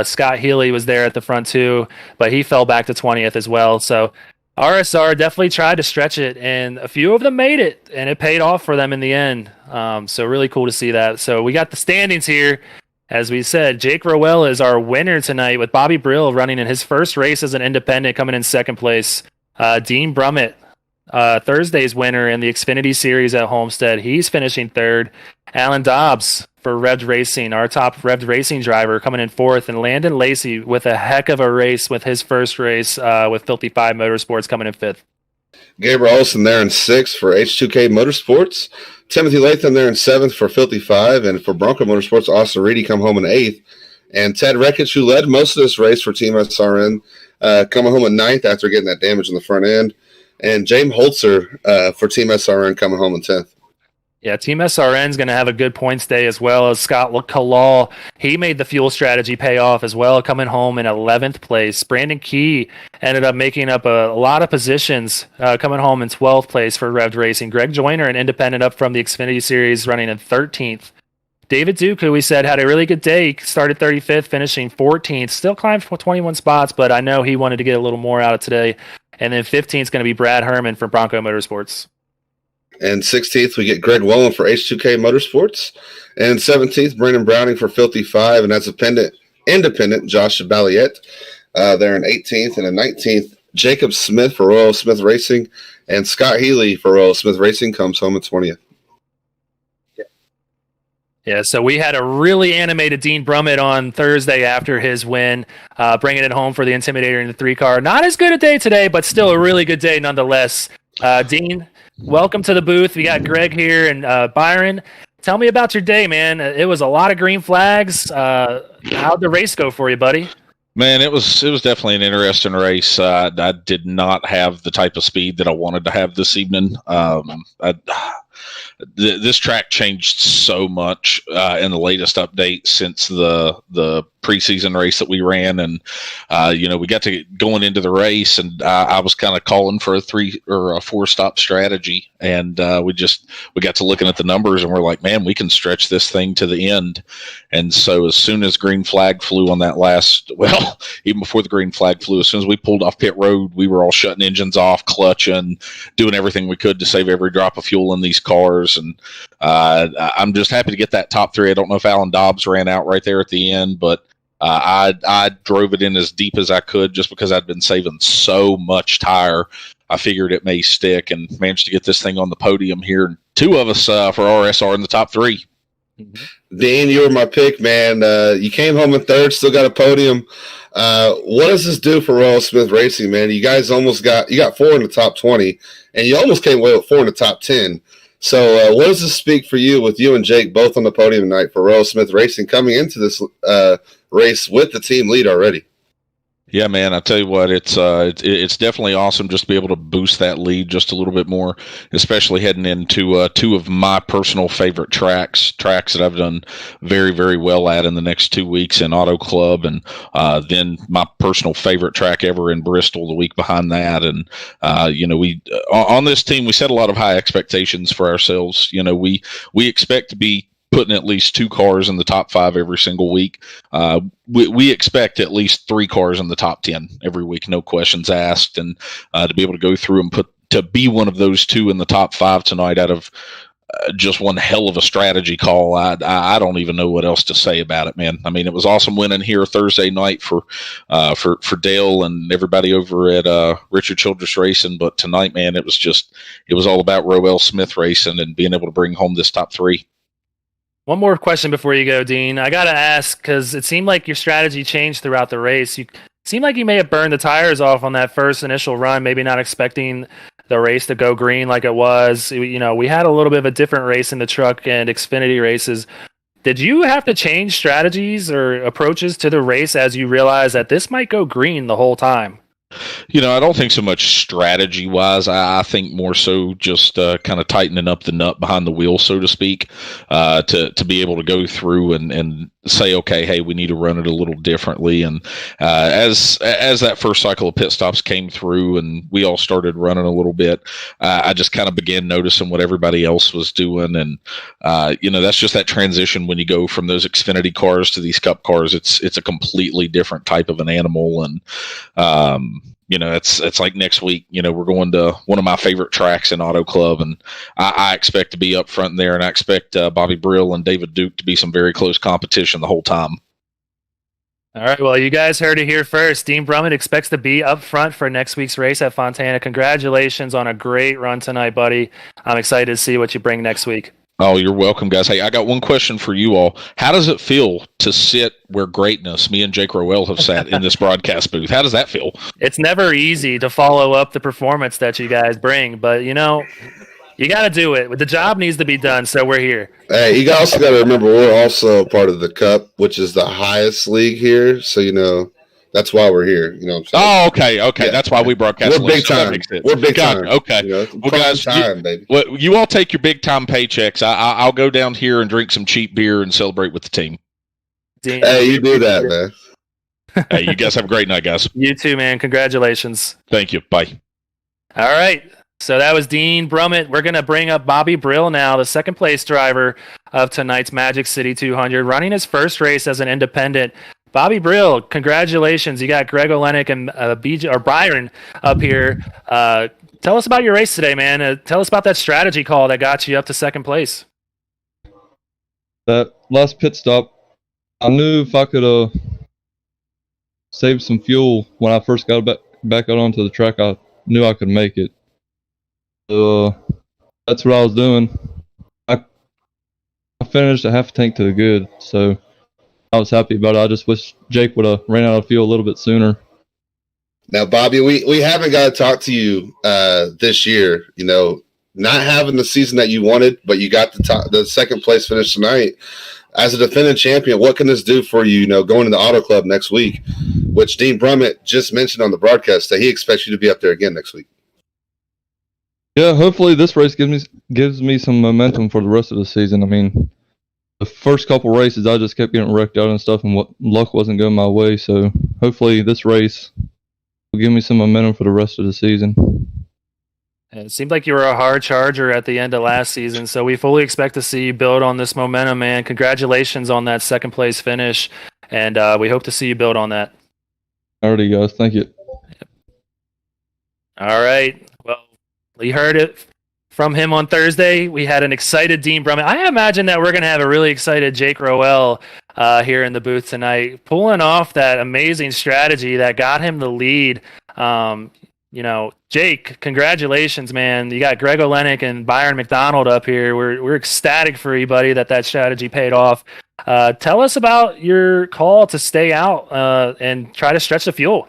Scott Healy was there at the front too, but he fell back to 20th as well. So RSR definitely tried to stretch it, and a few of them made it, and it paid off for them in the end. So really cool to see that. So we got the standings here. As we said, Jake Rowell is our winner tonight, with Bobby Brill running in his first race as an independent, coming in second place. Dean Brummett, Thursday's winner in the Xfinity Series at Homestead, he's finishing third. Alan Dobbs for Revved Racing, our top Revved Racing driver, coming in fourth. And Landon Lacey with a heck of a race with his first race with Filthy 5 Motorsports, coming in fifth. Gabriel Ellison there in sixth for H2k Motorsports. Timothy Latham there in seventh for Filthy 5. And for Bronco Motorsports, Austin Reedy come home in eighth. And Ted Rekich, who led most of this race for Team SRN, coming home in ninth after getting that damage in the front end. And James Holtzer for Team SRN coming home in 10th. Yeah, Team SRN is going to have a good points day, as well as Scott Kalal. He made the fuel strategy pay off as well, coming home in 11th place. Brandon Key ended up making up a lot of positions, coming home in 12th place for Revved Racing. Greg Joyner, an independent up from the Xfinity Series, running in 13th. David Duke, who we said had a really good day, started 35th, finishing 14th. Still climbed for 21 spots, but I know he wanted to get a little more out of today. And then 15th is going to be Brad Herman from Bronco Motorsports. And 16th, we get Greg Wellen for H2k Motorsports. And 17th, Brendan Browning for Filthy 5. And that's independent Josh Balliet there in 18th. And in 19th, Jacob Smith for Royal Smith Racing. And Scott Healy for Royal Smith Racing comes home in 20th. Yeah, so we had a really animated Dean Brummett on Thursday after his win, bringing it home for the Intimidator in the 3-car. Not as good a day today, but still a really good day nonetheless. Dean, welcome to the booth. We got Greg here and Byron. Tell me about your day, man. It was a lot of green flags. How'd the race go for you, buddy? Man, it was definitely an interesting race. I did not have the type of speed that I wanted to have this evening. This track changed so much in the latest update since the preseason race that we ran, and we got to going into the race, and I was kind of calling for a 3 or a 4 stop strategy, and we got to looking at the numbers, and we're like, man, we can stretch this thing to the end. And so as soon as green flag flew on that even before the green flag flew, as soon as we pulled off pit road, we were all shutting engines off, clutching, doing everything we could to save every drop of fuel in these cars. And I'm just happy to get that top 3. I don't know if Alan Dobbs ran out right there at the end, but I drove it in as deep as I could just because I'd been saving so much tire. I figured it may stick, and managed to get this thing on the podium here. 2 of us for RSR in the top 3. Dean, you were my pick, man. You came home in third, still got a podium. What does this do for Royal Smith Racing, man? You guys you got 4 in the top 20, and you almost came away with 4 in the top 10. So what does this speak for you, with you and Jake both on the podium tonight for Royal Smith Racing, coming into this race with the team lead already? Yeah, man, I tell you what, it's definitely awesome just to be able to boost that lead just a little bit more, especially heading into 2 of my personal favorite tracks that I've done very, very well at in the next 2 weeks in Auto Club, and then my personal favorite track ever in Bristol the week behind that. And we on this team, we set a lot of high expectations for ourselves. We expect to be putting at least 2 cars in the top 5 every single week. We expect at least 3 cars in the top 10 every week, no questions asked. And to be able to go through and to be one of those 2 in the top 5 tonight out of just one hell of a strategy call, I don't even know what else to say about it, man. I mean, it was awesome winning here Thursday night for Dale and everybody over at Richard Childress Racing. But tonight, man, it was all about Roel Smith Racing and being able to bring home this top 3. One more question before you go, Dean. I got to ask, because it seemed like your strategy changed throughout the race. You seemed like you may have burned the tires off on that first initial run, maybe not expecting the race to go green like it was. We had a little bit of a different race in the truck and Xfinity races. Did you have to change strategies or approaches to the race as you realized that this might go green the whole time? I don't think so much strategy-wise. I think more so just kind of tightening up the nut behind the wheel, so to speak, to be able to go through and say, okay, hey, we need to run it a little differently. And as that first cycle of pit stops came through and we all started running a little bit, I just kind of began noticing what everybody else was doing. And, that's just that transition when you go from those Xfinity cars to these Cup cars. It's a completely different type of an animal. And, it's like next week, we're going to one of my favorite tracks in Auto Club, and I expect to be up front there, and I expect Bobby Brill and David Duke to be some very close competition the whole time. All right, well, you guys heard it here first. Dean Brummett expects to be up front for next week's race at Fontana. Congratulations on a great run tonight, buddy. I'm excited to see what you bring next week. Oh, you're welcome, guys. Hey, I got one question for you all. How does it feel to sit where greatness, me and Jake Rowell, have sat in this broadcast booth? How does that feel? It's never easy to follow up the performance that you guys bring, but, you got to do it. The job needs to be done, so we're here. Hey, you also got to remember we're also part of the Cup, which is the highest league here, so, that's why we're here. You know what I'm saying? Oh, okay. Yeah. That's why we broadcast. We're big time. We're big time. Okay. Well, guys, baby. You all take your big time paychecks. I'll go down here and drink some cheap beer and celebrate with the team. Hey, you do that, man. Hey, you guys have a great night, guys. You too, man. Congratulations. Thank you. Bye. All right. So that was Dean Brummett. We're going to bring up Bobby Brill now, the second place driver of tonight's Magic City 200, running his first race as an independent. Bobby Brill, congratulations. You got Greg Olenik and Byron up here. Tell us about your race today, man. Tell us about that strategy call that got you up to second place. That last pit stop, I knew if I could save some fuel when I first got back out onto the track, I knew I could make it. So that's what I was doing. I finished a half a tank to the good, so I was happy about it. I just wish Jake would have ran out of fuel a little bit sooner. Now, Bobby, we haven't got to talk to you this year. Not having the season that you wanted, but you got the second place finish tonight. As a defending champion, what can this do for you? Going to the Auto Club next week, which Dean Brummett just mentioned on the broadcast that he expects you to be up there again next week. Yeah, hopefully this race gives me some momentum for the rest of the season. I mean, the first couple races, I just kept getting wrecked out and stuff, and luck wasn't going my way. So hopefully this race will give me some momentum for the rest of the season. It seemed like you were a hard charger at the end of last season, so we fully expect to see you build on this momentum, man. Congratulations on that second place finish, and we hope to see you build on that. Alrighty, guys. Thank you. All right. Well, you heard it from him on Thursday. We had an excited Dean Brummett. I imagine that we're going to have a really excited Jake Rowell here in the booth tonight, pulling off that amazing strategy that got him the lead. Jake, congratulations, man. You got Greg Olenik and Byron McDonald up here. We're ecstatic for you, buddy, that strategy paid off. Tell us about your call to stay out and try to stretch the fuel.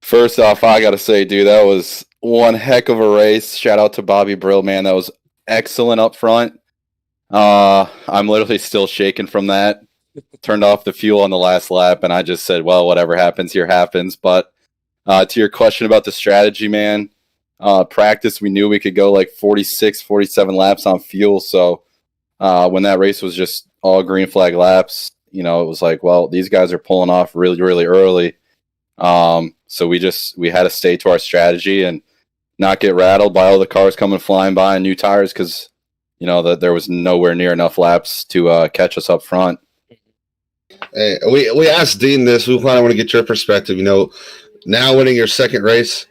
First off, I got to say, dude, that was one heck of a race. Shout out to Bobby Brill, man. That was excellent up front. I'm literally still shaking from that. Turned off the fuel on the last lap, and I just said, well, whatever happens here happens. But to your question about the strategy, man, practice, we knew we could go like 46, 47 laps on fuel. So when that race was just all green flag laps, it was like, well, these guys are pulling off really, really early. So we had to stay to our strategy and not get rattled by all the cars coming flying by and new tires because, that there was nowhere near enough laps to catch us up front. Hey, we asked Dean this. We kind of want to get your perspective. Now winning your second race,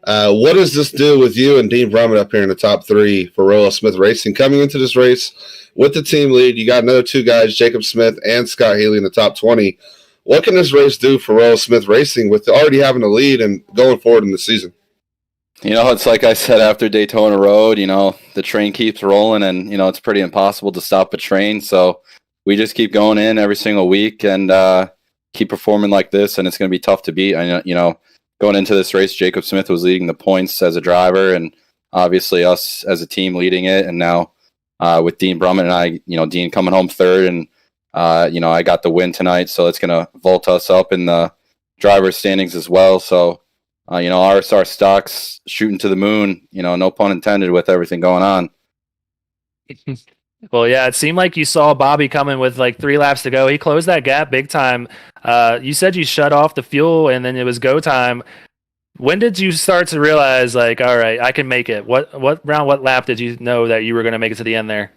what does this do with you and Dean Brummett up here in the top three for Royal Smith Racing? Coming into this race with the team lead, you got another two guys, Jacob Smith and Scott Healy, in the top 20. What can this race do for Royal Smith Racing with already having the lead and going forward in the season? It's like I said after Daytona Road, the train keeps rolling and, it's pretty impossible to stop a train. So we just keep going in every single week and keep performing like this, and it's going to be tough to beat. Going into this race, Jacob Smith was leading the points as a driver and obviously us as a team leading it. And now with Dean Brummett and I, Dean coming home third and, I got the win tonight, so it's going to vault us up in the driver's standings as well. So, our stock's shooting to the moon, no pun intended with everything going on. Well, yeah, it seemed like you saw Bobby coming with like 3 laps to go. He closed that gap big time. You said you shut off the fuel and then it was go time. When did you start to realize, like, all right, I can make it? What lap did you know that you were going to make it to the end there?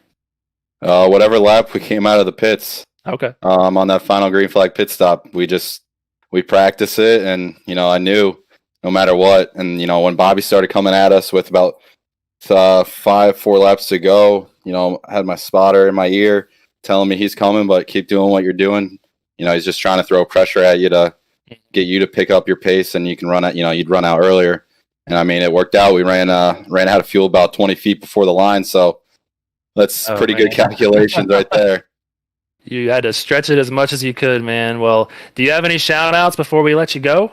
Whatever lap we came out of the pits. Okay. On that final green flag pit stop, we practice it, and I knew no matter what. And when Bobby started coming at us with about 4 laps to go, I had my spotter in my ear telling me he's coming, but keep doing what you're doing. He's just trying to throw pressure at you to get you to pick up your pace, and you can run out. You'd run out earlier, and I mean it worked out. We ran out of fuel about 20 feet before the line, so that's pretty good calculations right there. You had to stretch it as much as you could, man. Well, do you have any shout outs before we let you go?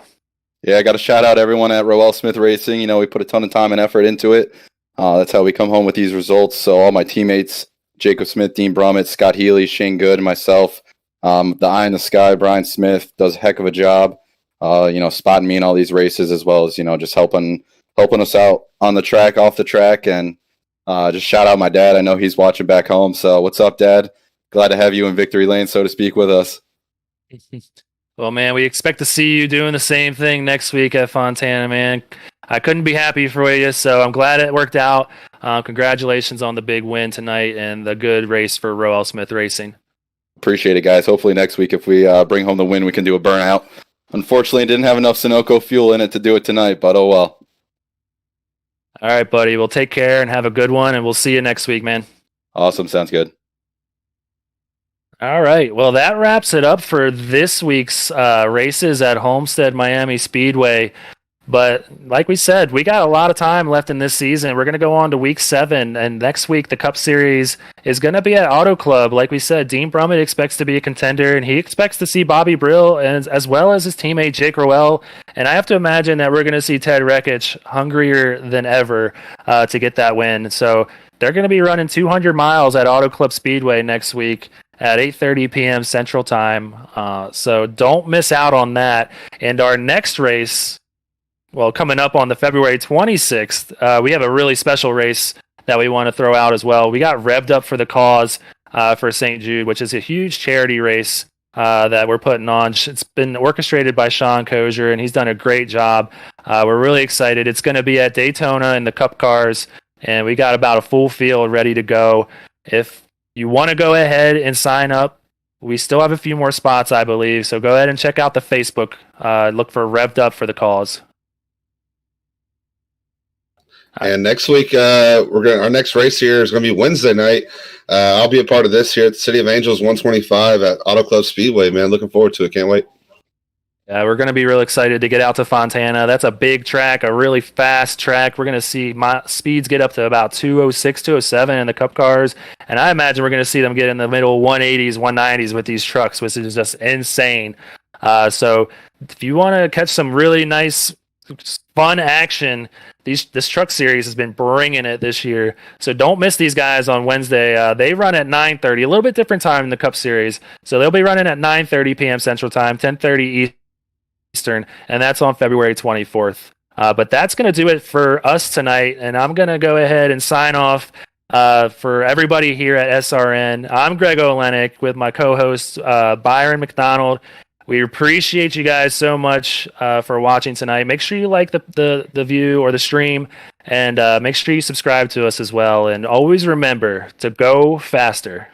Yeah, I got to shout out everyone at Revved Racing. We put a ton of time and effort into it. That's how we come home with these results. So all my teammates, Jacob Smith, Dean Brummett, Scott Healy, Shane Good, and myself, the eye in the sky, Brian Smith does a heck of a job, spotting me in all these races, as well as, just helping us out on the track, off the track. And just shout out my dad. I know he's watching back home. So what's up, Dad? Glad to have you in victory lane, so to speak, with us. Well, man, we expect to see you doing the same thing next week at Fontana, man. I couldn't be happy for you, so I'm glad it worked out. Congratulations on the big win tonight and the good race for Revved Racing. Appreciate it, guys. Hopefully next week, if we bring home the win, we can do a burnout. Unfortunately, didn't have enough Sunoco fuel in it to do it tonight, but oh well. All right, buddy. Well, take care and have a good one, and we'll see you next week, man. Awesome. Sounds good. All right. Well, that wraps it up for this week's races at Homestead Miami Speedway. But like we said, we got a lot of time left in this season. We're going to go on to week 7, and next week the Cup Series is going to be at Auto Club. Like we said, Dean Brummett expects to be a contender, and he expects to see Bobby Brill as well as his teammate Jake Rowell. And I have to imagine that we're going to see Ted Rekich hungrier than ever to get that win. So they're going to be running 200 miles at Auto Club Speedway next week at 8:30 p.m. Central Time. So don't miss out on that. And our next race, well, coming up on the February 26th, we have a really special race that we want to throw out as well. We got Revved Up for the Cause for St. Jude, which is a huge charity race that we're putting on. It's been orchestrated by Sean Kozier, and he's done a great job. We're really excited. It's going to be at Daytona in the Cup cars, and we got about a full field ready to go. If you want to go ahead and sign up, we still have a few more spots, I believe. So go ahead and check out the Facebook. Look for Revved Up for the Cause. And next week, our next race here is going to be Wednesday night. I'll be a part of this here at the City of Angels 125 at Auto Club Speedway, man. Looking forward to it. Can't wait. Yeah, we're going to be real excited to get out to Fontana. That's a big track, a really fast track. We're going to see my speeds get up to about 206, 207 in the Cup cars. And I imagine we're going to see them get in the middle 180s, 190s with these trucks, which is just insane. So if you want to catch some really nice, fun action, this truck series has been bringing it this year. So don't miss these guys on Wednesday. They run at 9:30, a little bit different time in the Cup series. So they'll be running at 9:30 p.m. Central Time, 10:30 Eastern, and that's on February 24th. But that's going to do it for us tonight, and I'm going to go ahead and sign off for everybody here at SRN. I'm Greg Olenik with my co-host Byron McDonald. We appreciate you guys so much for watching tonight. Make sure you like the view or the stream, and make sure you subscribe to us as well. And always remember to go faster.